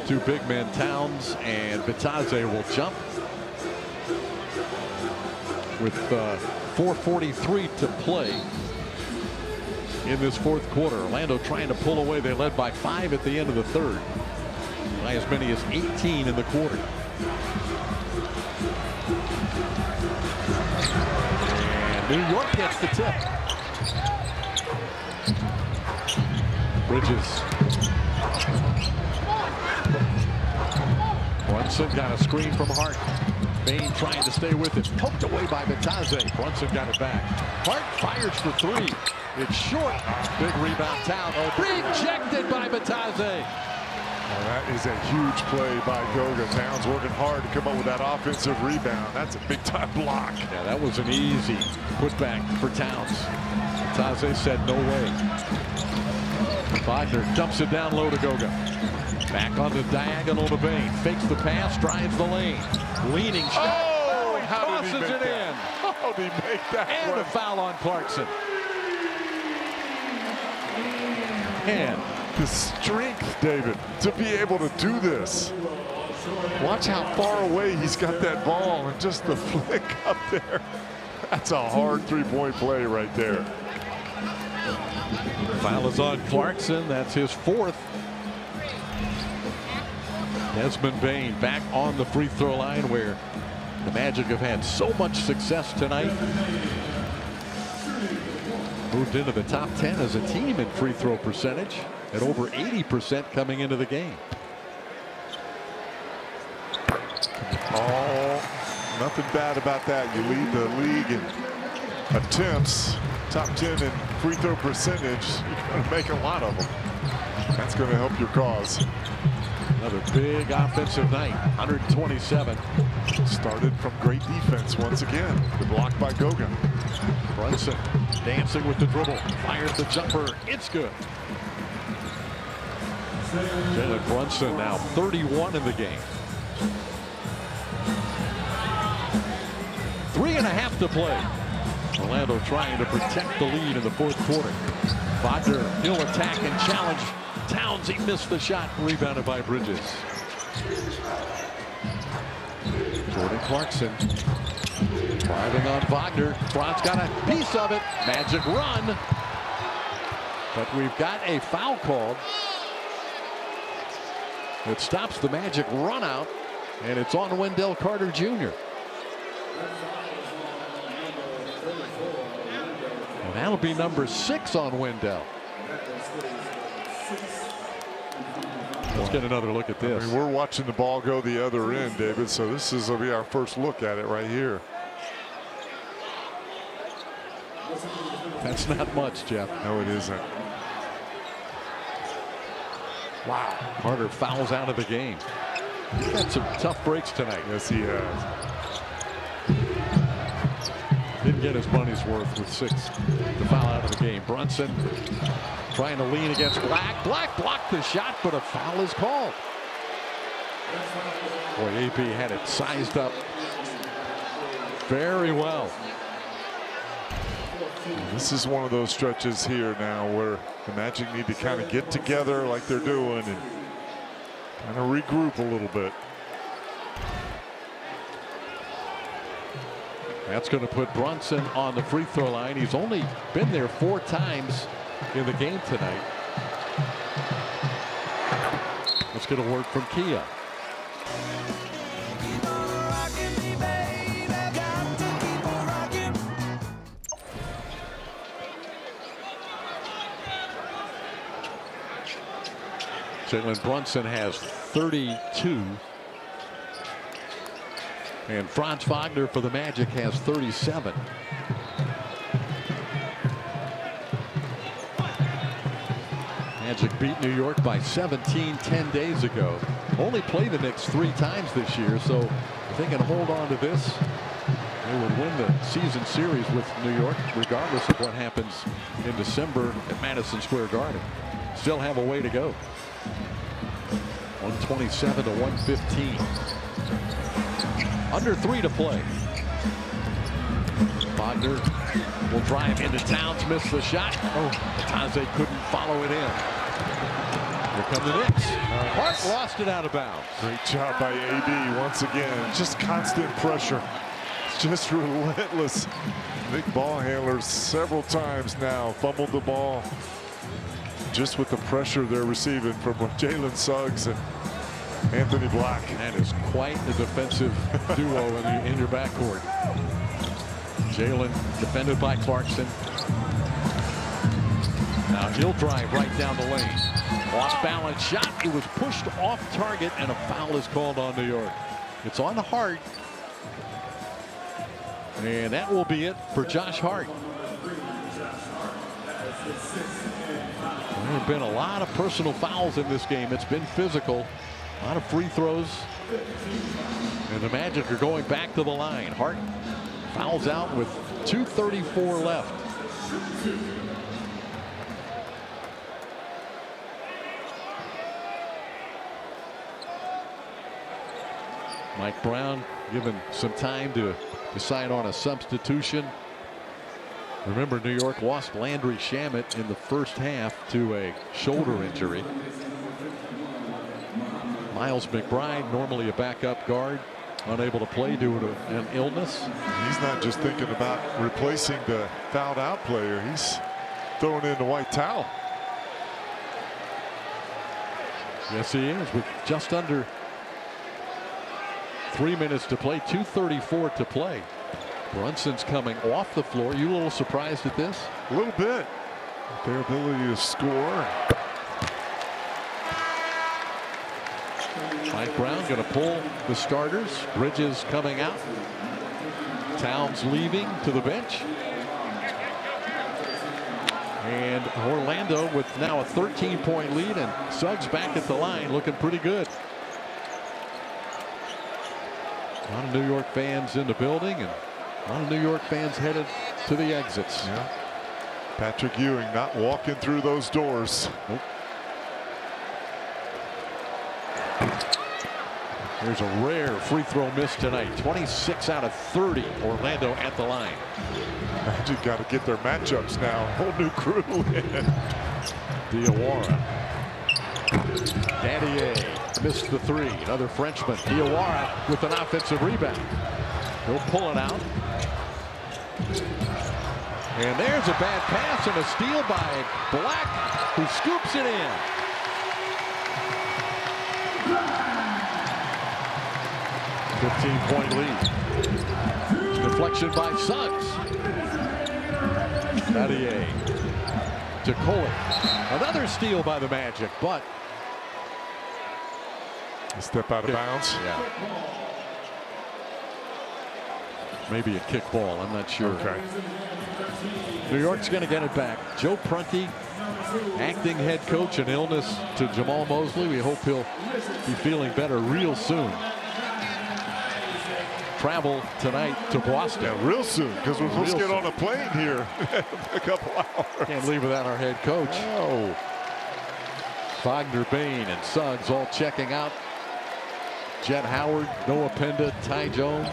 2 big men, Towns and Vitazze, will jump. With 4:43 to play in this fourth quarter. Orlando trying to pull away. They led by 5 at the end of the third. By as many as 18 in the quarter. And New York gets the tip. Bridges. Brunson got a screen from Hart. Bain trying to stay with it. Poked away by Vitazze. Brunson got it back. Hart fires for 3. It's short. Big rebound, Town. Rejected by Vitazze. That is a huge play by Goga. Towns working hard to come up with that offensive rebound. That's a big-time block. Yeah, that was an easy putback for Towns. Taze said no way. Wagner dumps it down low to Goga. Back on the diagonal to Bain. Fakes the pass, drives the lane. Leaning shot. Oh, he how did he tosses make it that? in. How did he make that And play? a foul on Clarkson. And the strength, David, to be able to do this. Watch how far away he's got that ball and just the flick up there. That's a hard three-point play right there. foul is on Clarkson. That's his fourth. Desmond Bain back on the free throw line where the Magic have had so much success tonight. Moved into the top 10 as a team in free throw percentage at over 80% coming into the game. Oh, nothing bad about that. You lead the league in attempts, top 10 in free throw percentage. You're going to make a lot of them. That's going to help your cause. Another big offensive night, 127. Started from great defense once again. The block by Goga. Brunson dancing with the dribble, fires the jumper. It's good. Jalen Brunson now 31 in the game. 3.5 to play. Orlando trying to protect the lead in the fourth quarter. Wagner, he'll attack and challenge Towns. He missed the shot, rebounded by Bridges. Jordan Clarkson driving on Wagner. Franz got a piece of it. Magic run. But we've got a foul called. It stops the Magic run out, and it's on Wendell Carter Jr. And that'll be number 6 on Wendell. Let's get another look at this. I mean, we're watching the ball go the other end, David, so this will be our first look at it right here. That's not much, Jeff. No, it isn't. Wow. Carter fouls out of the game. He's had some tough breaks tonight. Yes, he has. Didn't get his money's worth with 6 to foul out of the game. Brunson trying to lean against Black. Black blocked the shot, but a foul is called. Boy, AP had it sized up very well. This is one of those stretches here now where the Magic need to kind of get together like they're doing and kind of regroup a little bit. That's going to put Brunson on the free throw line. He's only been there 4 times in the game tonight. Let's get a word from Kia. Jalen Brunson has 32. And Franz Wagner for the Magic has 37. Magic beat New York by 17 10 days ago. Only played the Knicks 3 times this year, so if they can hold on to this, they would win the season series with New York, regardless of what happens in December at Madison Square Garden. Still have a way to go. 127 to 115. Under 3 to play. Wagner will drive into Towns, miss the shot. Oh, Taze couldn't follow it in. Here come the Knicks. Hart lost it out of bounds. Great job by AD once again. Just constant pressure. It's just relentless. Big ball handlers several times now fumbled the ball just with the pressure they're receiving from Jalen Suggs and Anthony Black. That is quite a defensive duo in your backcourt. Jalen defended by Clarkson. Now he'll drive right down the lane. Off balance shot. It was pushed off target and a foul is called on New York. It's on Hart. And that will be it for Josh Hart. There have been a lot of personal fouls in this game. It's been physical. A lot of free throws. And the Magic are going back to the line. Hart fouls out with 2:34 left. Mike Brown given some time to decide on a substitution. Remember, New York lost Landry Shamet in the first half to a shoulder injury. Miles McBride, normally a backup guard, unable to play due to an illness. He's not just thinking about replacing the fouled out player. He's throwing in the white towel. Yes, he is, with just under 3 minutes to play, 2:34 to play. Brunson's coming off the floor. You a little surprised at this? A little bit. Their ability to score. Mike Brown going to pull the starters. Bridges coming out. Towns leaving to the bench. And Orlando with now a 13-point lead, and Suggs back at the line looking pretty good. A lot of New York fans in the building, and a lot of New York fans headed to the exits. Yeah. Patrick Ewing not walking through those doors. Nope. There's a rare free throw miss tonight. 26 out of 30. Orlando at the line. Magic got to get their matchups now. Whole new crew in. Diawara. Dadier missed the three. Another Frenchman. Diawara with an offensive rebound. He'll pull it out. And there's a bad pass and a steal by Black, who scoops it in. A 15-point lead. Deflection by Suggs. Dadier to Kohler. Another steal by the Magic, but a step out of bounds. Yeah. Maybe a kick ball. I'm not sure. Okay. New York's going to get it back. Joe Prunty, acting head coach, an illness to Jamal Mosley. We hope he'll be feeling better real soon. Travel tonight to Boston. Yeah, real soon, because we're supposed to get on a plane here in a couple hours. Can't leave without our head coach. Oh. Wagner, Bain, and Suggs all checking out. Jet Howard, Noah Penda, Ty Jones,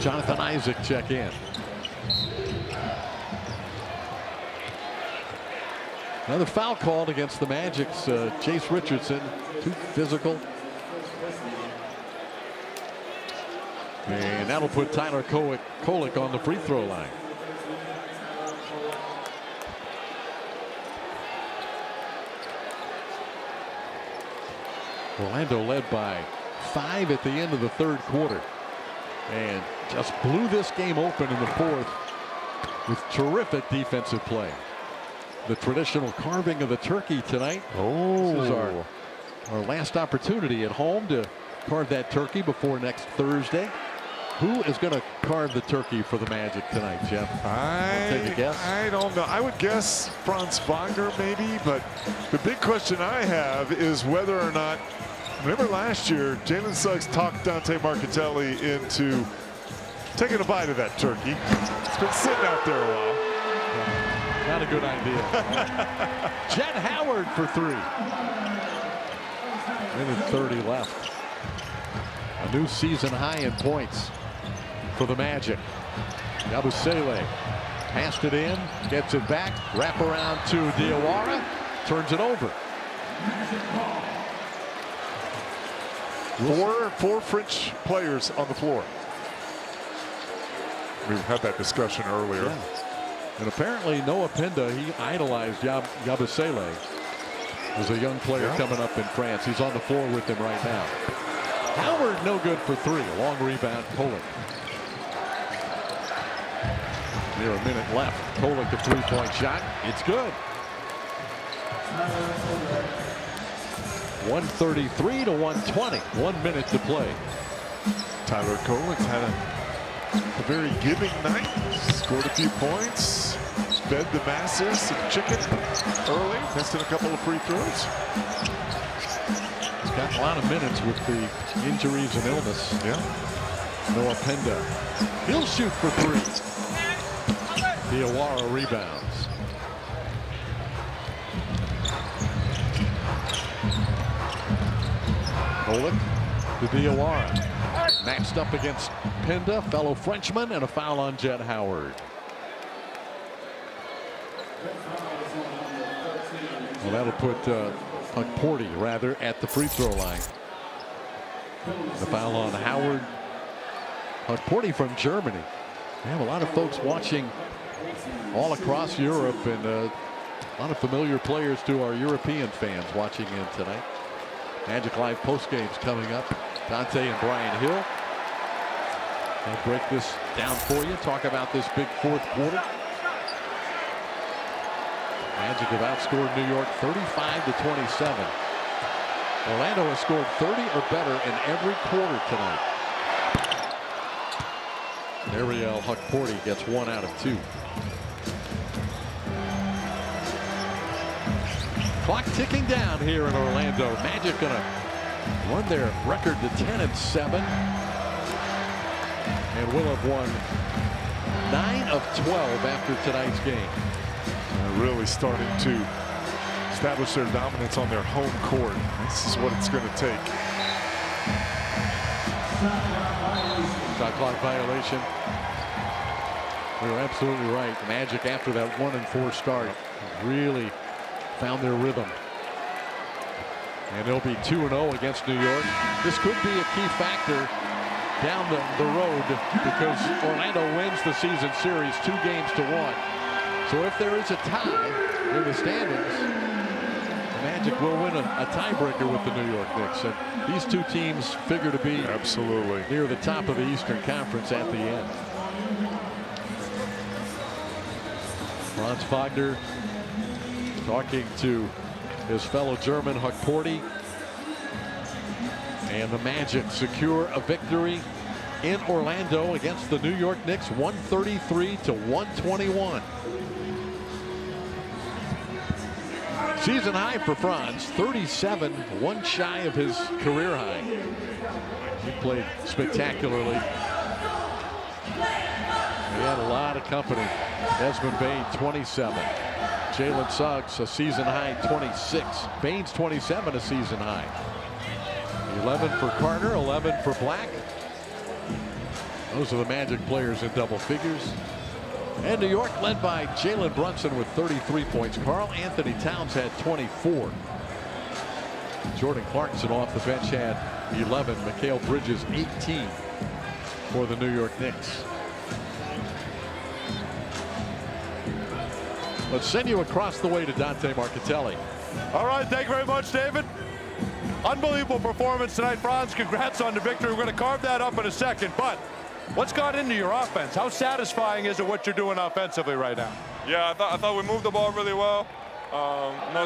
Jonathan Isaac check in. Another foul called against the Magic's Chase Richardson. Too physical. And that'll put Tyler Kolek on the free throw line. Orlando led by 5 at the end of the third quarter, and just blew this game open in the fourth with terrific defensive play. The traditional carving of the turkey tonight. Oh, this is our last opportunity at home to carve that turkey before next Thursday. Who is going to carve the turkey for the Magic tonight, Jeff? Take a guess. I don't know. I would guess Franz Wagner maybe, but the big question I have is whether or not, remember last year, Jalen Suggs talked Dante Marchitelli into taking a bite of that turkey. It's been sitting out there a while. Not a good idea. Jet Howard for 3. Minute 30 left. A new season high in points for the Magic. Yabusele passed it in, gets it back, wrap around to Diawara, turns it over. Four French players on the floor. We had that discussion earlier. Yeah. And apparently Noah Penda, he idolized Yabusele as a young player coming up in France. He's on the floor with him right now. Howard no good for 3. A long rebound, Kolek. Near a minute left. Kolek, the 3-point shot. It's good. 133 to 120. 1 minute to play. Tyler Kolek had a very giving night. Scored a few points. fed the masses some chicken early, missing a couple of free throws. He's got a lot of minutes with the injuries and illness. Yeah. Noah Penda. He'll shoot for three. Diawara rebounds. Golick to Diawara. Matched up against Penda, fellow Frenchman, and a foul on Jet Howard. Well, that'll put Porty rather at the free throw line. The foul on Howard. Porty from Germany. We have a lot of folks watching all across Europe, and a lot of familiar players to our European fans watching in tonight. Magic Live post games coming up. Dante and Brian Hill. I'll break this down for you. Talk about this big fourth quarter. Magic have outscored New York 35-27. Orlando has scored 30 or better in every quarter tonight. Ariel Porty gets 1 out of 2. Clock ticking down here in Orlando. Magic gonna run their record to 10-7. And will have won 9 of 12 after tonight's game. They're really starting to establish their dominance on their home court. This is what it's going to take. Shot clock violation. We were absolutely right. Magic, after that 1-4 start, really found their rhythm. And they'll be 2-0 against New York. This could be a key factor down the road, because Orlando wins the season series 2-1. So if there is a tie in the standings, the Magic will win a tiebreaker with the New York Knicks. And these two teams figure to be absolutely near the top of the Eastern Conference at the end. Franz Wagner talking to his fellow German Porty. And the Magic secure a victory in Orlando against the New York Knicks, 133-121. Season high for Franz, 37, one shy of his career high. He played spectacularly. He had a lot of company. Desmond Bane, 27. Jalen Suggs, a season high 26. Baines, 27, a season high. 11 for Carter, 11 for Black. Those are the Magic players in double figures. And New York led by Jalen Brunson with 33 points. Karl Anthony Towns had 24. Jordan Clarkson off the bench had 11. Mikal Bridges 18 for the New York Knicks. Let's send you across the way to Dante Marchitelli. All right, thank you very much, David. Unbelievable performance tonight, Franz. Congrats on the victory. We're going to carve that up in a second, but what's got into your offense? How satisfying is it what you're doing offensively right now? Yeah, I thought we moved the ball really well.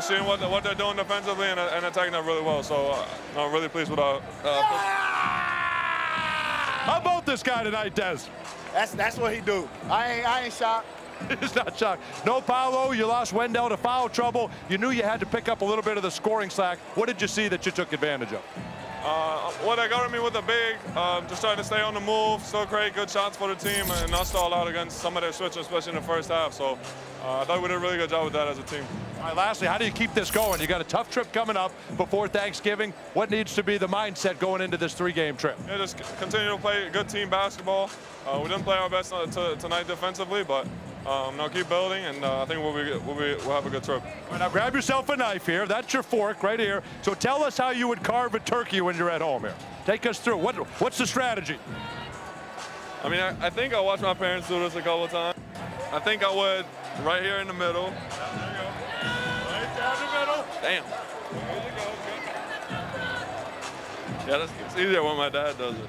Seeing what they're doing defensively and attacking that really well. So I'm really pleased with our. How about this guy tonight, Des? That's what he do. I ain't shocked. He's not shocked. No Paolo, you lost Wendell to foul trouble. You knew you had to pick up a little bit of the scoring slack. What did you see that you took advantage of? What they got at me with the big, just trying to stay on the move, still create good shots for the team, and not stall out against some of their switches, especially in the first half. So I thought we did a really good job with that as a team. All right, lastly, how do you keep this going? You got a tough trip coming up before Thanksgiving. What needs to be the mindset going into this 3-game trip? Yeah, just continue to play good team basketball. We didn't play our best tonight defensively, but now keep building, and I think we'll have a good trip. All right, now grab yourself a knife here. That's your fork right here. So tell us how you would carve a turkey when you're at home here. Take us through. What's the strategy? I mean, I think I watched my parents do this a couple of times. I think I would right here in the middle. There you go. Right down the middle. Damn. There you go. Yeah, it's easier when my dad does it.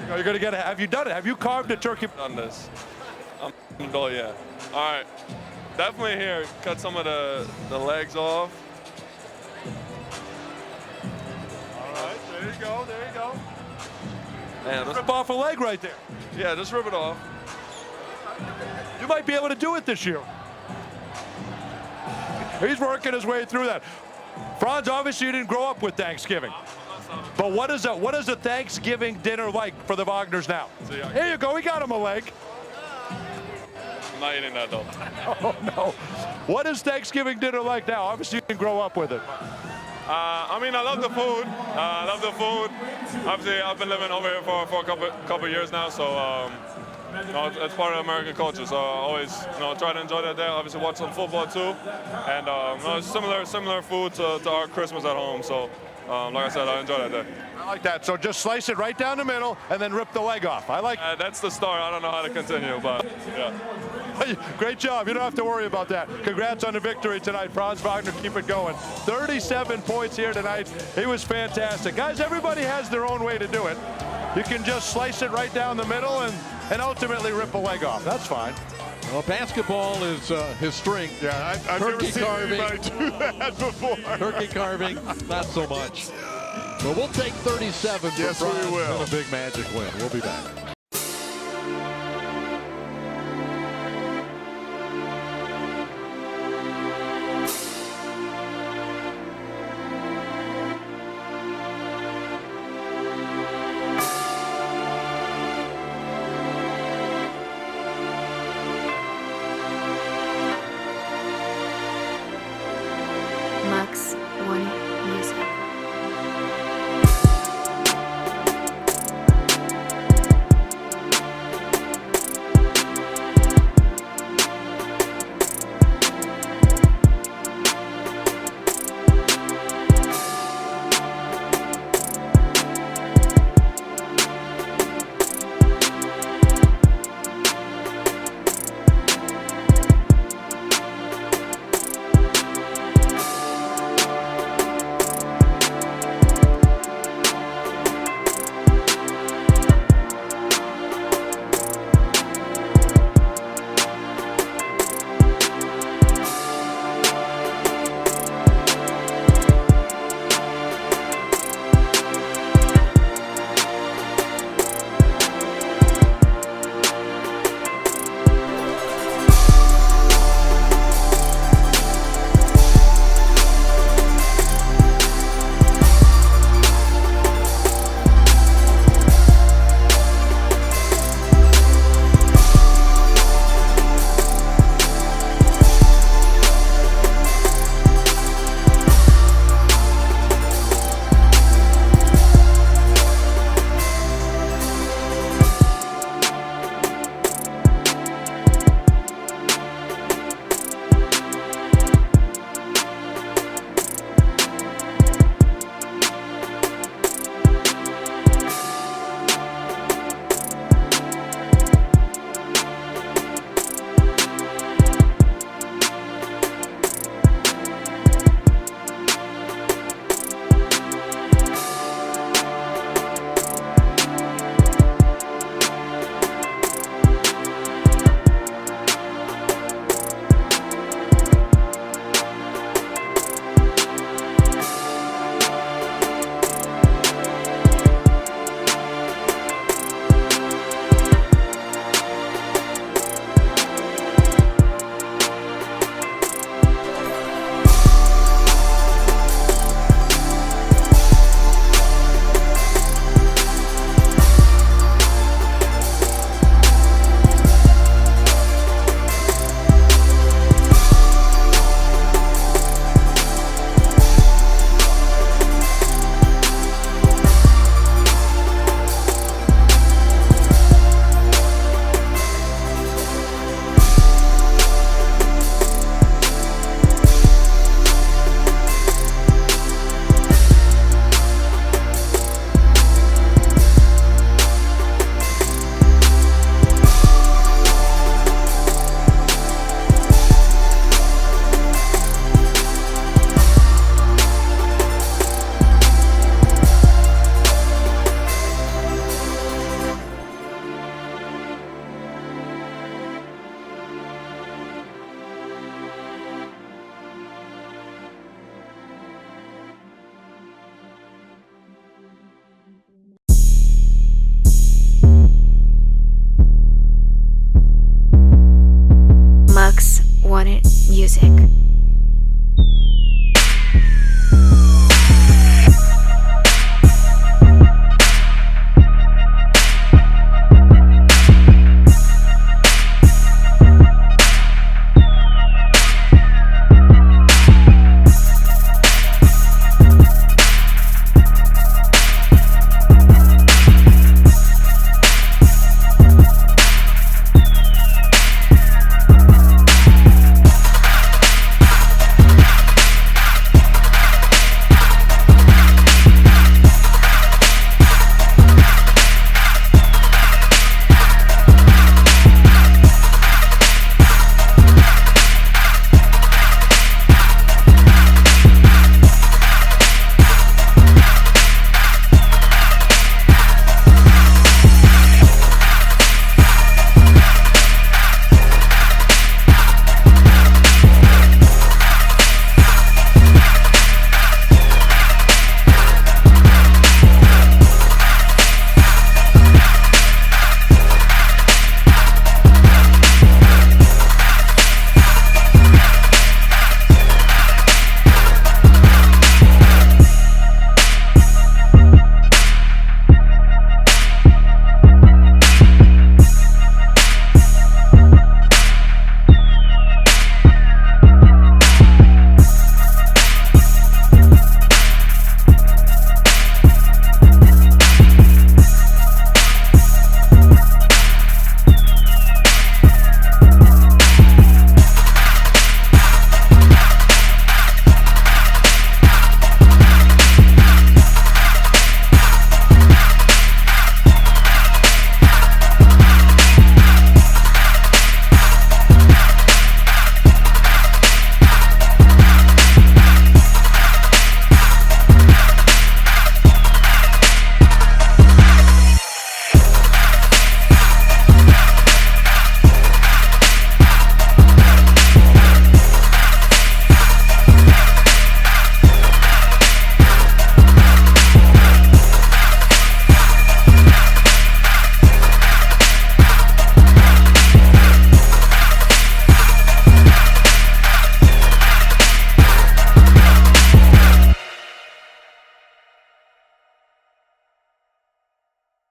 You're gonna get it. Have you done it? Have you carved a turkey? Done this. I'm yeah. All right. Definitely here. Cut some of the legs off. All right. There you go. There you go. Man, rip off a leg right there. Yeah, just rip it off. You might be able to do it this year. He's working his way through that. Franz, obviously you didn't grow up with Thanksgiving. But what is a Thanksgiving dinner like for the Wagners now? Here you go, we got him a leg. I'm not eating that though. Oh no. What is Thanksgiving dinner like now? Obviously you didn't grow up with it. I mean, I love the food. I love the food. Obviously, I've been living over here for a couple years now, so you know, it's part of American culture. So I always, you know, try to enjoy that there. Obviously, watch some football too, and you know, it's similar food to our Christmas at home. So, like I said, I enjoy that there. I like that. So just slice it right down the middle and then rip the leg off. I like. That's the start. I don't know how to continue, but yeah. Great job. You don't have to worry about that. Congrats on the victory tonight. Franz Wagner, keep it going. 37 points here tonight. He was fantastic. Guys, everybody has their own way to do it. You can just slice it right down the middle and ultimately rip a leg off. That's fine. Well, basketball is his strength. Yeah, I've never seen anybody do that before. Turkey carving, not so much. But we'll take 37 for yes, Franz we will. and a big Magic win. We'll be back. Max One Music. Wanted Music.